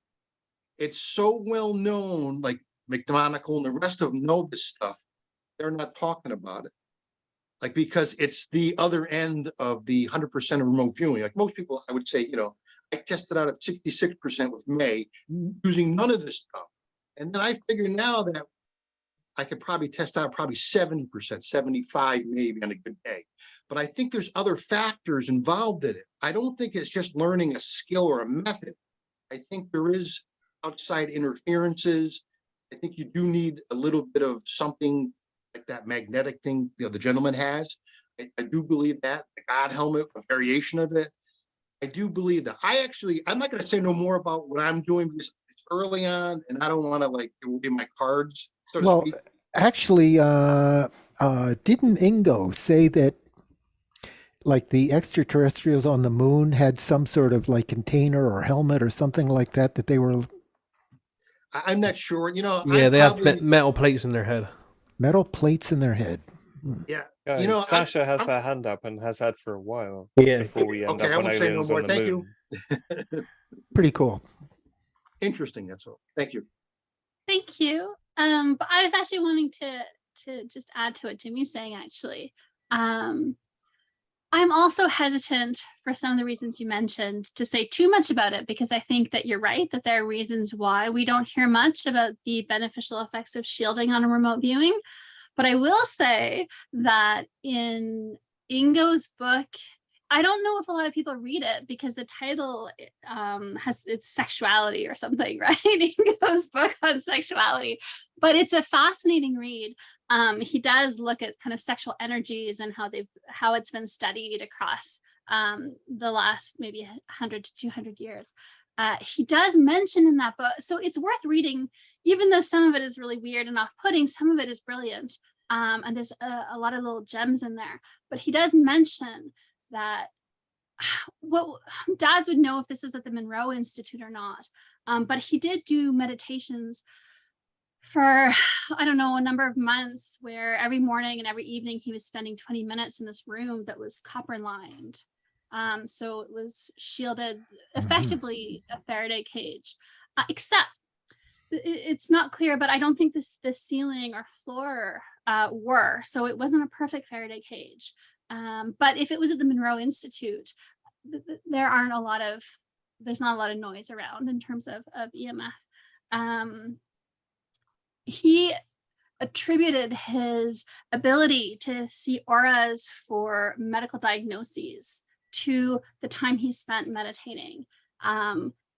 it's so well known, like McMoneagle and the rest of them know this stuff. They're not talking about it, because it's the other end of the 100% of remote viewing. Like most people, I would say, I tested out at 66% with May, using none of this stuff, and then I figure now that I could probably test out probably 70%, 75 maybe on a good day. But I think there's other factors involved in it. I don't think it's just learning a skill or a method. I think there is outside interferences. I think you do need a little bit of something like that magnetic thing, the gentleman has. I do believe that. The God helmet, a variation of it. I do believe that. I'm not going to say no more about what I'm doing because it's early on and I don't want to give away my cards. Well, actually, didn't Ingo say that the extraterrestrials on the moon had some sort of container or helmet or something like that they were? I'm not sure. Yeah, they have metal plates in their head. Metal plates in their head. Yeah. Guys, Sasha has her hand up and has had for a while. Yeah. Before we end up I on won't say no aliens more. on the Thank moon. you. Pretty cool. Interesting. That's all. Thank you. Thank you. But I was actually wanting to just add to what Jimmy's saying, actually. I'm also hesitant for some of the reasons you mentioned to say too much about it, because I think that you're right, that there are reasons why we don't hear much about the beneficial effects of shielding on a remote viewing. But I will say that in Ingo's book, I don't know if a lot of people read it because the title has it's sexuality or something, right? Ingo's book on sexuality, but it's a fascinating read. He does look at kind of sexual energies and how it's been studied across the last maybe 100 to 200 years. He does mention in that book, so it's worth reading, even though some of it is really weird and off-putting, some of it is brilliant. And there's a lot of little gems in there, but he does mention that Daz would know if this was at the Monroe Institute or not. But he did do meditations for, I don't know, a number of months where every morning and every evening he was spending 20 minutes in this room that was copper lined. So it was shielded, effectively a Faraday cage, except it's not clear, but I don't think this ceiling or floor were. So it wasn't a perfect Faraday cage. But if it was at the Monroe Institute, there's not a lot of noise around in terms of EMF. He attributed his ability to see auras for medical diagnoses to the time he spent meditating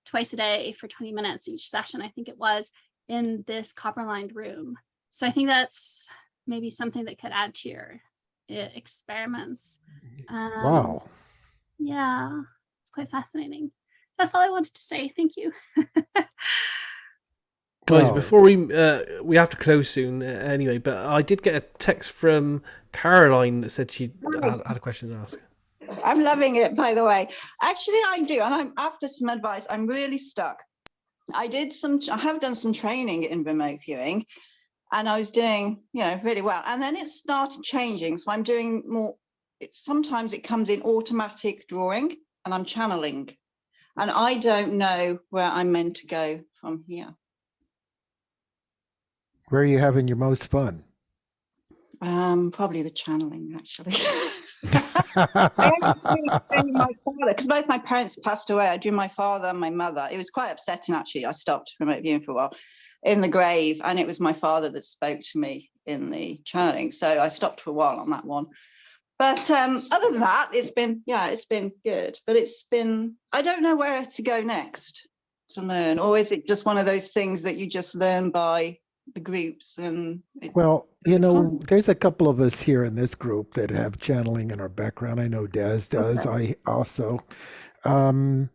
twice a day for 20 minutes each session, I think it was, in this copper-lined room. So I think that's maybe something that could add to your experiments. Wow. Yeah, it's quite fascinating. That's all I wanted to say. Thank you. Guys, Well, before we have to close soon anyway, but I did get a text from Caroline that said she had a question to ask. I'm loving it, by the way. Actually, I do, and I'm after some advice. I'm really stuck. I have done some training in remote viewing, and I was doing, really well. And then it started changing. So I'm doing more. Sometimes it comes in automatic drawing, and I'm channeling, and I don't know where I'm meant to go from here. where are you having your most fun? Probably the channeling, actually. I actually doing my father, because both my parents passed away. I drew my father and my mother. It was quite upsetting, actually. I stopped remote viewing for a while in the grave, and it was my father that spoke to me in the channeling. So I stopped for a while on that one. But other than that, it's been good. But I don't know where to go next to learn. Or is it just one of those things that you just learn by the groups? Well, there's a couple of us here in this group that have channeling in our background. I know Des does. Okay. I also, I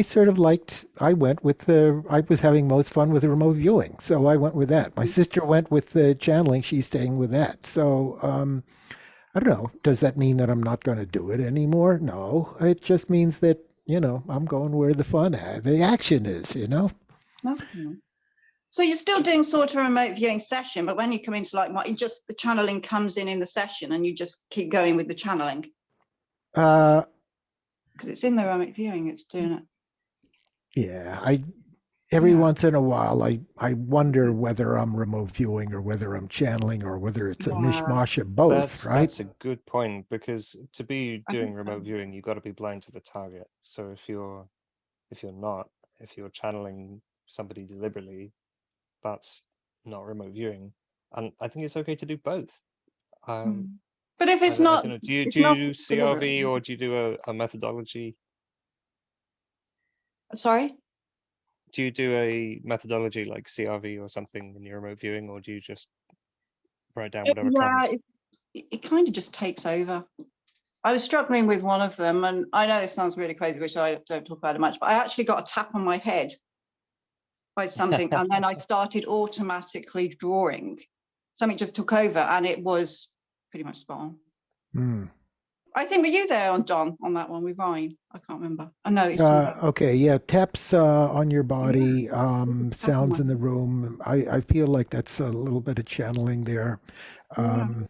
sort of I was having most fun with the remote viewing. So I went with that. My sister went with the channeling. She's staying with that. So, I don't know. Does that mean that I'm not going to do it anymore? No, it just means that, I'm going where the action is, Okay. So you're still doing sort of a remote viewing session, but when you come into the channeling comes in the session, and you just keep going with the channeling? Because it's in the remote viewing, it's doing it. Yeah, every once in a while, I wonder whether I'm remote viewing or whether I'm channeling or whether it's a mishmash of both, right? That's a good point, because to be doing remote viewing, you've got to be blind to the target. So if you're channeling somebody deliberately, that's not remote viewing. And I think it's okay to do both. But if it's not, do you do CRV or do you do a methodology? Sorry? Do you do a methodology like CRV or something in your remote viewing, or do you just write down whatever comes? It kind of just takes over. I was struggling with one of them, and I know this sounds really crazy, which I don't talk about it much, but I actually got a tap on my head by something, and then I started automatically drawing. Something just took over, and it was pretty much spot on. I think, were you there on John on that one with Ryan? I can't remember. I know it's okay, yeah, taps on your body, sounds in the room. I feel like that's a little bit of channeling there. And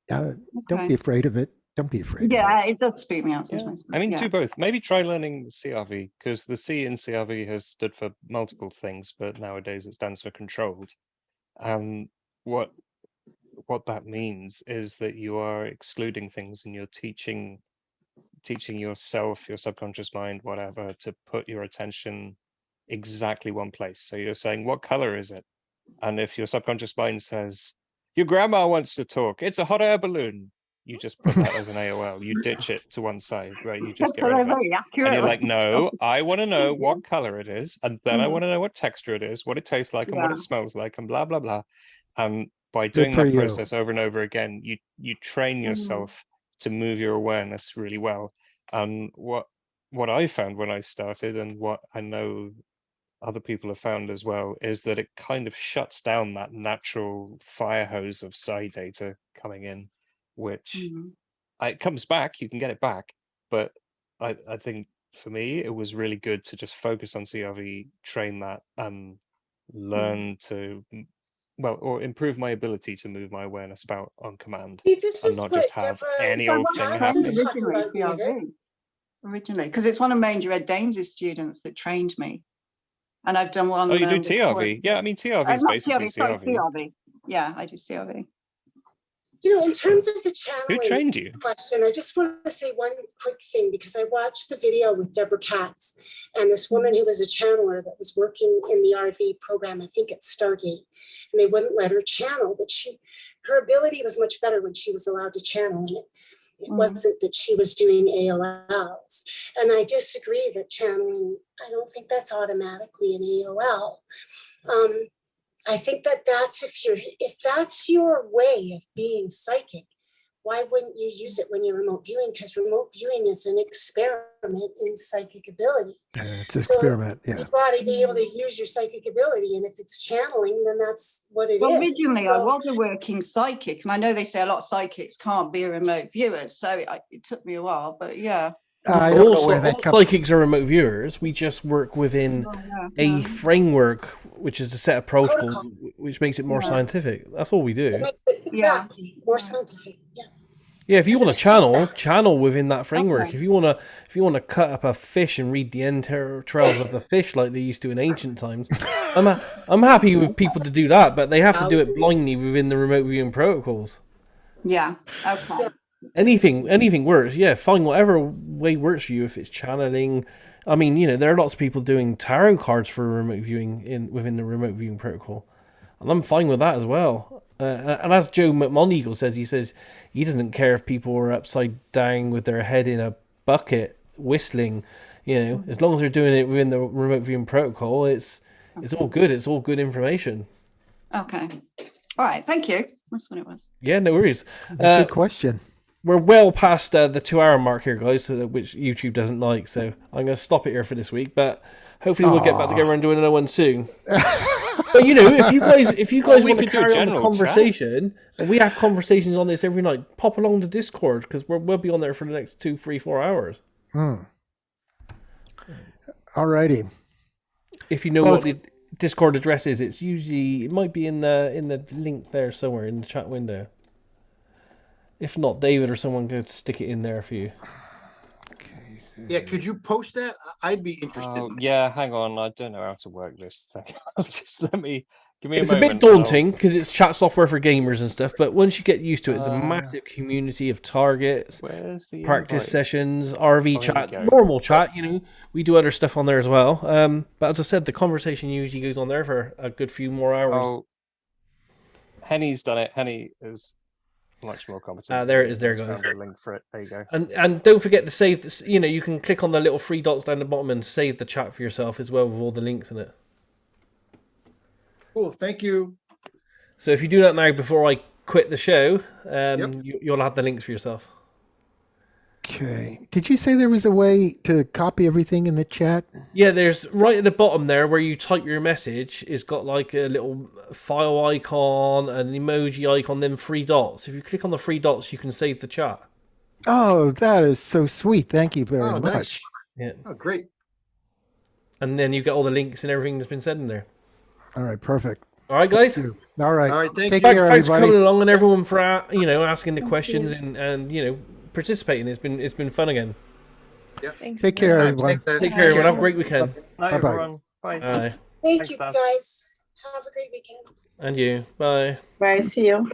don't be afraid of it. Don't be afraid. Yeah, it does spook me out sometimes. I mean, do both. Maybe try learning CRV, because the C in CRV has stood for multiple things, but nowadays it stands for controlled. What that means is that you are excluding things, and you're teaching yourself, your subconscious mind, whatever, to put your attention exactly one place. So you're saying, what color is it? And if your subconscious mind says, your grandma wants to talk, it's a hot air balloon, you just put that as an AOL. You ditch it to one side, right? You just get rid of it. And you're like, no, I want to know what color it is, and then I want to know what texture it is, what it tastes like, and what it smells like, and blah, blah, blah. And by doing that process over and over again, you train yourself to move your awareness really well. And what I found when I started, and what I know other people have found as well, is that it kind of shuts down that natural fire hose of psi data coming in, which it comes back, you can get it back. But I think for me, it was really good to just focus on CRV, train that, and learn to, or improve my ability to move my awareness about on command. See, this and is not what just have Deborah any old thing Johnson happening. was talking about, David. originally, because it's one of Major Ed Dames' students that trained me. And I've done one. Oh, you do with TRV? Yeah, I mean, TRV is not basically sorry, CRV. TRV. Yeah, I do CRV. You know, in terms of the Who channeling trained you? question, I just want to say one quick thing, because I watched the video with Deborah Katz and this woman who was a channeler that was working in the RV program, I think at Stargate, and they wouldn't let her channel, but her ability was much better when she was allowed to channel. It wasn't that she was doing AOLs. And I disagree that channeling, I don't think that's automatically an AOL. I think that if that's your way of being psychic, why wouldn't you use it when you're remote viewing? Because remote viewing is an experiment in psychic ability. It's an experiment, yeah. You've got to be able to use your psychic ability, and if it's channeling, then that's what it is. Well, originally I was a working psychic, and I know they say a lot of psychics can't be remote viewers, so it took me a while, but yeah. I don't know where that all comes. psychics are remote viewers. We just work within a framework, which is a set of protocols, which makes it more scientific. That's all we do. It makes it exactly more scientific. Yeah. Yeah, if you want to channel within that framework. Okay. If you want to cut up a fish and read the entrails of the fish like they used to in ancient times, I'm happy with people to do that, but they have to do it blindly within the remote viewing protocols. Yeah. Okay. Anything works. Yeah, find whatever way works for you. If it's channeling, I mean, you know, there are lots of people doing tarot cards for remote viewing within the remote viewing protocol, and I'm fine with that as well. And as Joe McMoneagle says, he says he doesn't care if people are upside down with their head in a bucket whistling. You know, as long as they're doing it within the remote viewing protocol, it's all good. It's all good information. Okay. All right. Thank you. That's what it was. Yeah, no worries. Good question. We're well past the 2-hour mark here, guys, which YouTube doesn't like. So I'm going to stop it here for this week. But hopefully we'll get back together and do another one soon. But you know, if you guys want to carry on the conversation, and we have conversations on this every night, pop along to Discord, because we'll be on there for the next 2, 3, 4 hours. All righty. If you know what the Discord address is, it might be in the link there somewhere in the chat window. If not, David or someone could stick it in there for you. Yeah, could you post that? I'd be interested. Yeah, hang on. I don't know how to work this thing. Just give me a moment. It's a bit daunting because it's chat software for gamers and stuff, but once you get used to it, it's a massive community of targets, practice sessions, RV chat, normal chat. You know, we do other stuff on there as well. But as I said, the conversation usually goes on there for a good few more hours. Oh, Henny's done it. Henny is much more competent. There it is, there, guys. Found a link for it. There you go. And don't forget to save this. You know, you can click on the little 3 dots down the bottom and save the chat for yourself as well with all the links in it. Cool, thank you. So if you do that now before I quit the show, you'll have the links for yourself. Okay. Did you say there was a way to copy everything in the chat? Yeah, there's right at the bottom there where you type your message. It's got like a little file icon, an emoji icon, then 3 dots. If you click on the 3 dots, you can save the chat. Oh, that is so sweet. Thank you very much. Nice. Yeah. Oh, great. And then you get all the links and everything that's been said in there. All right, perfect. All right, guys. All right. All right, thank Take you. care, Thanks for everybody. coming along, and everyone for asking the questions and participating. It's been fun again. Yeah. Take care, everyone. Take care, everyone. Have a great weekend. Bye, Bye-bye. everyone. Bye. Bye. Thank Thanks, you, Daz. guys. Have a great weekend. And you. Bye. Bye. See you.